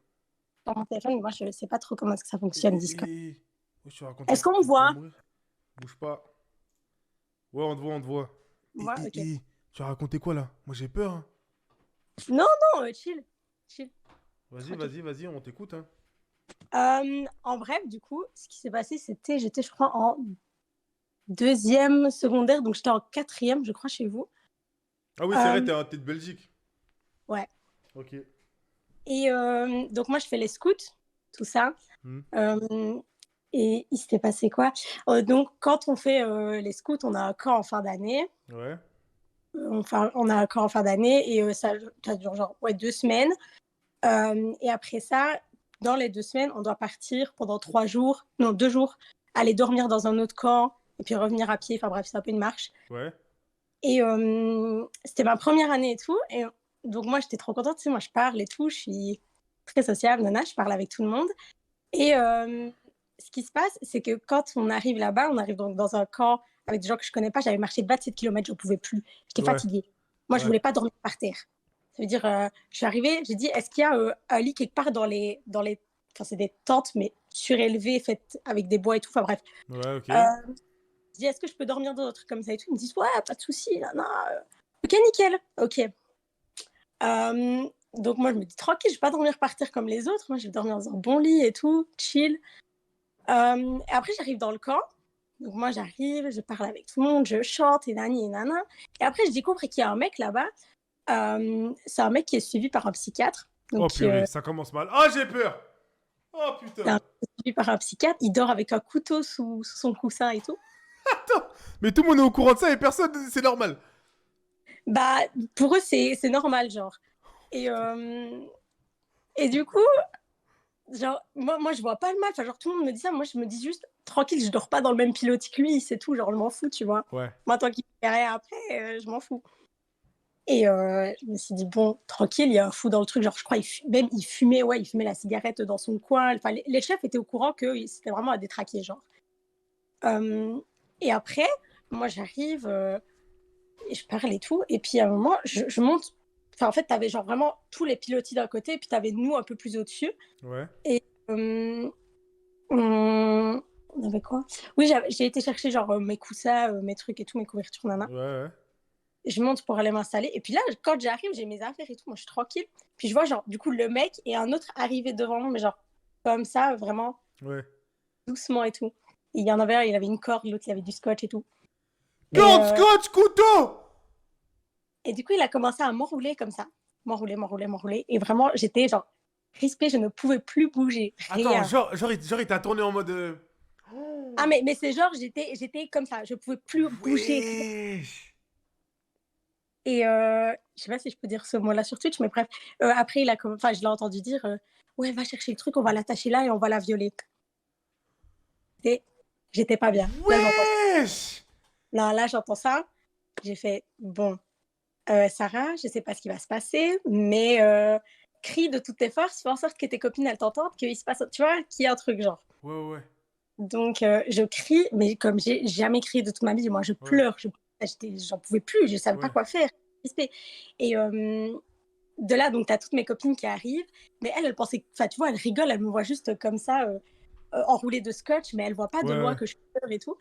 sur mon téléphone. Moi, je ne sais pas trop comment est-ce que ça fonctionne, Discord. Oui, tu racontes Est-ce un qu'on truc, me voit? tu vas mourir. Bouge pas. Ouais, on te voit, on te voit. Moi, ok. Tu as raconté quoi là? Moi j'ai peur. Hein. Non, non, chill. Chill. Vas-y, on t'écoute. Hein. En bref, du coup, ce qui s'est passé, c'était, j'étais, je crois, en 2e secondaire, donc j'étais en 4e, je crois, chez vous. Ah oui, c'est vrai, t'es de Belgique. Ouais. Ok. Et donc, moi, je fais les scouts, tout ça. Et il s'était passé quoi? Donc, quand on fait les scouts, on a un camp en fin d'année. Ouais. Enfin, on a un camp en fin d'année et ça dure genre 2 semaines. Et après ça, dans les 2 semaines, on doit partir pendant 2 jours, aller dormir dans un autre camp et puis revenir à pied. Enfin bref, c'est un peu une marche. Ouais. Et c'était ma première année et tout. Et donc moi, j'étais trop contente. Tu sais, moi, je parle et tout. Je suis très sociable, nana. Je parle avec tout le monde. Et ce qui se passe, c'est que quand on arrive là-bas, on arrive donc dans un camp avec des gens que je connais pas. J'avais marché 27 km, je ne pouvais plus. J'étais fatiguée. Moi, je voulais pas dormir par terre. Ça veut dire, je suis arrivée, j'ai dit, est-ce qu'il y a un lit quelque part dans les... Enfin, c'est des tentes, mais surélevées, faites avec des bois et tout. Enfin, bref. Ouais, ok. Je dis, est-ce que je peux dormir dans un truc comme ça et tout? Ils me disent, ouais, pas de souci. Non. Ok, nickel. Ok. Donc, moi, je me dis, tranquille, je vais pas dormir par terre comme les autres. Moi, je vais dormir dans un bon lit et tout, chill. Et après, j'arrive dans le camp. Donc, moi, j'arrive, je parle avec tout le monde, je chante et nani et nana. Et après, je découvre qu'il y a un mec là-bas. C'est un mec qui est suivi par un psychiatre. Donc, oh purée, ça commence mal. Ah, j'ai peur. Oh putain. Suivi par un psychiatre. Il dort avec un couteau sous son coussin et tout. Attends, mais tout le monde est au courant de ça et personne, c'est normal. Bah, pour eux, c'est normal, genre. Et du coup, genre, moi, je vois pas le mal. Enfin, genre, tout le monde me dit ça. Moi, je me dis juste, tranquille, je dors pas dans le même pilotis que lui, c'est tout. Genre, je m'en fous, tu vois. Ouais. Moi, tant qu'il fait rien après, je m'en fous. Et je me suis dit, bon, tranquille, il y a un fou dans le truc. Genre, je crois, il fumait la cigarette dans son coin. Enfin, les chefs étaient au courant que c'était vraiment à détraquer, genre. Et après, moi, j'arrive et je parle et tout. Et puis, à un moment, je monte. Enfin, en fait, t'avais genre vraiment tous les pilotis d'un côté, et puis t'avais nous un peu plus au-dessus. Ouais. Et on avait quoi? Oui, j'ai été chercher genre mes coussins, mes trucs et tout, mes couvertures, nana. Ouais. Je monte pour aller m'installer. Et puis là, quand j'arrive, j'ai mes affaires et tout. Moi, je suis tranquille. Puis je vois, genre, du coup, le mec et un autre arriver devant moi, mais genre, comme ça, vraiment. Ouais. Doucement et tout. Et il y en avait un, il avait une corde, l'autre, il avait du scotch et tout. Corde, scotch, couteau! Et du coup, il a commencé à m'enrouler comme ça. M'enrouler. Et vraiment, j'étais, genre, crispée, je ne pouvais plus bouger. Rien. Attends, genre il t'a tourné en mode... Ah, mais c'est genre, j'étais comme ça. Je ne pouvais plus bouger. Et je sais pas si je peux dire ce mot-là sur Twitch, mais bref. Après, je l'ai entendu dire ouais, va chercher le truc, on va l'attacher là et on va la violer. Et j'étais pas bien. Là, j'entends ça. J'ai fait bon, Sarah, je sais pas ce qui va se passer, mais crie de toutes tes forces, fais en sorte que tes copines elles t'entendent, qu'il se passe, tu vois, qu'il y a un truc genre. Ouais. Donc je crie, mais comme j'ai jamais crié de toute ma vie, moi je pleure, j'en pouvais plus, je savais pas quoi faire. Et de là, donc, tu as toutes mes copines qui arrivent, mais elles pensaient, enfin, tu vois, elles rigolent, elles me voient juste comme ça, enroulée de scotch, mais elles voient pas de loin que je pleure et tout.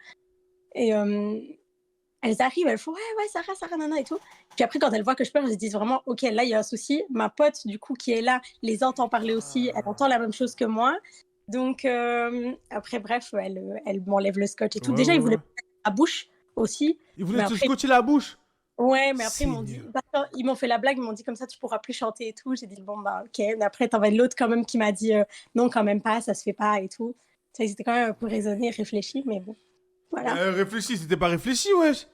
Et elles arrivent, elles font ouais, Sarah, nana et tout. Puis après, quand elles voient que je pleure, elles se disent vraiment, ok, là, il y a un souci. Ma pote, du coup, qui est là, les entend parler aussi, elle entend la même chose que moi. Donc, après, bref, elle m'enlève le scotch et tout. Déjà, ils voulaient me mettre la bouche aussi. Ils voulaient te scotcher la bouche? Ouais, mais après, ils m'ont fait la blague, ils m'ont dit comme ça, tu pourras plus chanter et tout. J'ai dit, bon, bah, ok. Mais après, t'en as l'autre quand même qui m'a dit, non, quand même pas, ça se fait pas et tout. Ça, ils étaient quand même un peu raisonnés, réfléchis, mais bon. Voilà. Réfléchi, c'était pas réfléchi, wesh.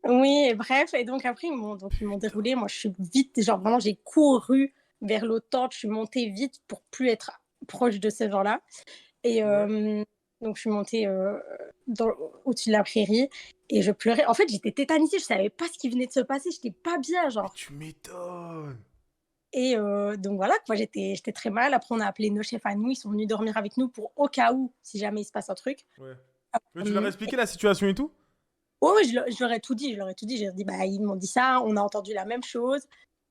Oui, et bref. Et donc, après, ils m'ont déroulé. Moi, je suis vite, genre, vraiment, j'ai couru vers l'autre tente. Je suis montée vite pour plus être proche de ces gens-là. Et Donc, je suis montée au-dessus de la prairie et je pleurais. En fait, j'étais tétanisée. Je savais pas ce qui venait de se passer. J'étais pas bien, genre. Tu m'étonnes. Et donc voilà, quoi, j'étais très mal. Après, on a appelé nos chefs à nous. Ils sont venus dormir avec nous pour au cas où, si jamais il se passe un truc. Ouais. Mais tu leur as expliqué la situation et tout? Ouais, je leur ai tout dit. Je leur ai tout dit. J'ai dit, bah, ils m'ont dit ça. On a entendu la même chose.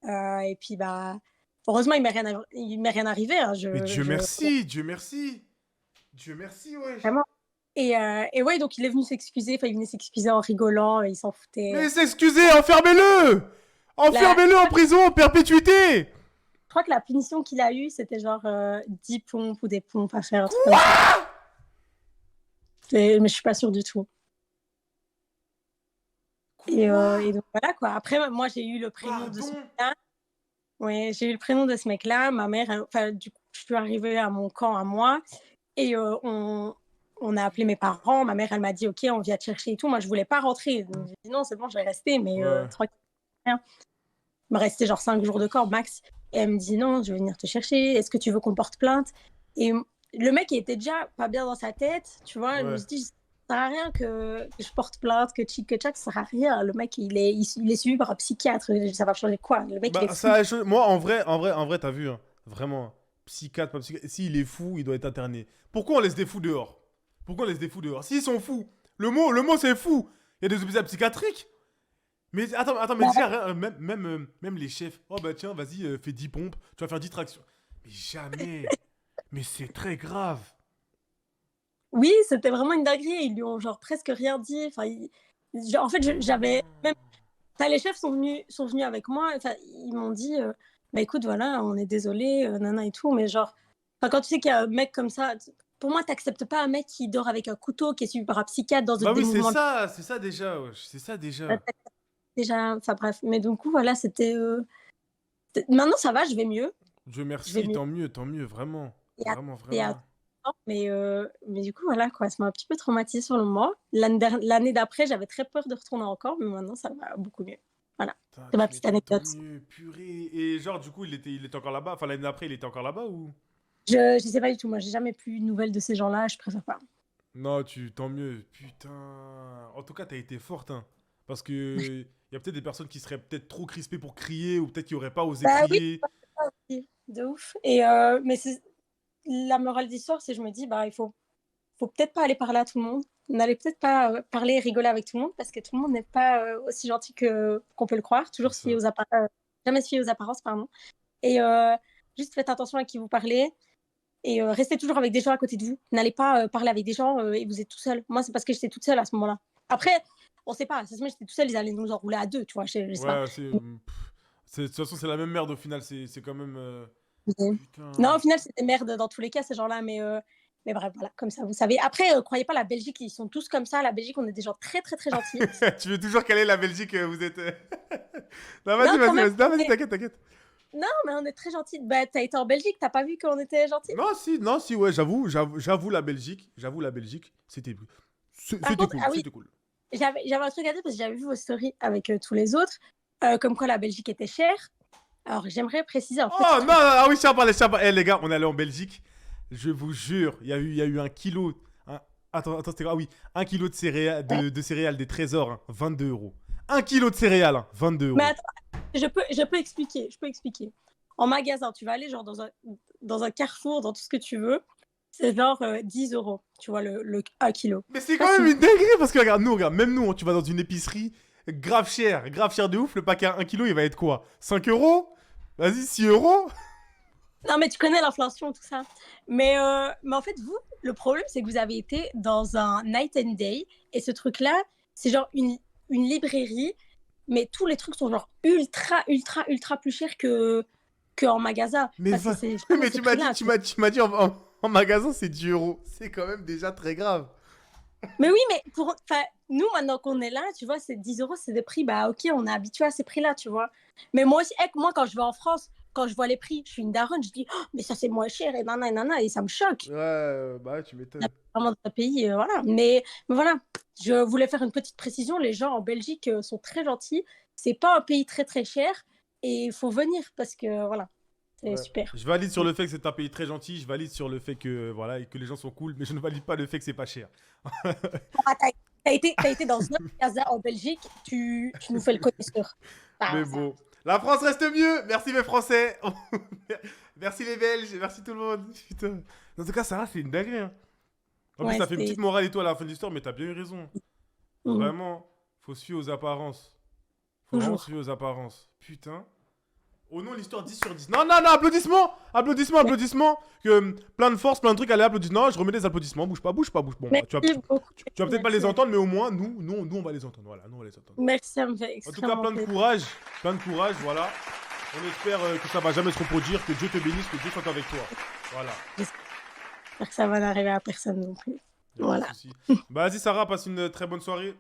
Et puis, bah, heureusement, il m'est rien arrivé. Hein. Mais Dieu merci, Dieu merci. Dieu merci, ouais. Vraiment. Et ouais, donc il est venu s'excuser. Enfin, il venait s'excuser en rigolant. Il s'en foutait. Mais s'excuser, enfermez-le! Enfermez-le en prison, en perpétuité! Je crois que la punition qu'il a eue, c'était genre 10 pompes ou des pompes à faire. Un truc comme ça. Mais je suis pas sûre du tout. Et donc voilà quoi. Après, moi, j'ai eu le prénom de ce mec-là. Ouais, j'ai eu le prénom de ce mec-là. Ma mère, enfin, du coup, je suis arrivée à mon camp à moi. Et on a appelé mes parents. Ma mère, elle m'a dit, OK, on vient te chercher et tout. Moi, je voulais pas rentrer. Donc, j'ai dit, non, c'est bon, je vais rester. Mais 3 rien. Il me restait genre 5 jours de corps max. Et elle me dit, non, je vais venir te chercher. Est-ce que tu veux qu'on porte plainte? Et le mec, il était déjà pas bien dans sa tête. Tu vois, je me suis dit, ça sert à rien que je porte plainte, que tchic, que tchac, ça sert à rien. Le mec, il est suivi par un psychiatre. Ça va changer quoi? Le mec, il est fou. Moi, en vrai, t'as vu, hein, vraiment, psychiatre, pas psychiatre. S'il est fou, il doit être interné. Pourquoi on laisse des fous dehors? Pourquoi on laisse des fous dehors? S'ils sont fous, le mot c'est fou. Il y a des hôpitaux psychiatriques. Mais attends, mais déjà, même les chefs, oh bah tiens, vas-y, fais 10 pompes, tu vas faire 10 tractions. Mais jamais. Mais c'est très grave. Oui, c'était vraiment une dinguerie. Ils lui ont genre presque rien dit. Enfin, en fait, j'avais même. Enfin, les chefs sont venus avec moi. Enfin, ils m'ont dit, bah écoute, voilà, on est désolé, nana et tout. Mais genre, quand tu sais qu'il y a un mec comme ça, pour moi, t'acceptes pas un mec qui dort avec un couteau, qui est suivi par un psychiatre dans Bah des oui, mouvements. c'est ça déjà, wesh, c'est ça déjà. Déjà, enfin bref. Mais du coup, voilà, c'était. Maintenant, ça va, je vais mieux. Dieu merci, tant mieux, vraiment. Vraiment. Mais du coup, voilà, quoi, ça m'a un petit peu traumatisée sur le moment. L'année d'après, j'avais très peur de retourner encore, mais maintenant, ça va beaucoup mieux. Voilà, c'est ma petite anecdote. Purée. Et genre, du coup, il était encore là-bas? Enfin, l'année d'après, il était encore là-bas ou? Je sais pas du tout, moi, j'ai jamais plus de nouvelles de ces gens-là, je préfère pas. Non, tant mieux. Putain. En tout cas, t'as été forte, hein. Parce que il y a peut-être des personnes qui seraient peut-être trop crispées pour crier ou peut-être qui n'auraient pas osé crier. Oui, de ouf. Mais la morale d'histoire, c'est je me dis, bah, il faut peut-être pas aller parler à tout le monde. N'allez peut-être pas parler et rigoler avec tout le monde parce que tout le monde n'est pas aussi gentil qu'on peut le croire. Toujours se fier aux apparences, jamais se fier aux apparences, pardon. Et juste faites attention à qui vous parlez et restez toujours avec des gens à côté de vous. N'allez pas parler avec des gens et vous êtes tout seul. Moi, c'est parce que j'étais toute seule à ce moment-là. Après, on sait pas. Ça se met, j'étais tout seul, ils allaient nous enrouler à 2, tu vois. Je sais pas. De toute façon, c'est la même merde au final. C'est quand même. Non, au final, c'est des merdes dans tous les cas, ces gens-là. Mais bref, voilà, comme ça, vous savez. Après, croyez pas, la Belgique, ils sont tous comme ça. La Belgique, on est des gens très, très, très gentils. Tu veux toujours caler la Belgique, vous êtes. Non, vas-y, t'inquiète. Non, mais on est très gentils. Bah, t'as été en Belgique, t'as pas vu qu'on était gentils? Non, si, ouais, j'avoue la Belgique. C'était cool. C'était cool. J'avais un truc à dire parce que j'avais vu vos stories avec tous les autres, comme quoi la Belgique était chère. Alors, j'aimerais préciser en fait. Oh non, ah oui, ça parlait. Les gars, on est allé en Belgique. Je vous jure, il y a eu 1 kilo. Attends, c'était quoi? Ah oui, 1 kilo de céréales des trésors, hein, 22 €. 1 kilo de céréales, hein, 22 €. Mais attends, je peux expliquer. En magasin, tu vas aller genre dans un Carrefour, dans tout ce que tu veux. C'est genre 10 €, tu vois, le 1 kilo. Mais c'est quand même une dinguerie parce que regarde, même nous, tu vas dans une épicerie, grave cher de ouf. Le paquet à 1 kilo, il va être quoi? 5 €? Vas-y, 6 €? Non, mais tu connais l'inflation, tout ça. Mais en fait, vous, le problème, c'est que vous avez été dans un night and day. Et ce truc-là, c'est genre une librairie. Mais tous les trucs sont genre ultra plus chers qu'en magasin. Mais tu m'as dit en magasin, c'est 10 €. C'est quand même déjà très grave. Mais oui, mais nous, maintenant qu'on est là, tu vois, c'est 10 €, c'est des prix, bah ok, on est habitué à ces prix-là, tu vois. Mais moi aussi, moi, quand je vais en France, quand je vois les prix, je suis une daronne, je dis, oh, mais ça, c'est moins cher, et nanana, et ça me choque. Ouais, bah tu m'étonnes. Vraiment dans un pays, voilà. Mais voilà, je voulais faire une petite précision. Les gens en Belgique sont très gentils. C'est pas un pays très, très cher, et il faut venir parce que, voilà, C'est Ouais. super. Je valide sur le fait que c'est un pays très gentil. Je valide sur le fait que, voilà, et que les gens sont cool. Mais je ne valide pas le fait que c'est pas cher. Ah, t'as été dans un casa en Belgique, tu nous fais le connaisseur. Ah, Mais ça. bon. La France reste mieux. Merci mes Français. Merci les Belges. Merci tout le monde. Putain. En tout cas, Sarah, c'est une dinguerie. Hein. En plus, Ouais, ça fait une c'était. petite morale et tout à la fin de l'histoire, mais t'as bien eu raison. Mhm. Vraiment, faut se fier aux apparences. Faut vraiment se Toujours. fier aux apparences. Putain. Oh non, l'histoire 10 sur 10. Non, non, non, applaudissements. Applaudissements, applaudissements. Que, plein de force, plein de trucs. Allez, applaudissements. Non, je remets des applaudissements. Bouge pas, bouge pas, bouge pas. Bon, bah, Merci beaucoup. tu vas peut-être pas les Merci. entendre, mais au moins, nous, on va les entendre. Voilà, nous, on va les entendre. Merci, ça me fait En tout cas, extrêmement plein de plaisir. courage. Plein de courage, voilà. On espère que ça va jamais se reproduire. Que Dieu te bénisse, que Dieu soit avec toi. Voilà. J'espère que ça va n'arriver à personne non plus. Y a pas de Voilà. souci. Bah, vas-y, Sarah, passe une très bonne soirée.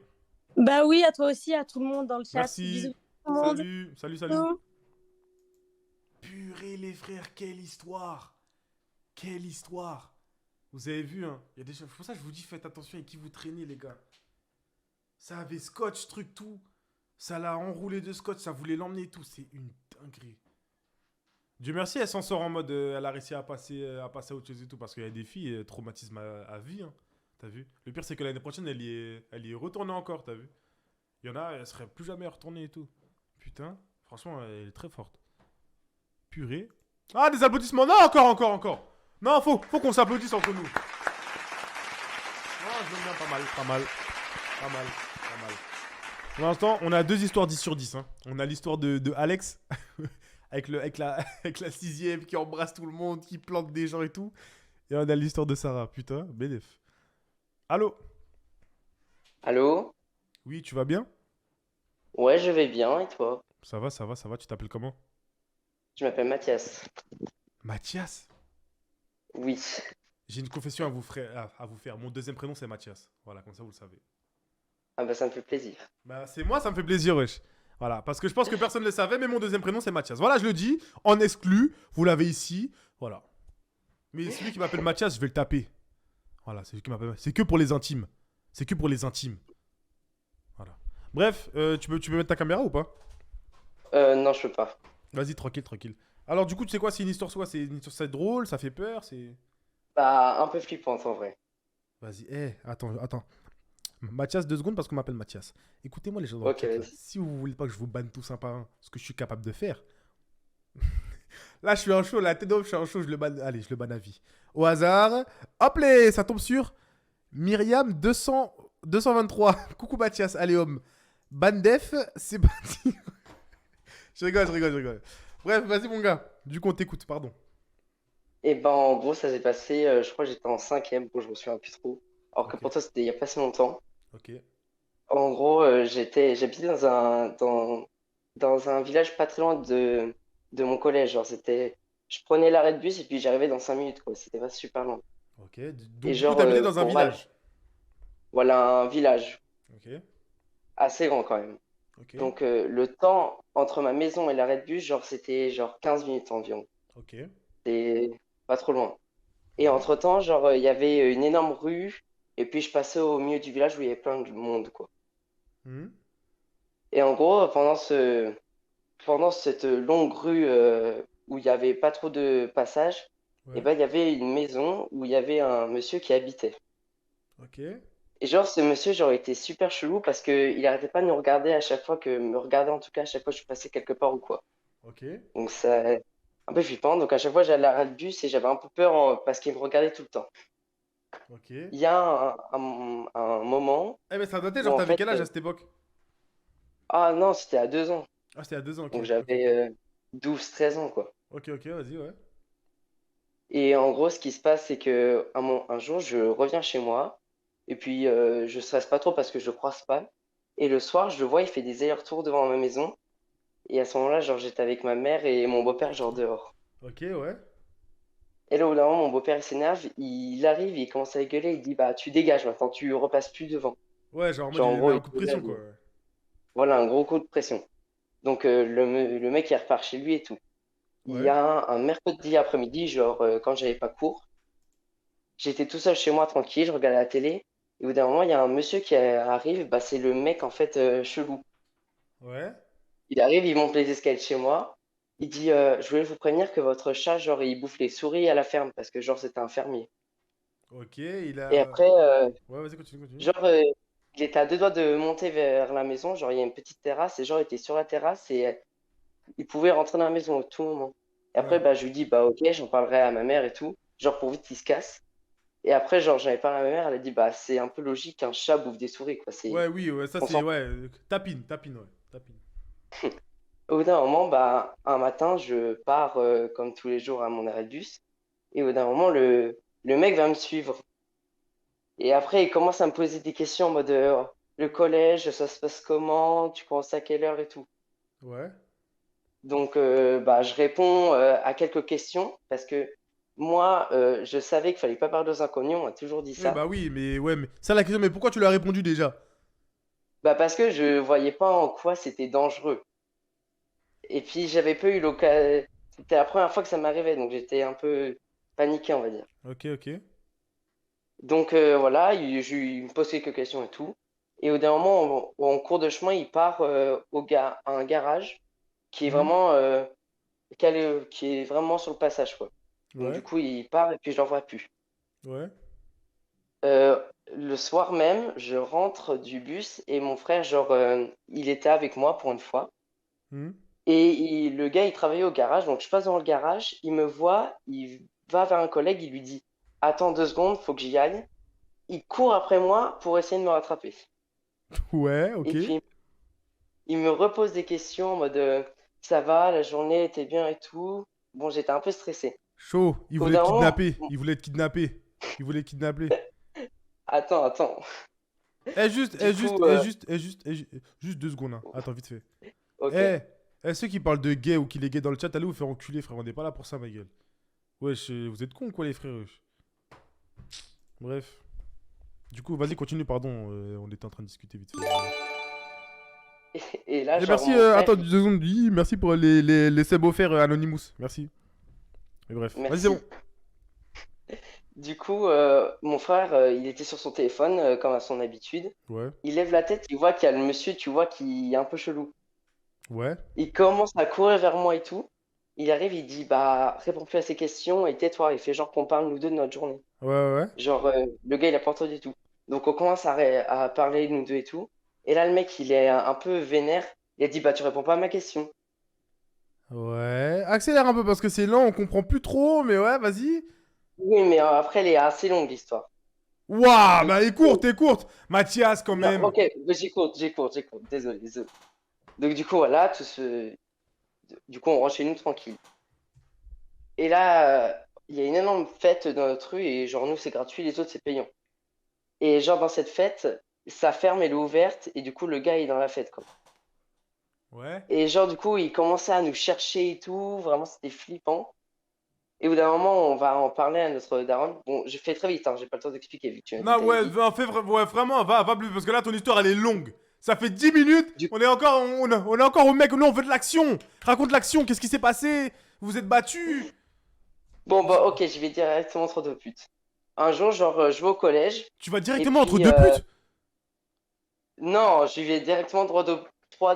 Bah oui, à toi aussi, à tout le monde dans le chat. Merci. Bisous tout le monde. Salut, salut, salut. Bisous. Purée, les frères, quelle histoire. Quelle histoire. Vous avez vu, hein. Il y a des gens. C'est pour ça que je vous dis, faites attention avec qui vous traînez, les gars. Ça avait scotch, truc, tout. Ça l'a enroulé de scotch, ça voulait l'emmener et tout. C'est une dinguerie. Dieu merci, elle s'en sort en mode. Elle a réussi à passer à autre chose et tout. Parce qu'il y a des filles, traumatisme à vie, hein. T'as vu? Le pire, c'est que l'année prochaine, elle y est retournée encore, t'as vu? Il y en a, elle serait plus jamais retournée et tout. Putain, franchement, elle est très forte. Purée. Ah, des applaudissements. Non, encore. Non, faut qu'on s'applaudisse entre nous. Ah, je l'aime bien, pas mal. Pour l'instant, on a 2 histoires 10 sur 10. Hein. On a l'histoire de Alex, avec la 6ème qui embrasse tout le monde, qui plante des gens et tout. Et on a l'histoire de Sarah. Putain, bénéf. Allô? Allô? Oui, tu vas bien? Ouais, je vais bien, et toi? Ça va. Tu t'appelles comment? Je m'appelle Mathias. Mathias? Oui. J'ai une confession à vous faire. Mon deuxième prénom, c'est Mathias. Voilà, comme ça, vous le savez. Ah bah ça me fait plaisir. Bah, c'est moi, ça me fait plaisir, wesh. Voilà, parce que je pense que personne ne le savait, mais mon deuxième prénom, c'est Mathias. Voilà, je le dis, en exclu, vous l'avez ici, voilà. Mais celui qui m'appelle Mathias, je vais le taper. Voilà, c'est celui qui m'appelle. C'est que pour les intimes. C'est que pour les intimes. Voilà. Bref, tu peux mettre ta caméra ou pas? Non, je peux pas. Vas-y, tranquille. Alors, du coup, tu sais quoi, c'est une histoire soit c'est une histoire, c'est drôle, ça fait peur, c'est. Bah, un peu flippante en vrai. Vas-y, attends. Mathias, 2 secondes parce qu'on m'appelle Mathias. Écoutez-moi les gens dans le Ok, chat, là. vas-y. Si vous voulez pas que je vous banne tous un par un, ce que je suis capable de faire. Là, je suis en show, la tête d'homme, je suis en show, je le banne. Allez, je le banne à vie. Au hasard, hop les, ça tombe sur Myriam 223. Coucou Mathias, allez homme. Bandef, c'est parti. Je rigole. Bref, vas-y mon gars. Du coup, on t'écoute, pardon. Et ben en gros, ça s'est passé, je crois que j'étais en 5ème, bon, je me souviens plus trop. Alors que pour toi, c'était il y a pas si longtemps. Ok. En gros, j'habitais dans un village pas très loin de mon collège. Genre, je prenais l'arrêt de bus et puis j'arrivais dans 5 minutes, quoi. C'était pas super long. Ok. Et Donc, du coup, genre, t'habitais dans un village. voilà, un village Ok. assez grand quand même. Ok. Donc, le temps entre ma maison et l'arrêt de bus, genre, c'était genre 15 minutes environ. Ok. C'est pas trop loin. Et entre-temps, genre, il y avait une énorme rue, et puis je passais au milieu du village où il y avait plein de monde, quoi. Hmm. Et en gros, pendant cette longue rue où il n'y avait pas trop de passage, Ouais. et ben, il y avait une maison où il y avait un monsieur qui habitait. Ok. Et genre, ce monsieur, genre, était super chelou parce qu'il arrêtait pas de nous regarder à chaque fois me regardait en tout cas à chaque fois que je passais quelque part ou quoi. Ok. Donc, ça, un peu flippant. Donc, à chaque fois, j'allais à l'arrêt de bus et j'avais un peu peur parce qu'il me regardait tout le temps. Ok. Il y a un moment Eh, mais ça datait, où genre, en t'avais fait, quel âge à cette époque? ah non, c'était à 2 ans. Ah, c'était à 2 ans, ok. Donc, Ok. j'avais 12-13 ans, quoi. Ok, vas-y, ouais. Et en gros, ce qui se passe, c'est que un jour, je reviens chez moi, et puis je stresse pas trop parce que je le croise pas. Et le soir, je le vois, il fait des allers-retours devant ma maison. Et à ce moment-là, genre, j'étais avec ma mère et mon beau-père, genre, dehors. Ok, ouais. Et là, au bout d'un moment, mon beau-père, il s'énerve, il arrive, il commence à gueuler, il dit, bah, tu dégages maintenant, tu repasses plus devant. Ouais, genre, en mode, Genre, il en lui gros, met un il coup de s'énerve, pression, quoi. Ouais. voilà, un gros coup de pression. Donc, le mec, il repart chez lui et tout. Il y Ouais. a un mercredi après-midi, genre, quand j'avais pas cours, j'étais tout seul chez moi, tranquille, je regardais la télé. Et au bout d'un moment, il y a un monsieur qui arrive, bah, c'est le mec, en fait, chelou. Ouais. Il arrive, il monte les escaliers de chez moi. Il dit, je voulais vous prévenir que votre chat, genre, il bouffe les souris à la ferme parce que, genre, c'était un fermier. Ok, il Et a. après, Ouais, vas-y, continue, continue. genre, il était à 2 doigts de monter vers la maison. Genre, il y a une petite terrasse et, genre, il était sur la terrasse et il pouvait rentrer dans la maison à tout moment. Et après, Ouais. bah, je lui dis, bah, ok, j'en parlerai à ma mère et tout. Genre, pour vite qu'il se casse. Et après, genre, j'en ai parlé à ma mère. Elle a dit, bah, c'est un peu logique qu'un chat bouffe des souris, quoi. Ouais, oui, ouais, ça On c'est. s'en Ouais, tapine, tapine, ouais. Tapine. Au bout d'un moment, bah, un matin, je pars comme tous les jours à mon arrêt de bus. Et au bout d'un moment, le mec va me suivre. Et après, il commence à me poser des questions en mode le collège, ça se passe comment? Tu commences à quelle heure et tout. Ouais. Donc, bah, je réponds à quelques questions parce que moi, je savais qu'il fallait pas parler aux inconnus. On m'a toujours dit Oui, ça. bah oui, mais ouais, mais. Ça la question, mais pourquoi tu lui as répondu déjà? Bah, parce que je voyais pas en quoi c'était dangereux. Et puis, j'avais pas eu l'occasion. C'était la première fois que ça m'arrivait, donc j'étais un peu paniqué, on va dire. Ok, ok. Donc voilà, il me pose quelques questions et tout. Et au dernier moment, en cours de chemin, il part à un garage qui est Hmm. vraiment, qui est vraiment sur le passage, quoi. Donc du Ouais, coup, il part et puis je l'en vois plus. ouais. Euh, le soir même, je rentre du bus et mon frère, genre, il était avec moi pour une fois. Hmm. Et le gars, il travaillait au garage, donc je passe dans le garage, il me voit, il va vers un collègue, il lui dit, attends 2 secondes, faut que j'y aille. Il court après moi pour essayer de me rattraper. Ouais, ok. Et puis, il me repose des questions en mode ça va, la journée était bien et tout. Bon, j'étais un peu stressé. Chaud, il Au bout voulait te d'un moment, kidnapper. Il voulait te kidnapper. Il voulait te kidnapper. attends. Eh, juste, Du eh, coup, juste, eh, juste, eh, juste, eh, juste 2 secondes, hein. Attends, vite fait. ok. Ceux qui parlent de gay ou qui les gay dans le chat, allez vous faire enculer, frère. On n'est pas là pour ça, ma gueule. Wesh, vous êtes cons, quoi, les frères, wesh. Bref. Du coup, vas-y, continue, pardon. On était en train de discuter vite fait. Et là, Et genre, merci, mon frère, attends, 2 secondes. Oui, merci pour les subs offerts, Anonymous. Merci. Mais bref, vas-y, c'est merci. bon. Du coup, mon frère, il était sur son téléphone, comme à son habitude. Ouais, Il lève la tête, il voit qu'il y a le monsieur, tu vois, qui est un peu chelou. ouais. Il commence à courir vers moi et tout. Il arrive, il dit, bah, réponds plus à ces questions et tais-toi. Il fait genre qu'on parle nous deux de notre journée. Ouais, ouais. Genre, le gars, il a pas entendu du tout. Donc, on commence à parler, nous deux et tout. Et là, le mec, il est un peu vénère. Il a dit, bah, tu réponds pas à ma question. Ouais. Accélère un peu parce que c'est lent, on comprend plus trop, mais ouais, vas-y. Oui, mais après, elle est assez longue, l'histoire. Waouh, Donc, bah, elle est courte, t'es courte. Mathias, quand non, même. ok, mais j'écoute. Désolé. Donc, du coup, voilà, du coup, on rentre chez nous tranquille. Et là, il y a une énorme fête dans notre rue et genre, nous, c'est gratuit, les autres, c'est payant. Et genre, dans cette fête, sa ferme, elle est ouverte et du coup, le gars est dans la fête, quoi. Ouais. Et genre, du coup, il commençait à nous chercher et tout. Vraiment, c'était flippant. Et au bout d'un moment, on va en parler à notre daronne. Bon, je fais très vite, hein, j'ai pas le temps d'expliquer vu que tu m'as dit Non, d'aller ouais, vite. ouais, vraiment, va plus, parce que là, ton histoire, elle est longue. Ça fait 10 minutes, on est encore, on est encore au mec, nous, on veut de l'action. Raconte l'action, qu'est-ce qui s'est passé? Vous vous êtes battus? Bon, bah, ok, je vais directement entre deux putes. Un jour, genre, je vais au collège. Tu vas Et directement entre puis, deux putes? non, je vais directement droit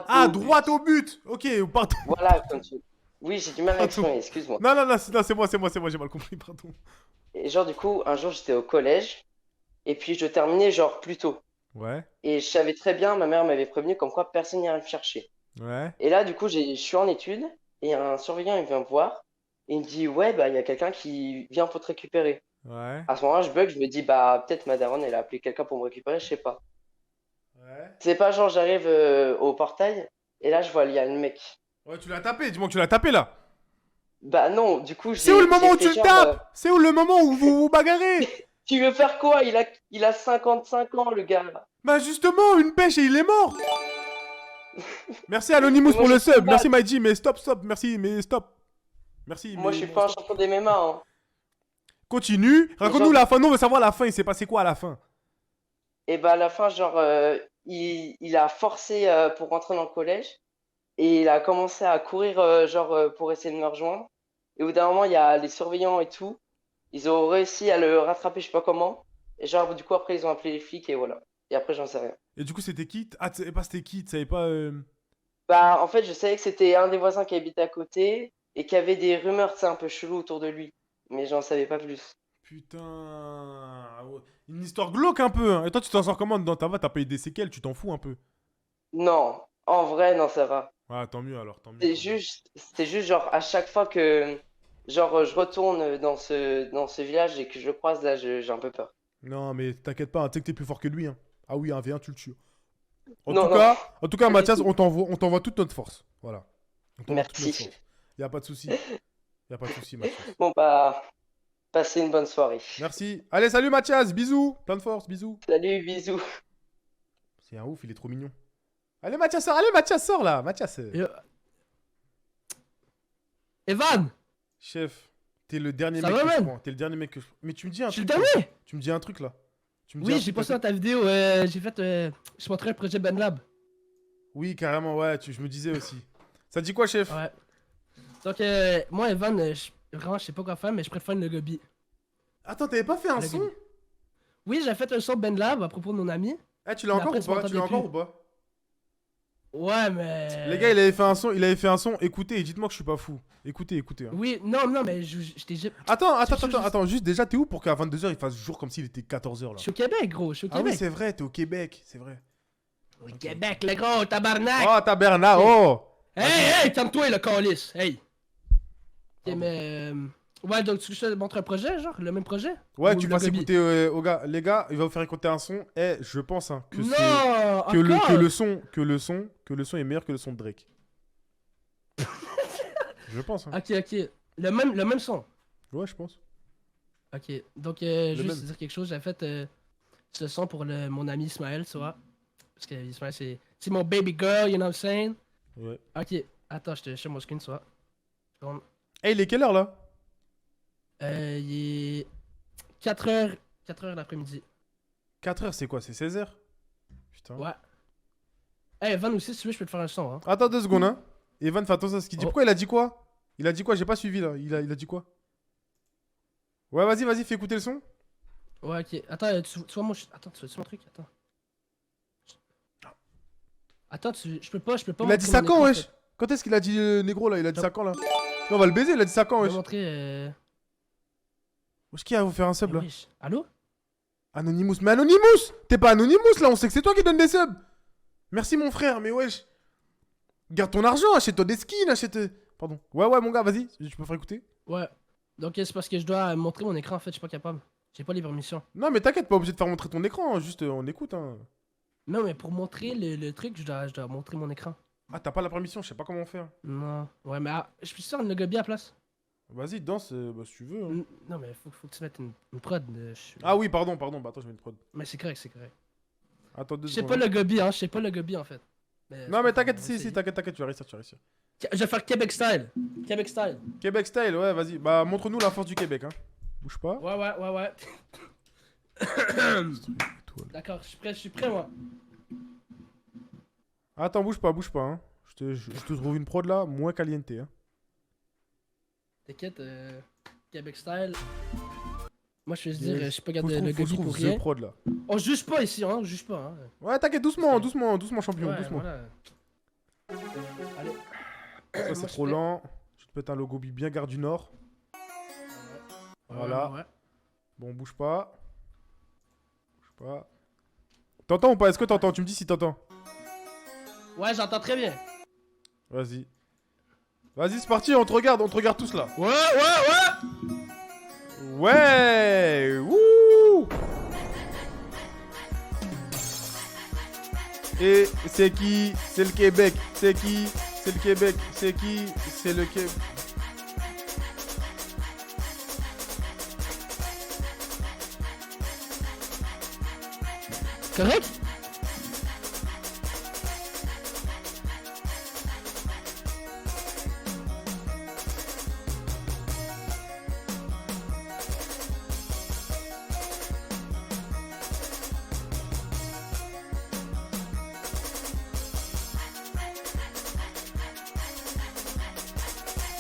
Ah, au droit but. au but. Ok, pardon. Voilà, comme tu. Oui, j'ai du mal à Pardon. exprimer, excuse-moi. Non, c'est moi, j'ai mal compris, pardon. Et genre, du coup, un jour, j'étais au collège. Et puis, je terminais, genre, plus tôt. Ouais, Et je savais très bien, ma mère m'avait prévenu comme quoi personne n'irait me chercher. ouais. Et là, du coup, je suis en études et un surveillant, il vient me voir et il me dit, ouais, bah, il y a quelqu'un qui vient pour te récupérer. Ouais. À ce moment-là, je bug, je me dis, bah, peut-être ma daronne, elle a appelé quelqu'un pour me récupérer, je sais pas. Ouais. C'est pas genre, j'arrive au portail et là, je vois, il y a le mec. Ouais, tu l'as tapé, dis-moi que tu l'as tapé là. Bah, non, du coup, C'est où le moment j'ai où tu fait le genre, tapes? C'est où le moment où vous vous bagarrez? tu veux faire quoi? Il a 55 ans, le gars. Bah justement, une pêche et il est mort. Merci Anonymous Mais moi, pour je le sais sub. pas. Merci Maïji, mais stop, merci, mais stop. Merci, Moi, mais je suis bon, pas un stop. champion des MMA, hein. Continue. Raconte-nous genre- la fin. Nous, on veut savoir la fin. Il s'est passé quoi à la fin? Et bah, à la fin, genre, il a forcé pour rentrer dans le collège. Et il a commencé à courir, genre, pour essayer de me rejoindre. Et au bout d'un moment, il y a les surveillants et tout. Ils ont réussi à le rattraper, je sais pas comment. Et genre, du coup, après, ils ont appelé les flics et voilà. Et après, j'en sais rien. Et du coup, c'était qui? Ah, tu savais pas c'était qui? Tu savais pas. Bah, en fait, je savais que c'était un des voisins qui habitait à côté et qu'il y avait des rumeurs, tu sais, un peu chelou autour de lui. Mais j'en savais pas plus. Putain. Ah ouais. Une histoire glauque un peu. Hein. Et toi, tu t'en sors comment dans ta voix? T'as pas eu des séquelles, tu t'en fous un peu. Non, en vrai, non, ça va. Ah, tant mieux alors, tant mieux. C'était juste, genre, à chaque fois que, genre, je retourne dans ce village et que je le croise, là, j'ai un peu peur. Non, mais t'inquiète pas, hein, tu sais que t'es plus fort que lui. Hein. Ah oui, un V1, tu le tues. Non, non. En tout cas, Pas du Mathias, tout. on t'envoie toute notre force. Voilà. On t'envoie toute notre Merci. force. Y a pas de souci. Y a pas de souci, Mathias. Bon, bah, passez une bonne soirée. Merci. Allez, salut Mathias, bisous. Plein de force, bisous. Salut, bisous. C'est un ouf, il est trop mignon. Allez, Mathias, sors là. Mathias. Evan! Chef, t'es le dernier Ça mec va, que je man? prends. T'es le dernier mec que je... Mais tu me dis un Je suis truc. le là. dernier? Tu me dis un truc là. Tu me dis un Oui, j'ai truc, posté t'as dans ta vidéo, j'ai fait... je montrais le projet Ben Lab. Oui, carrément, ouais, je me disais aussi. Ça dit quoi, chef? Ouais. Donc, moi, Evan, vraiment, je sais pas quoi faire, mais je préfère le gobi. Attends, t'avais pas fait un Le son? gobi. Oui, j'ai fait un son Ben Lab à propos de mon ami. Eh, tu l'as Mais encore après, ou pas? Tu l'as m'entendais encore plus. ou pas? Ouais, mais... Les gars, il avait fait un son. Écoutez, et dites-moi que je suis pas fou. Écoutez. Hein. Oui, non, mais j'étais... Attends, juste déjà, t'es où pour qu'à 22h il fasse jour comme s'il était 14h là? Je suis au Québec, gros, je suis au Ah oui, Québec. c'est vrai, t'es au Québec, c'est vrai. Au Québec, le gros, tabarnak! Oh, taberna, oh! Hey, calme-toi, le calice, hey! Ok, mais... Ouais, donc tu veux que je te montre un projet, genre, le même projet? Ouais, Ou tu le fasses gobi? écouter aux gars. Les gars, il va vous faire écouter un son. Eh, je pense hein, que Non, c'est encore? que le son est meilleur que le son de Drake. Je pense. Hein. Ok. Le même son. Ouais, je pense. Ok, donc Le juste même. dire quelque chose, j'ai fait ce son pour mon ami Ismaël, tu vois. Parce que Ismaël, c'est mon baby girl, you know what I'm saying? Ouais. Ok, attends, je te show mon screen, tu vois. Seconde. Eh, il est quelle heure là? Il est 4h l'après-midi. 4h, c'est quoi? C'est 16h? Putain. Ouais. Hey, Evan aussi, si tu veux, je peux te faire un son, hein. Attends 2 secondes, hein. Evan, fais attention à ce qu'il dit. Oh. Pourquoi il a dit quoi? Il a dit quoi? J'ai pas suivi là. Il a dit quoi? Ouais, vas-y, fais écouter le son. Ouais, ok. Attends, tu vois mon... Attends, tu vois mon truc? Attends. Attends, je peux pas Il a dit montrer ça mon quand, écran, en wesh? fait. Quand est-ce qu'il a dit négro là? Il a dit ça quand là? Non, on va le baiser, il a dit ça quand, Je wesh? vais montrer... Wesh, qui a vous faire un sub là? wesh. Allô? Anonymous. Mais Anonymous! T'es pas Anonymous là, on sait que c'est toi qui donne des subs! Merci mon frère, mais wesh! Garde ton argent, achète-toi des skins, achète. Pardon. Ouais, mon gars, vas-y, tu peux faire écouter? Ouais. Donc c'est parce que je dois montrer mon écran, en fait, je suis pas capable. J'ai pas les permissions. Non, mais t'inquiète, pas obligé de faire montrer ton écran, juste on écoute, hein. Non, mais pour montrer le truc, je dois montrer mon écran. Ah, t'as pas la permission, je sais pas comment faire. Non. Ouais, mais je suis sûr de le gobi à la place. Vas-y, danse si tu veux. Hein. Non, mais faut que tu mettes une prod. Ah oui, pardon, bah attends, je mets une prod. Mais c'est correct. Attends 2 Je sais secondes. pas le gobi, hein, je sais pas le gobi en fait. Non, mais t'inquiète, si, t'inquiète, tu vas réussir. Je vais faire Québec style. Québec style, ouais, vas-y. Bah, montre-nous la force du Québec, hein. Bouge pas. Ouais. D'accord, je suis prêt, moi. Attends, bouge pas, hein. Je te trouve une prod là, moins caliente, hein. T'inquiète, Québec style. Moi, je vais se dire, Yes. je suis pas gardé Faut le se gobi trouve pour The rien. prod là. On juge pas ici, hein, on juge pas. Hein. Ouais, t'inquiète, doucement, champion, Ouais, doucement. voilà. Allez. Ça, Moi, c'est je trop fais- lent. Je te pète un logo bien Gare du Nord. Voilà. Ouais. Bon, bouge pas. T'entends ou pas? Est-ce que t'entends? Tu me dis si t'entends. Ouais, j'entends très bien. Vas-y. Vas-y, c'est parti, on te regarde tous là. Ouais. Wouh. Et c'est qui? C'est le Québec. C'est qui? C'est le Québec. C'est qui? C'est le Québec. Correct?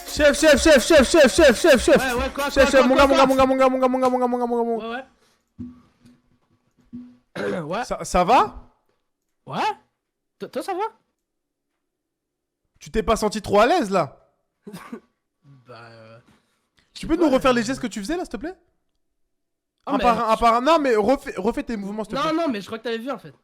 Chef. Ouais, quoi, Chef, quoi, mon quoi, gars. Ouais. Ça va? Ouais? Toi, ça va? Tu t'es pas senti trop à l'aise là? Bah. Tu peux nous refaire les gestes que tu faisais là, s'il te plaît? Ah, Un mais- par un, un par un. Non, mais refais tes mouvements, s'il te plaît. Non, non, mais je crois que t'avais vu en fait.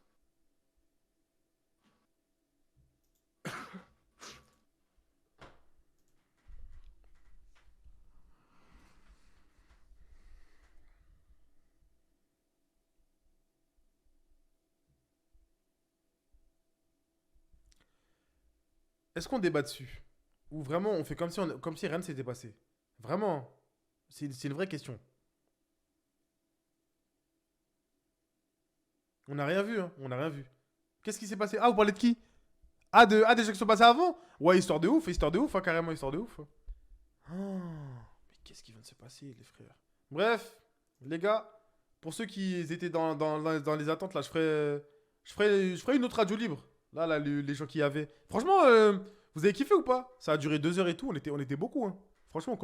Est-ce qu'on débat dessus? Ou vraiment on fait comme si rien ne s'était passé? Vraiment, c'est une vraie question. On n'a rien vu, hein. On n'a rien vu. Qu'est-ce qui s'est passé? Ah, vous parlez de qui? Des gens qui sont passés avant? Ouais, histoire de ouf, hein, carrément, histoire de ouf. Ah, mais qu'est-ce qui vient de se passer, les frères? Bref, les gars, pour ceux qui étaient dans les attentes, là, je ferai une autre radio libre. Là, les gens qui y avaient. Franchement, vous avez kiffé ou pas? Ça a duré 2 heures et tout, on était beaucoup, hein. Franchement,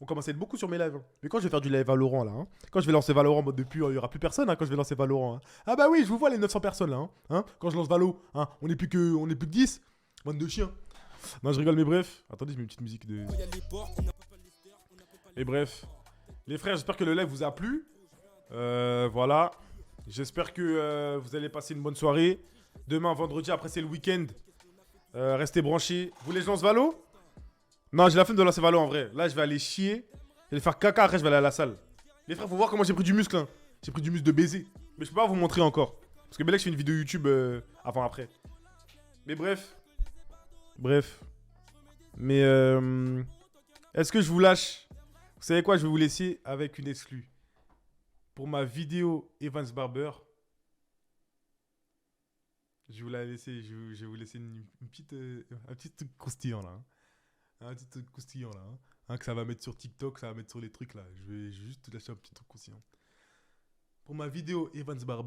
on commence à être beaucoup sur mes lives, hein. Mais quand je vais faire du live Valorant, là, hein, quand je vais lancer Valorant en mode depuis, il y aura plus personne, hein, quand je vais lancer Valorant, hein. Ah bah oui, je vous vois les 900 personnes, là, hein. Quand je lance Valo, hein, on n'est plus que 10. Bande de chiens. Non, je rigole, mais bref. Attendez, je mets une petite musique de... Et bref. Les frères, j'espère que le live vous a plu. Voilà. J'espère que vous allez passer une bonne soirée. Demain, vendredi, après c'est le week-end. Restez branchés. Vous voulez que je lance Valo? Non, j'ai la flemme de lancer Valo en vrai. Là, je vais aller chier. Je vais faire caca, après je vais aller à la salle. Les frères, faut voir comment j'ai pris du muscle, hein. J'ai pris du muscle de baiser. Mais je peux pas vous montrer encore. Parce que Belek, je fais une vidéo YouTube avant-après. Mais bref. Mais est-ce que je vous lâche? Vous savez quoi? Je vais vous laisser avec une exclue. Pour ma vidéo Evans Barber. Je vais vous la laisser. Je vais vous laisser un petit truc croustillant là. Hein. Un petit truc croustillant là. Hein, que ça va mettre sur TikTok, ça va mettre sur les trucs là. Je vais juste te lâcher un petit truc croustillant. Pour ma vidéo Evans Barber.